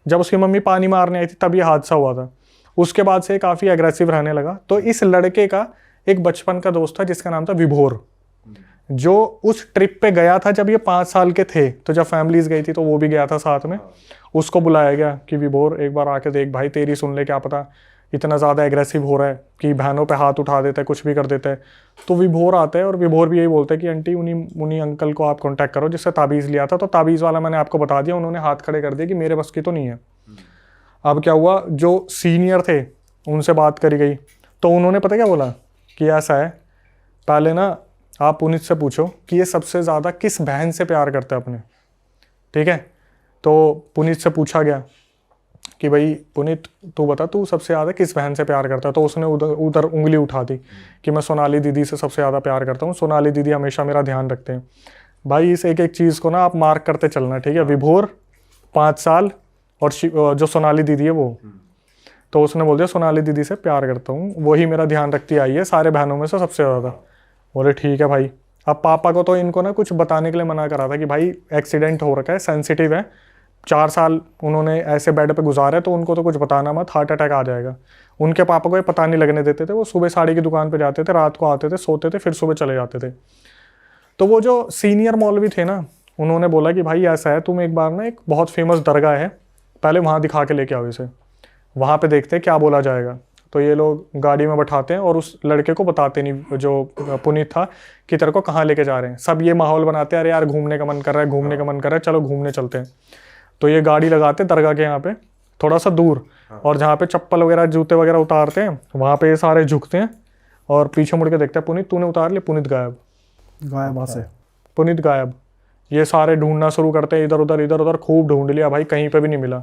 S1: जब उसकी मम्मी पानी मारने आई थी, तब ये हादसा हुआ था। उसके बाद से काफ़ी एग्रेसिव रहने लगा। तो इस लड़के का एक बचपन का दोस्त था जिसका नाम था विभोर, जो उस ट्रिप पे गया था जब ये 5 साल के थे। तो जब फैमिलीज गई थी तो वो भी गया था साथ में। उसको बुलाया गया कि विभोर एक बार आके देख भाई, तेरी सुन ले, क्या पता इतना ज़्यादा एग्रेसिव हो रहा है कि बहनों पे हाथ उठा देता है, कुछ भी कर देता है। तो विभोर आता है और विभोर भी यही बोलता है कि आंटी उन्हीं अंकल को आप कांटेक्ट करो जिससे ताबीज़ लिया था। तो ताबीज़ वाला मैंने आपको बता दिया, उन्होंने हाथ खड़े कर दिए कि मेरे बस की तो नहीं है। अब क्या हुआ, जो सीनियर थे उनसे बात करी गई, तो उन्होंने पता क्या बोला कि ऐसा है, पहले ना आप पुनीत से पूछो कि ये सबसे ज़्यादा किस बहन से प्यार करता है अपने। ठीक है, तो पुनीत से पूछा गया कि भाई पुनीत तू बता, तू सबसे ज़्यादा किस बहन से प्यार करता है। तो उसने उधर उंगली उठा दी कि मैं सोनाली दीदी से सबसे ज़्यादा प्यार करता हूँ, सोनाली दीदी हमेशा मेरा ध्यान रखते हैं। भाई इस एक चीज़ को ना आप मार्क करते चलना, ठीक है। विभोर 5 साल और जो सोनाली दीदी है वो, तो उसने बोल दिया सोनाली दीदी से प्यार करता हूँ, वही मेरा ध्यान रखती आई है सारे बहनों में से सबसे ज़्यादा। बोले ठीक है भाई। अब पापा को तो इनको ना कुछ बताने के लिए मना करा था कि भाई एक्सीडेंट हो रखा है, सेंसिटिव है, 4 साल उन्होंने ऐसे बेड पे गुजारे, तो उनको तो कुछ बताना मत, हार्ट अटैक आ जाएगा। उनके पापा को ये पता नहीं लगने देते थे। वो सुबह साड़ी की दुकान पे जाते थे, रात को आते थे, सोते थे, फिर सुबह चले जाते थे। तो वो जो सीनियर मौलवी थे ना, उन्होंने बोला कि भाई ऐसा है, तुम एक बार ना एक बहुत फेमस दरगाह है, पहले वहाँ दिखा के लेके आओ इसे, वहाँ पे देखते हैं क्या बोला जाएगा। तो ये लोग गाड़ी में बैठाते हैं और उस लड़के को बताते नहीं, जो पुनीत था, कि तेरे को कहाँ लेके जा रहे हैं। सब ये माहौल बनाते हैं, अरे यार घूमने का मन कर रहा है, घूमने का मन कर रहा है, चलो घूमने चलते हैं। तो ये गाड़ी लगाते दरगाह के यहाँ पे थोड़ा सा दूर, और जहाँ पे चप्पल वगैरह जूते वगैरह उतारते हैं वहाँ पे ये सारे झुकते हैं और पीछे मुड़ के देखते हैं, पुनीत तूने उतार लिया, पुनीत गायब,
S4: वहाँ से
S1: पुनीत गायब। ये सारे ढूंढना शुरू करते हैं, इधर उधर खूब ढूंढ लिया भाई, कहीं पे भी नहीं मिला।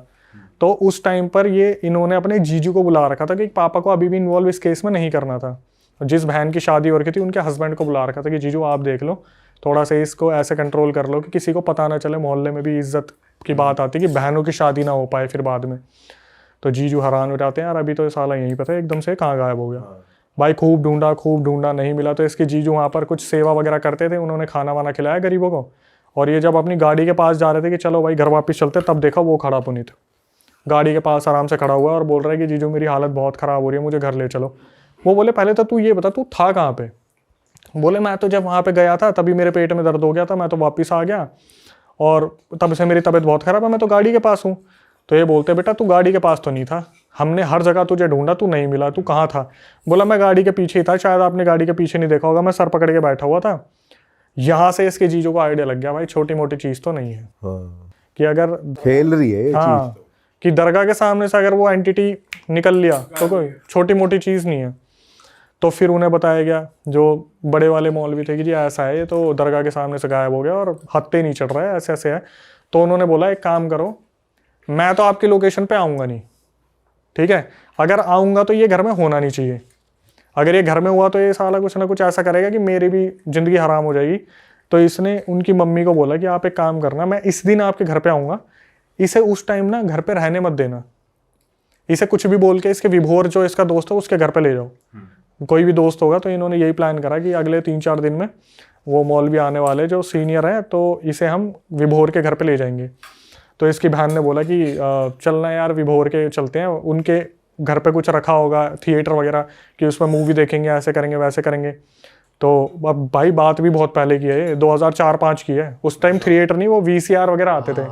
S1: तो उस टाइम पर ये इन्होंने अपने जीजू को बुला रखा था कि पापा को अभी भी इन्वॉल्व इस केस में नहीं करना था। जिस बहन की शादी हो रखी थी उनके हस्बैंड को बुला रखा था कि जीजू आप देख लो, थोड़ा सा इसको ऐसे कंट्रोल कर लो कि किसी को पता ना चले। मोहल्ले में भी इज्जत की बात आती कि बहनों की शादी ना हो पाए फिर बाद में। तो जीजू हैरान हो जाते हैं, यार अभी तो ये साला यहीं पता है एकदम से कहाँ गायब हो गया। भाई खूब ढूंढा नहीं मिला। तो इसके जीजू वहाँ पर कुछ सेवा वगैरह करते थे, उन्होंने खाना वाना खिलाया गरीबों को। और ये जब अपनी गाड़ी के पास जा रहे थे कि चलो भाई घर वापस चलते, तब देखा वो खड़ा पुनीत गाड़ी के पास आराम से खड़ा हुआ और बोल रहा है कि जीजू मेरी हालत बहुत ख़राब हो रही है, मुझे घर ले चलो। वो बोले पहले तो तू ये बता तू था कहाँ पे। बोले मैं तो जब वहाँ पे गया था तभी मेरे पेट में दर्द हो गया था, मैं तो वापस आ गया और तब से मेरी तबीयत बहुत ख़राब है, मैं तो गाड़ी के पास हूँ। तो ये बोलते बेटा तू गाड़ी के पास तो नहीं था, हमने हर जगह तुझे ढूंढा, तू नहीं मिला, तू कहाँ था। बोला मैं गाड़ी के पीछे ही था, शायद आपने गाड़ी के पीछे नहीं देखा होगा, मैं सर पकड़ के बैठा हुआ था। यहाँ से इसके जीजू को आइडिया लग गया भाई छोटी मोटी चीज़ तो नहीं है।
S6: हाँ,
S1: कि अगर
S6: खेल रही है ये
S1: हाँ
S6: चीज।
S1: कि दरगाह के सामने से अगर वो एंटिटी निकल लिया तो कोई छोटी मोटी चीज़ नहीं है। तो फिर उन्हें बताया गया, जो बड़े वाले मौलवी थे, कि जी ऐसा है, ये तो दरगाह के सामने से गायब हो गया और हत्ते नहीं चढ़ रहा है, ऐसे ऐसे है। तो उन्होंने बोला एक काम करो, मैं तो आपकी लोकेशन पे आऊँगा नहीं, ठीक है, अगर आऊँगा तो ये घर में होना नहीं चाहिए। अगर ये घर में हुआ तो ये साला कुछ ना कुछ ऐसा करेगा कि मेरी भी ज़िंदगी हराम हो जाएगी। तो इसने उनकी मम्मी को बोला कि आप एक काम करना, मैं इस दिन आपके घर पे आऊँगा, इसे उस टाइम ना घर पे रहने मत देना, इसे कुछ भी बोल के इसके विभोर जो इसका दोस्त है उसके घर पे ले जाओ, कोई भी दोस्त होगा। तो इन्होंने यही प्लान करा कि अगले 3-4 दिन में वो मौलवी आने वाले जो सीनियर हैं, तो इसे हम विभोर के घर पे ले जाएंगे। तो इसकी बहन ने बोला कि चलना यार विभोर के चलते हैं, उनके घर पे कुछ रखा होगा थिएटर वगैरह कि उसमें मूवी देखेंगे, ऐसे करेंगे वैसे करेंगे। तो अब भाई बात भी बहुत पहले की है, 2004-5 की है। उस टाइम थिएटर नहीं, वो VCR वगैरह आते थे,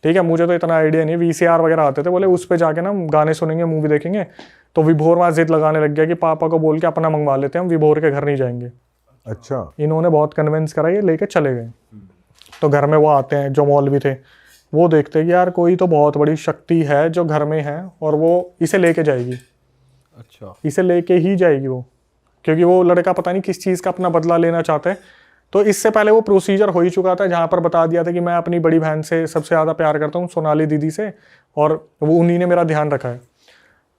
S1: ठीक है, मुझे तो इतना आइडिया नहीं, VCR वगैरह आते थे। बोले उस पे जाके ना गाने सुनेंगे, मूवी देखेंगे। तो विभोर वहाँ जिद लगाने लग गया कि पापा को बोल के अपना मंगवा लेते हैं, हम विभोर के घर नहीं जाएंगे।
S6: अच्छा,
S1: इन्होंने बहुत कन्विंस करा, ये लेके चले गए। तो घर में वो आते हैं जो मौलवी थे, वो देखते हैं कि यार कोई तो बहुत बड़ी शक्ति है जो घर में है और वो इसे लेके जाएगी।
S3: अच्छा,
S1: इसे लेके ही जाएगी वो, क्योंकि वो लड़का पता नहीं किस चीज़ का अपना बदला लेना चाहता है। तो इससे पहले वो प्रोसीजर हो ही चुका था जहाँ पर बता दिया था कि मैं अपनी बड़ी बहन से सबसे ज़्यादा प्यार करता हूँ, सोनाली दीदी से, और वो उन्हीं ने मेरा ध्यान रखा है।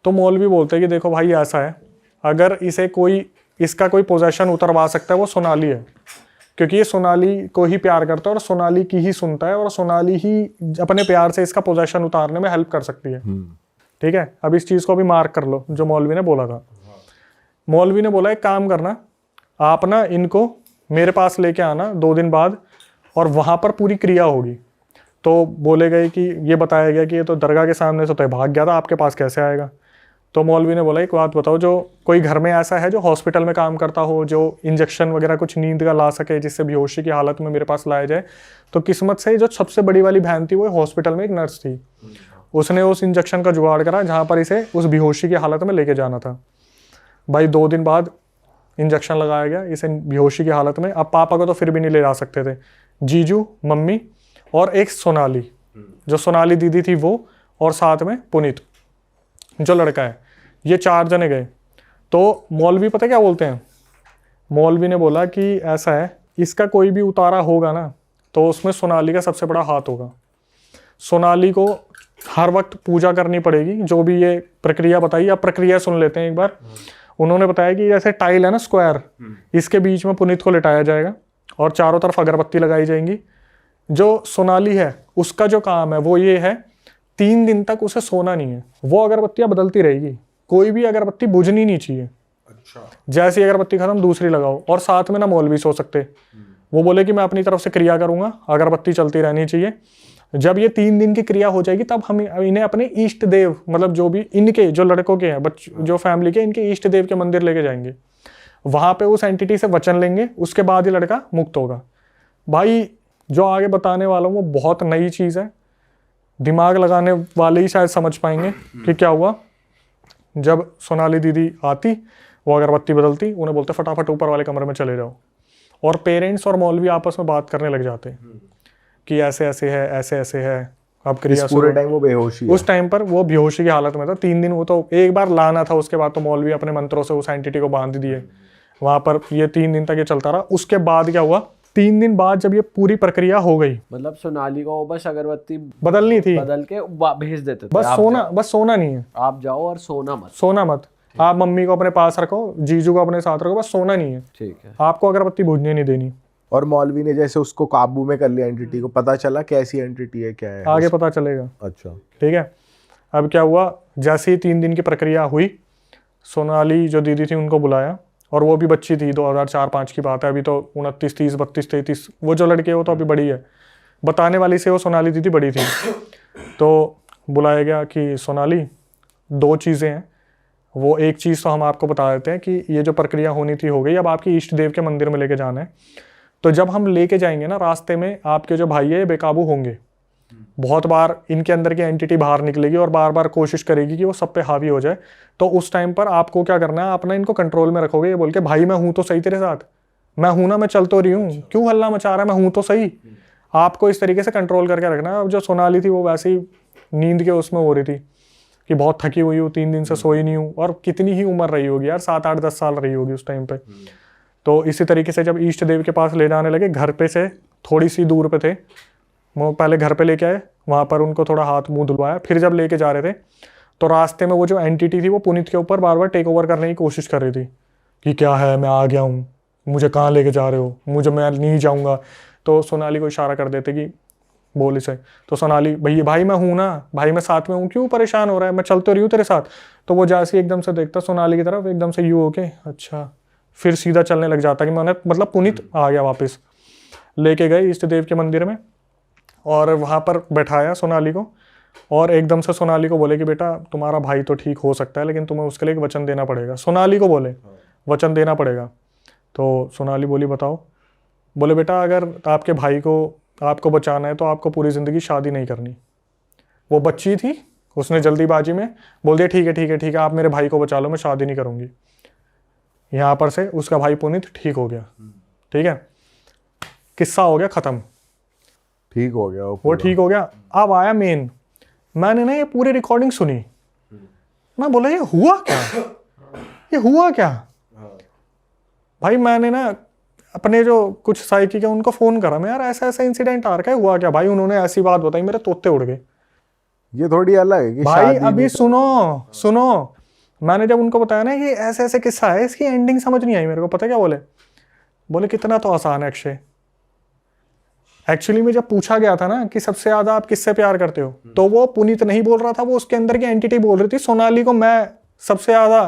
S1: तो मौलवी बोलते हैं कि देखो भाई ऐसा है, अगर इसे कोई इसका कोई पोजेशन उतरवा सकता है वो सोनाली है, क्योंकि ये सोनाली को ही प्यार करता है और सोनाली की ही सुनता है और सोनाली ही अपने प्यार से इसका पोजेशन उतारने में हेल्प कर सकती है। ठीक है, अब इस चीज़ को भी मार्क कर लो जो मौलवी ने बोला था। मौलवी ने बोला एक काम करना, आप ना इनको मेरे पास लेके आना 2 दिन बाद और वहाँ पर पूरी क्रिया होगी। तो बोले गए कि ये बताया गया कि ये तो दरगाह के सामने से तो भाग गया था, आपके पास कैसे आएगा। तो मौलवी ने बोला एक बात बताओ, जो कोई घर में ऐसा है जो हॉस्पिटल में काम करता हो, जो इंजेक्शन वगैरह कुछ नींद का ला सके जिससे बेहोशी की हालत में मेरे पास लाया जाए। तो किस्मत से जो सबसे बड़ी वाली बहन थी वो हॉस्पिटल में एक नर्स थी, उसने उस इंजेक्शन का जुगाड़ करा जहाँ पर इसे उस बेहोशी की हालत में लेके जाना था। भाई 2 दिन बाद इंजेक्शन लगाया गया इसे बेहोशी की हालत में। अब पापा को तो फिर भी नहीं ले जा सकते थे, जीजू, मम्मी और एक सोनाली, जो सोनाली दीदी थी वो, और साथ में पुनीत जो लड़का है, ये 4 जने गए। तो मौलवी पता क्या बोलते हैं, मौलवी ने बोला कि ऐसा है, इसका कोई भी उतारा होगा ना तो उसमें सोनाली का सबसे बड़ा हाथ होगा। सोनाली को हर वक्त पूजा करनी पड़ेगी, जो भी ये प्रक्रिया बताई। आप प्रक्रिया सुन लेते हैं एक बार। उन्होंने बताया कि जैसे टाइल है ना स्क्वायर, इसके बीच में पुनीत को लिटाया जाएगा और चारों तरफ अगरबत्ती लगाई जाएंगी। जो सोनाली है उसका जो काम है वो ये है, 3 दिन तक उसे सोना नहीं है, वो अगरबत्तियां बदलती रहेगी, कोई भी अगरबत्ती बुझनी नहीं चाहिए।
S2: अच्छा।
S1: जैसी अगरबत्ती खत्म दूसरी लगाओ। और साथ में ना मौलवी सो सकते, वो बोले कि मैं अपनी तरफ से क्रिया करूंगा, अगरबत्ती चलती रहनी चाहिए। जब ये 3 दिन की क्रिया हो जाएगी तब हम इन्हें अपने इष्ट देव, मतलब जो भी इनके जो लड़कों के हैं जो फैमिली के, इनके इष्ट देव के मंदिर लेके जाएंगे, वहां पे उस एंटिटी से वचन लेंगे, उसके बाद ही लड़का मुक्त होगा। भाई जो आगे बताने वाला हूँ वो बहुत नई चीज़ है, दिमाग लगाने वाले ही शायद समझ पाएंगे कि क्या हुआ। जब सोनाली दीदी आती, वो अगरबत्ती बदलती, उन्हें बोलते फटाफट ऊपर वाले कमरे में चले जाओ, और पेरेंट्स और मौलवी आपस में बात करने लग जाते कि ऐसे ऐसे है, ऐसे ऐसे है। अब क्रिया
S6: पूरे टाइम वो बेहोशी है।
S1: उस टाइम पर वो बेहोशी की हालत में था। 3 दिन वो तो एक बार लाना था, उसके बाद तो मौलवी अपने मंत्रों से उस एंटिटी को बांध दिए वहां पर। ये 3 दिन तक ये चलता रहा। उसके बाद क्या हुआ, 3 दिन बाद जब ये पूरी प्रक्रिया हो गई,
S3: मतलब सोनाली को बस अगरबत्ती
S1: बदलनी थी,
S3: बदल के भेज देते थे,
S1: बस सोना नहीं है,
S3: आप जाओ और सोना मत।
S1: आप मम्मी को अपने पास रखो, जीजू को अपने साथ रखो, बस सोना नहीं है।
S3: ठीक है।
S1: आपको अगरबत्ती बुझने नहीं देनी।
S6: और मौलवी ने जैसे उसको काबू में कर लिया एंटिटी को, पता चला कैसी एंटिटी है, क्या है
S1: आगे पता चलेगा।
S6: अच्छा।
S1: ठीक है। अब क्या हुआ, जैसे ही 3 दिन की प्रक्रिया हुई, सोनाली जो दीदी थी उनको बुलाया, और वो भी बच्ची थी, 2004-05 की बात है, अभी तो 29, 30, 32, 33, वो जो लड़की है वो तो अभी बड़ी है, बताने वाली से वो सोनाली दीदी बड़ी थी। तो बुलाया गया कि सोनाली 2 चीज़ें हैं, वो एक चीज़ तो हम आपको बता देते हैं कि ये जो प्रक्रिया होनी थी हो गई, अब आपकी इष्ट देव के मंदिर में लेके जाना है। तो जब हम लेके जाएंगे ना, रास्ते में आपके जो भाई है ये बेकाबू होंगे, बहुत बार इनके अंदर की एंटिटी बाहर निकलेगी और बार बार कोशिश करेगी कि वो सब पे हावी हो जाए। तो उस टाइम पर आपको क्या करना है, अपना इनको कंट्रोल में रखोगे, ये बोल के भाई मैं हूं तो सही तेरे साथ, मैं हूं ना, मैं चल तो रही हूँ, क्यों हल्ला मचा रहा है, मैं हूं तो सही। आपको इस तरीके से कंट्रोल करके रखना है। अब जो सोनाली थी वो वैसे ही नींद के उसमें हो रही थी कि बहुत थकी हुई हूँ, 3 दिन से सोई नहीं हूँ, और कितनी ही उम्र रही होगी यार, 7, 8, 10 साल रही होगी उस टाइम पे। तो इसी तरीके से जब इष्ट देव के पास ले जाने लगे, घर पे से थोड़ी सी दूर पे थे वो, पहले घर पे लेके आए, वहाँ पर उनको थोड़ा हाथ मुंह धुलवाया, फिर जब लेके जा रहे थे तो रास्ते में वो जो एंटिटी थी वो पुनीत के ऊपर बार बार टेक ओवर करने की कोशिश कर रही थी कि क्या है, मैं आ गया हूँ, मुझे कहाँ लेके जा रहे हो, मैं नहीं जाऊँगा। तो सोनाली को इशारा कर देते कि बोल इसे। तो सोनाली, भाई मैं हूँ ना, भाई मैं साथ में हूँ, क्यों परेशान हो रहा है, मैं चल तो रही हूँ तेरे साथ। तो वो जैसे एकदम से देखता सोनाली की तरफ, एकदम से यूँ होके अच्छा, फिर सीधा चलने लग जाता कि मैंने, मतलब पुनीत आ गया वापस। लेके गए इष्ट देव के मंदिर में और वहाँ पर बैठाया सोनाली को, और एकदम से सोनाली को बोले कि बेटा तुम्हारा भाई तो ठीक हो सकता है, लेकिन तुम्हें उसके लिए एक वचन देना पड़ेगा। सोनाली को बोले वचन देना पड़ेगा। तो सोनाली बोली बताओ। बोले बेटा अगर आपके भाई को आपको बचाना है तो आपको पूरी ज़िंदगी शादी नहीं करनी। वो बच्ची थी, उसने जल्दीबाजी में बोल दिया ठीक है ठीक है ठीक है, आप मेरे भाई को बचा लो, मैं शादी नहीं करूँगी। यहाँ पर से उसका भाई पुनीत ठीक हो गया। ठीक है, किस्सा हो गया ख़त्म,
S6: ठीक हो गया
S1: वो ठीक हो गया। अब आया मेन, मैंने ना ये पूरी रिकॉर्डिंग सुनी, मैं बोला ये हुआ क्या, ये हुआ क्या। भाई मैंने ना अपने जो कुछ साइकिक है उनको फ़ोन करा, मैं यार ऐसा ऐसा इंसिडेंट आ रखा है, हुआ क्या भाई। उन्होंने ऐसी बात बताई, मेरे तोते उड़ गए।
S6: ये थोड़ी अलग है कि
S1: भाई
S6: शादी
S1: अभी
S6: नहीं-
S1: सुनो, मैंने जब उनको बताया ना ये ऐसे ऐसे किस्सा है, इसकी एंडिंग समझ नहीं आई मेरे को। पता क्या बोले? बोले कितना तो आसान है अक्षय। एक्चुअली में जब पूछा गया था ना कि सबसे ज्यादा आप किससे प्यार करते हो, तो वो पुनीत नहीं बोल रहा था, वो उसके अंदर की एंटिटी बोल रही थी सोनाली को मैं सबसे ज्यादा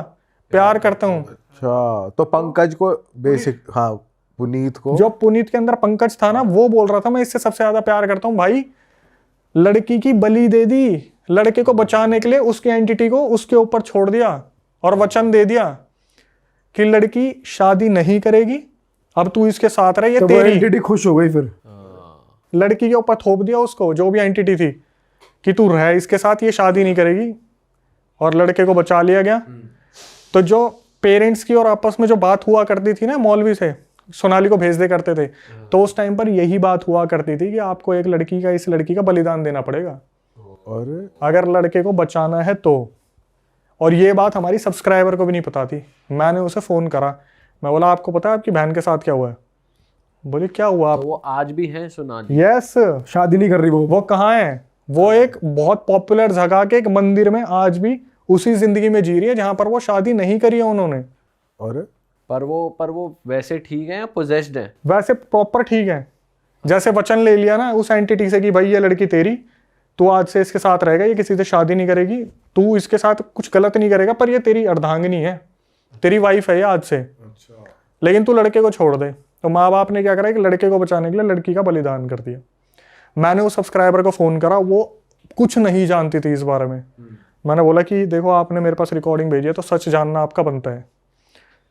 S1: प्यार करता हूँ।
S6: अच्छा, तो पंकज को बेसिक, हाँ पुनीत को,
S1: जो पुनीत के अंदर पंकज था ना, वो बोल रहा था मैं इससे सबसे ज्यादा प्यार करता हूँ। भाई लड़की की बलि दे दी, लड़के को बचाने के लिए उसकी एंटिटी को उसके ऊपर छोड़ दिया और वचन दे दिया कि लड़की शादी नहीं करेगी, अब तू इसके साथ रह, ये
S4: तो वो
S1: तेरी।
S4: एंटिटी खुश हो गई फिर।
S1: लड़की के ऊपर थोप दिया उसको, जो भी एंटिटी थी, कि तू रह इसके साथ, ये शादी नहीं करेगी, और लड़के को बचा लिया गया। तो जो पेरेंट्स की और आपस में जो बात हुआ करती थी ना मौलवी से, सोनाली को भेज दे करते थे, तो उस टाइम पर यही बात हुआ करती थी कि आपको एक लड़की का, इस लड़की का बलिदान देना पड़ेगा
S6: और
S1: अगर लड़के को बचाना है तो। और ये बात हमारी सब्सक्राइबर को भी नहीं पता थी। मैंने उसे फ़ोन करा, मैं बोला आपको पता है आपकी बहन के साथ क्या हुआ है? बोले क्या हुआ आप?
S3: तो वो आज भी है सोनाली?
S1: यस,
S4: शादी नहीं कर रही वो।
S1: कहाँ है? वो एक बहुत पॉपुलर जगह के एक मंदिर में आज भी उसी जिंदगी में जी रही है जहां पर वो शादी नहीं करी है उन्होंने।
S6: और
S3: पर वो वैसे ठीक है या पोजेस्ड है?
S1: वैसे प्रॉपर ठीक है, जैसे वचन ले लिया ना उस एंटिटी से कि भाई ये लड़की तेरी, तू आज से इसके साथ रहेगा, ये किसी से शादी नहीं करेगी, तू इसके साथ कुछ गलत नहीं करेगा, पर ये तेरी अर्धांगिनी है, तेरी वाइफ है ये आज से, लेकिन तू लड़के को छोड़ दे। तो माँ बाप ने क्या करा कि लड़के को बचाने के लिए लड़की का बलिदान कर दिया। मैंने उस सब्सक्राइबर को फ़ोन करा, वो कुछ नहीं जानती थी इस बारे में। मैंने बोला कि देखो आपने मेरे पास रिकॉर्डिंग भेजी है तो सच जानना आपका बनता है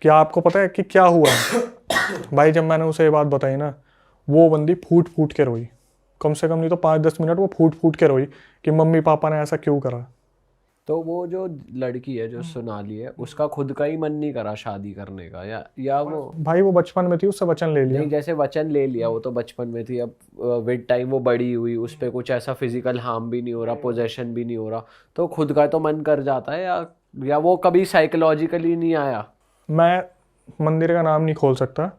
S1: कि आपको पता है कि क्या हुआ है। भाई जब मैंने उसे ये बात बताई ना, वो बंदी फूट फूट के रोई, कम से कम नहीं तो 5-10 मिनट वो फूट फूट के रोई कि मम्मी पापा ने ऐसा क्यों करा।
S3: तो वो जो लड़की है जो सोनाली है, उसका खुद का ही मन नहीं करा शादी करने का, या वो?
S1: भाई वो बचपन में थी, उससे वचन ले लिया।
S3: नहीं, जैसे वचन ले लिया, वो तो बचपन में थी, अब विद टाइम वो बड़ी हुई, उस पर कुछ ऐसा फिजिकल हार्म भी नहीं हो रहा, पोजेशन भी नहीं हो रहा, तो खुद का तो मन कर जाता है, या वो कभी साइकोलॉजिकली नहीं आया?
S1: मैं मंदिर का नाम नहीं खोल सकता।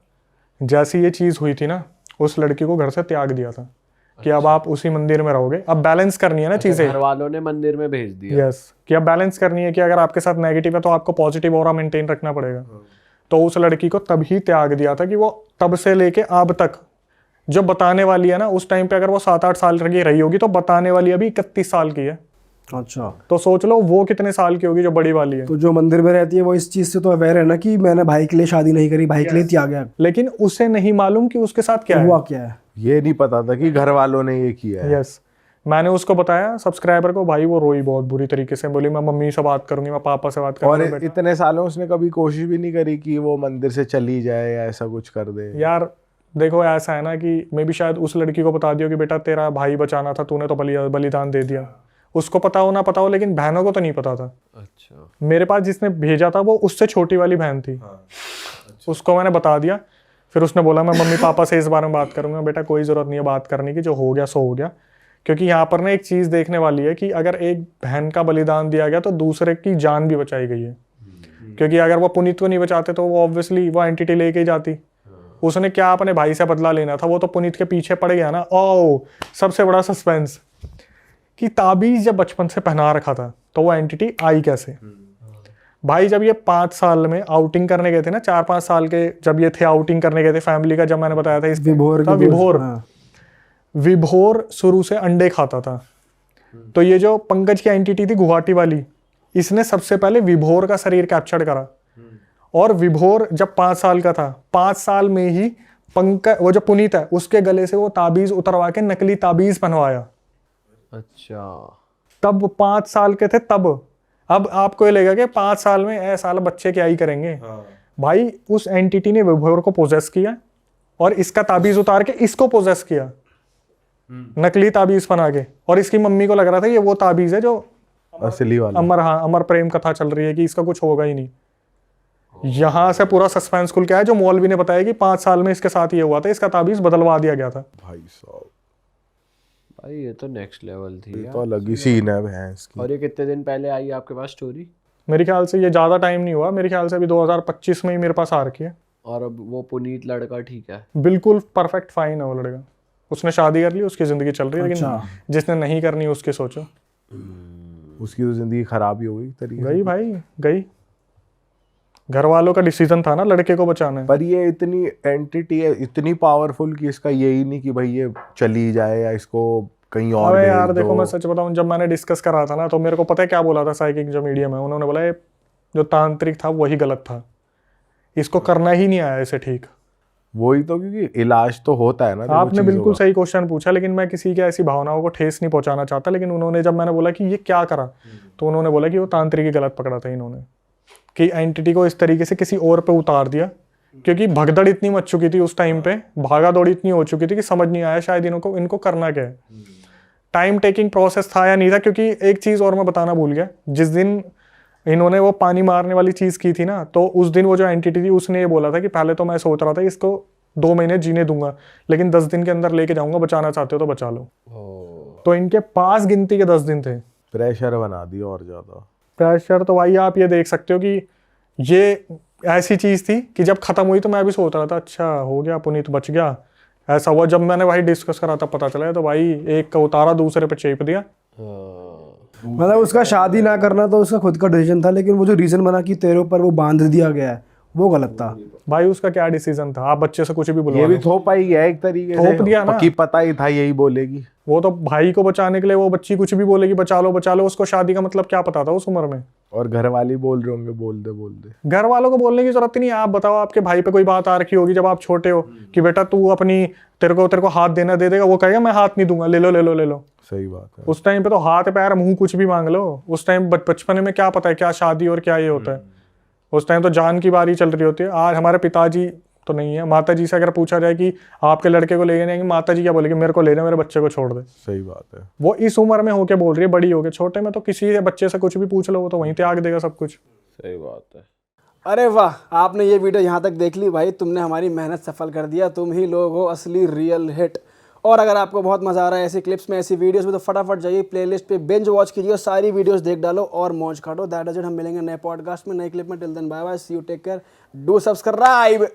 S1: जैसी ये चीज़ हुई थी ना, उस लड़की को घर से त्याग दिया था कि अब आप उसी मंदिर में रहोगे। अब बैलेंस करनी है ना चीज़ें।
S3: घर वालों ने मंदिर में भेज दिया।
S1: यस, कि अब बैलेंस करनी है कि अगर आपके साथ नेगेटिव है तो आपको पॉजिटिव ऑरा मेंटेन रखना पड़ेगा। तो उस लड़की को तभी त्याग दिया था कि वो तब से लेके अब तक जो बताने वाली है ना, उस टाइम पे अगर वो 7-8 साल की रही होगी तो बताने वाली अभी 31 साल की है।
S4: अच्छा,
S1: तो सोच लो वो कितने साल की होगी जो बड़ी वाली है।
S4: तो जो मंदिर में रहती है वो इस चीज से तो अवेयर है ना कि मैंने भाई के लिए शादी नहीं करी, भाई के लिए त्याग गया।
S1: लेकिन उसे नहीं मालूम कि उसके साथ क्या
S4: हुआ
S1: है।
S4: क्या है?
S6: ये नहीं पता था कि घर वालों ने ये किया है।
S1: यस, मैंने उसको बताया सब्सक्राइबर को। भाई वो रोई बहुत बुरी तरीके से, बोली मैं मम्मी से बात करूंगी, मैं पापा से बात
S6: और
S1: करूंगी।
S6: इतने सालों उसने कभी कोशिश भी नहीं करी कि वो मंदिर से चली जाए या ऐसा कुछ कर दे।
S1: यार देखो ऐसा है ना कि मे भी शायद उस लड़की को बता दियो कि बेटा तेरा भाई बचाना था, तूने तो बलिदान दे दिया। उसको पता हो ना पता हो, लेकिन बहनों को तो नहीं पता था।
S3: अच्छा,
S1: मेरे पास जिसने भेजा था वो उससे छोटी वाली बहन थी। उसको मैंने बता दिया। फिर उसने बोला मैं मम्मी पापा से इस बारे में बात करूंगा। बेटा कोई ज़रूरत नहीं है बात करने की, जो हो गया सो हो गया। क्योंकि यहाँ पर ना एक चीज़ देखने वाली है कि अगर एक बहन का बलिदान दिया गया तो दूसरे की जान भी बचाई गई है। क्योंकि अगर वो पुनीत को नहीं बचाते तो वो ऑब्वियसली वो एंटिटी लेके ही जाती। उसने क्या अपने भाई से बदला लेना था, वो तो पुनीत के पीछे पड़ गया ना। ओ सबसे बड़ा सस्पेंस कि ताबीज़ जब बचपन से पहना रखा था तो वो एंटिटी आई कैसे। भाई जब ये 5 साल में आउटिंग करने गए थे ना, 4-5 साल के जब ये थे आउटिंग करने गए थे फैमिली का, जब मैंने बताया था विभोर शुरू से अंडे खाता था। तो ये जो पंकज की एंटिटी थी गुवाहाटी वाली, इसने सबसे पहले विभोर का शरीर कैप्चर करा। और विभोर जब 5 साल का था, 5 साल में ही पंकज, वो जो पुनीत है, उसके गले से वो ताबीज़ उतरवा के नकली ताबीज़ पहनवाया।
S3: अच्छा,
S1: तब 5 साल के थे तब। अब आपको ये लगेगा कि 5 साल में ऐसा साल बच्चे क्या ही करेंगे। भाई उस एंटिटी ने विभोर को पोजेस किया और इसका ताबीज़ उतार के इसको पोजेस किया, नकली ताबीज़ बना के। और इसकी मम्मी को लग रहा था ये वो ताबीज़ है जो
S6: असली वाला।
S1: अमर प्रेम कथा चल रही है कि इसका कुछ होगा ही नहीं। यहाँ से पूरा सस्पेंस खुल के आया जो मौलवी ने बताया कि 5 साल में इसके साथ ये हुआ था, इसका ताबीज़ बदलवा दिया गया था।
S6: भाई साहब,
S3: भाई ये तो नेक्स्ट लेवल थी
S6: ये
S3: यार।
S6: तो अलग ही सीन है भैंस की।
S3: और ये कितने दिन पहले आई आपके पास स्टोरी?
S1: मेरे ख्याल से ये ज़्यादा टाइम नहीं हुआ, मेरे ख्याल से अभी 2025 में ही मेरे पास आ रखी है।
S3: और अब वो पुनीत लड़का ठीक है?
S1: बिल्कुल परफेक्ट फाइन है वो लड़का। उसने शादी कर ली, उसकी ज़िंदगी चल रही है। लेकिन जिसने नहीं करनी उसकी सोचो।
S6: उसकी तो जिंदगी खराब ही हो गई एक तरीके से।
S1: गई भाई गई। घर वालों का डिसीजन था ना लड़के को बचाना है।
S6: पर ये इतनी एंटिटी है, इतनी पावरफुल कि इसका यही नहीं कि भाई ये चली जाए या इसको कहीं और
S1: अबे
S6: भेज
S1: यार
S6: दो।
S1: देखो मैं सच बताऊं, जब मैंने डिस्कस करा था ना तो मेरे को पता है क्या बोला था साइकिक जो मीडियम है, उन्होंने बोला ये जो तांत्रिक था वही गलत था, इसको करना ही नहीं आया इसे ठीक।
S6: वही तो, क्योंकि इलाज तो होता है ना देखो
S1: आपने
S6: चीजों
S1: बिल्कुल
S6: का।
S1: सही क्वेश्चन पूछा, लेकिन मैं किसी की ऐसी भावनाओं को ठेस नहीं पहुंचाना चाहता। लेकिन उन्होंने जब मैंने बोला कि ये क्या करा, तो उन्होंने बोला कि वो तांत्रिक ही गलत पकड़ा था इन्होंने, कि एंटिटी को इस तरीके से किसी और पे उतार दिया, क्योंकि भगदड़ इतनी मच चुकी थी उस टाइम पे, भागा दौड़ी इतनी हो चुकी थी कि समझ नहीं आया शायद इनको करना क्या है। टाइम टेकिंग प्रोसेस था या नहीं था, क्योंकि एक चीज और मैं बताना भूल गया, जिस दिन इन्होंने वो पानी मारने वाली चीज की थी ना, तो उस दिन वो जो एंटिटी थी उसने ये बोला था कि पहले तो मैं सोच रहा था इसको 2 महीने जीने दूंगा, लेकिन 10 दिन के अंदर लेके जाऊंगा, बचाना चाहते हो तो बचा लो। तो इनके पास गिनती के 10 दिन थे।
S6: प्रेशर बना दिया और ज्यादा।
S1: प्रेशर तो भाई आप ये देख सकते हो कि ये ऐसी चीज थी कि जब खत्म हुई तो मैं भी सोच रहा था अच्छा हो गया पुनीत बच गया, ऐसा हुआ। जब मैंने भाई डिस्कस करा था पता चला, तो भाई एक का उतारा दूसरे पे चेप दिया।
S4: मतलब उसका शादी ना करना तो उसका खुद का डिसीजन था, लेकिन वो जो रीजन बना कि तेरे ऊपर वो बांध दिया गया है वो गलत था।
S1: भाई उसका क्या डिसीजन था, आप बच्चे से कुछ भी
S6: ये
S1: बुलवा
S6: भी
S1: लो।
S6: थोपा ही है एक तरीके से,
S1: थोप दिया ना।
S6: पक्की पता ही था यही बोलेगी।
S1: वो तो भाई को बचाने के लिए वो बच्ची कुछ भी बोलेगी, बचा लो, उसको शादी का मतलब क्या पता था उस उम्र में।
S6: और घर वाले बोल रहे होंगे बोल दे।
S1: घर वालों को बोलने की जरूरत ही नहीं है। आप बताओ आपके भाई पे कोई बात आ रखी होगी जब आप छोटे हो कि बेटा तू अपनी तेरे को हाथ देना दे देगा, वो कहेगा मैं हाथ नहीं दूंगा, ले लो।
S6: सही बात है।
S1: उस टाइम पे तो हाथ पैर मुंह कुछ भी मांग लो। उस टाइम बचपने में क्या पता है क्या शादी और क्या ये होता है। उस टाइम तो जान की बारी चल रही होती है। आज हमारे पिताजी तो नहीं है, माता जी से अगर पूछा जाए कि आपके लड़के को ले जाएंगे, माता जी क्या बोलेगी, मेरे को ले जा, मेरे बच्चे को छोड़ दे।
S6: सही बात है।
S1: वो इस उम्र में होके बोल रही है, बड़ी होके। छोटे में तो किसी बच्चे से कुछ भी पूछ लो वो तो वहीं त्याग देगा सब कुछ।
S3: सही बात है।
S4: अरे वाह, आपने ये वीडियो यहाँ तक देख ली भाई, तुमने हमारी मेहनत सफल कर दिया। तुम ही लोग हो असली रियल हिट। और अगर आपको बहुत मजा आ रहा है ऐसी क्लिप्स में, ऐसी वीडियोस में, तो फटाफट जाइए प्लेलिस्ट पे बिंज वॉच कीजिए और सारी वीडियोस देख डालो और मौज काटो। That is it. हम मिलेंगे नए पॉडकास्ट में, नए क्लिप में। Till then bye bye, see you, take care, do subscribe.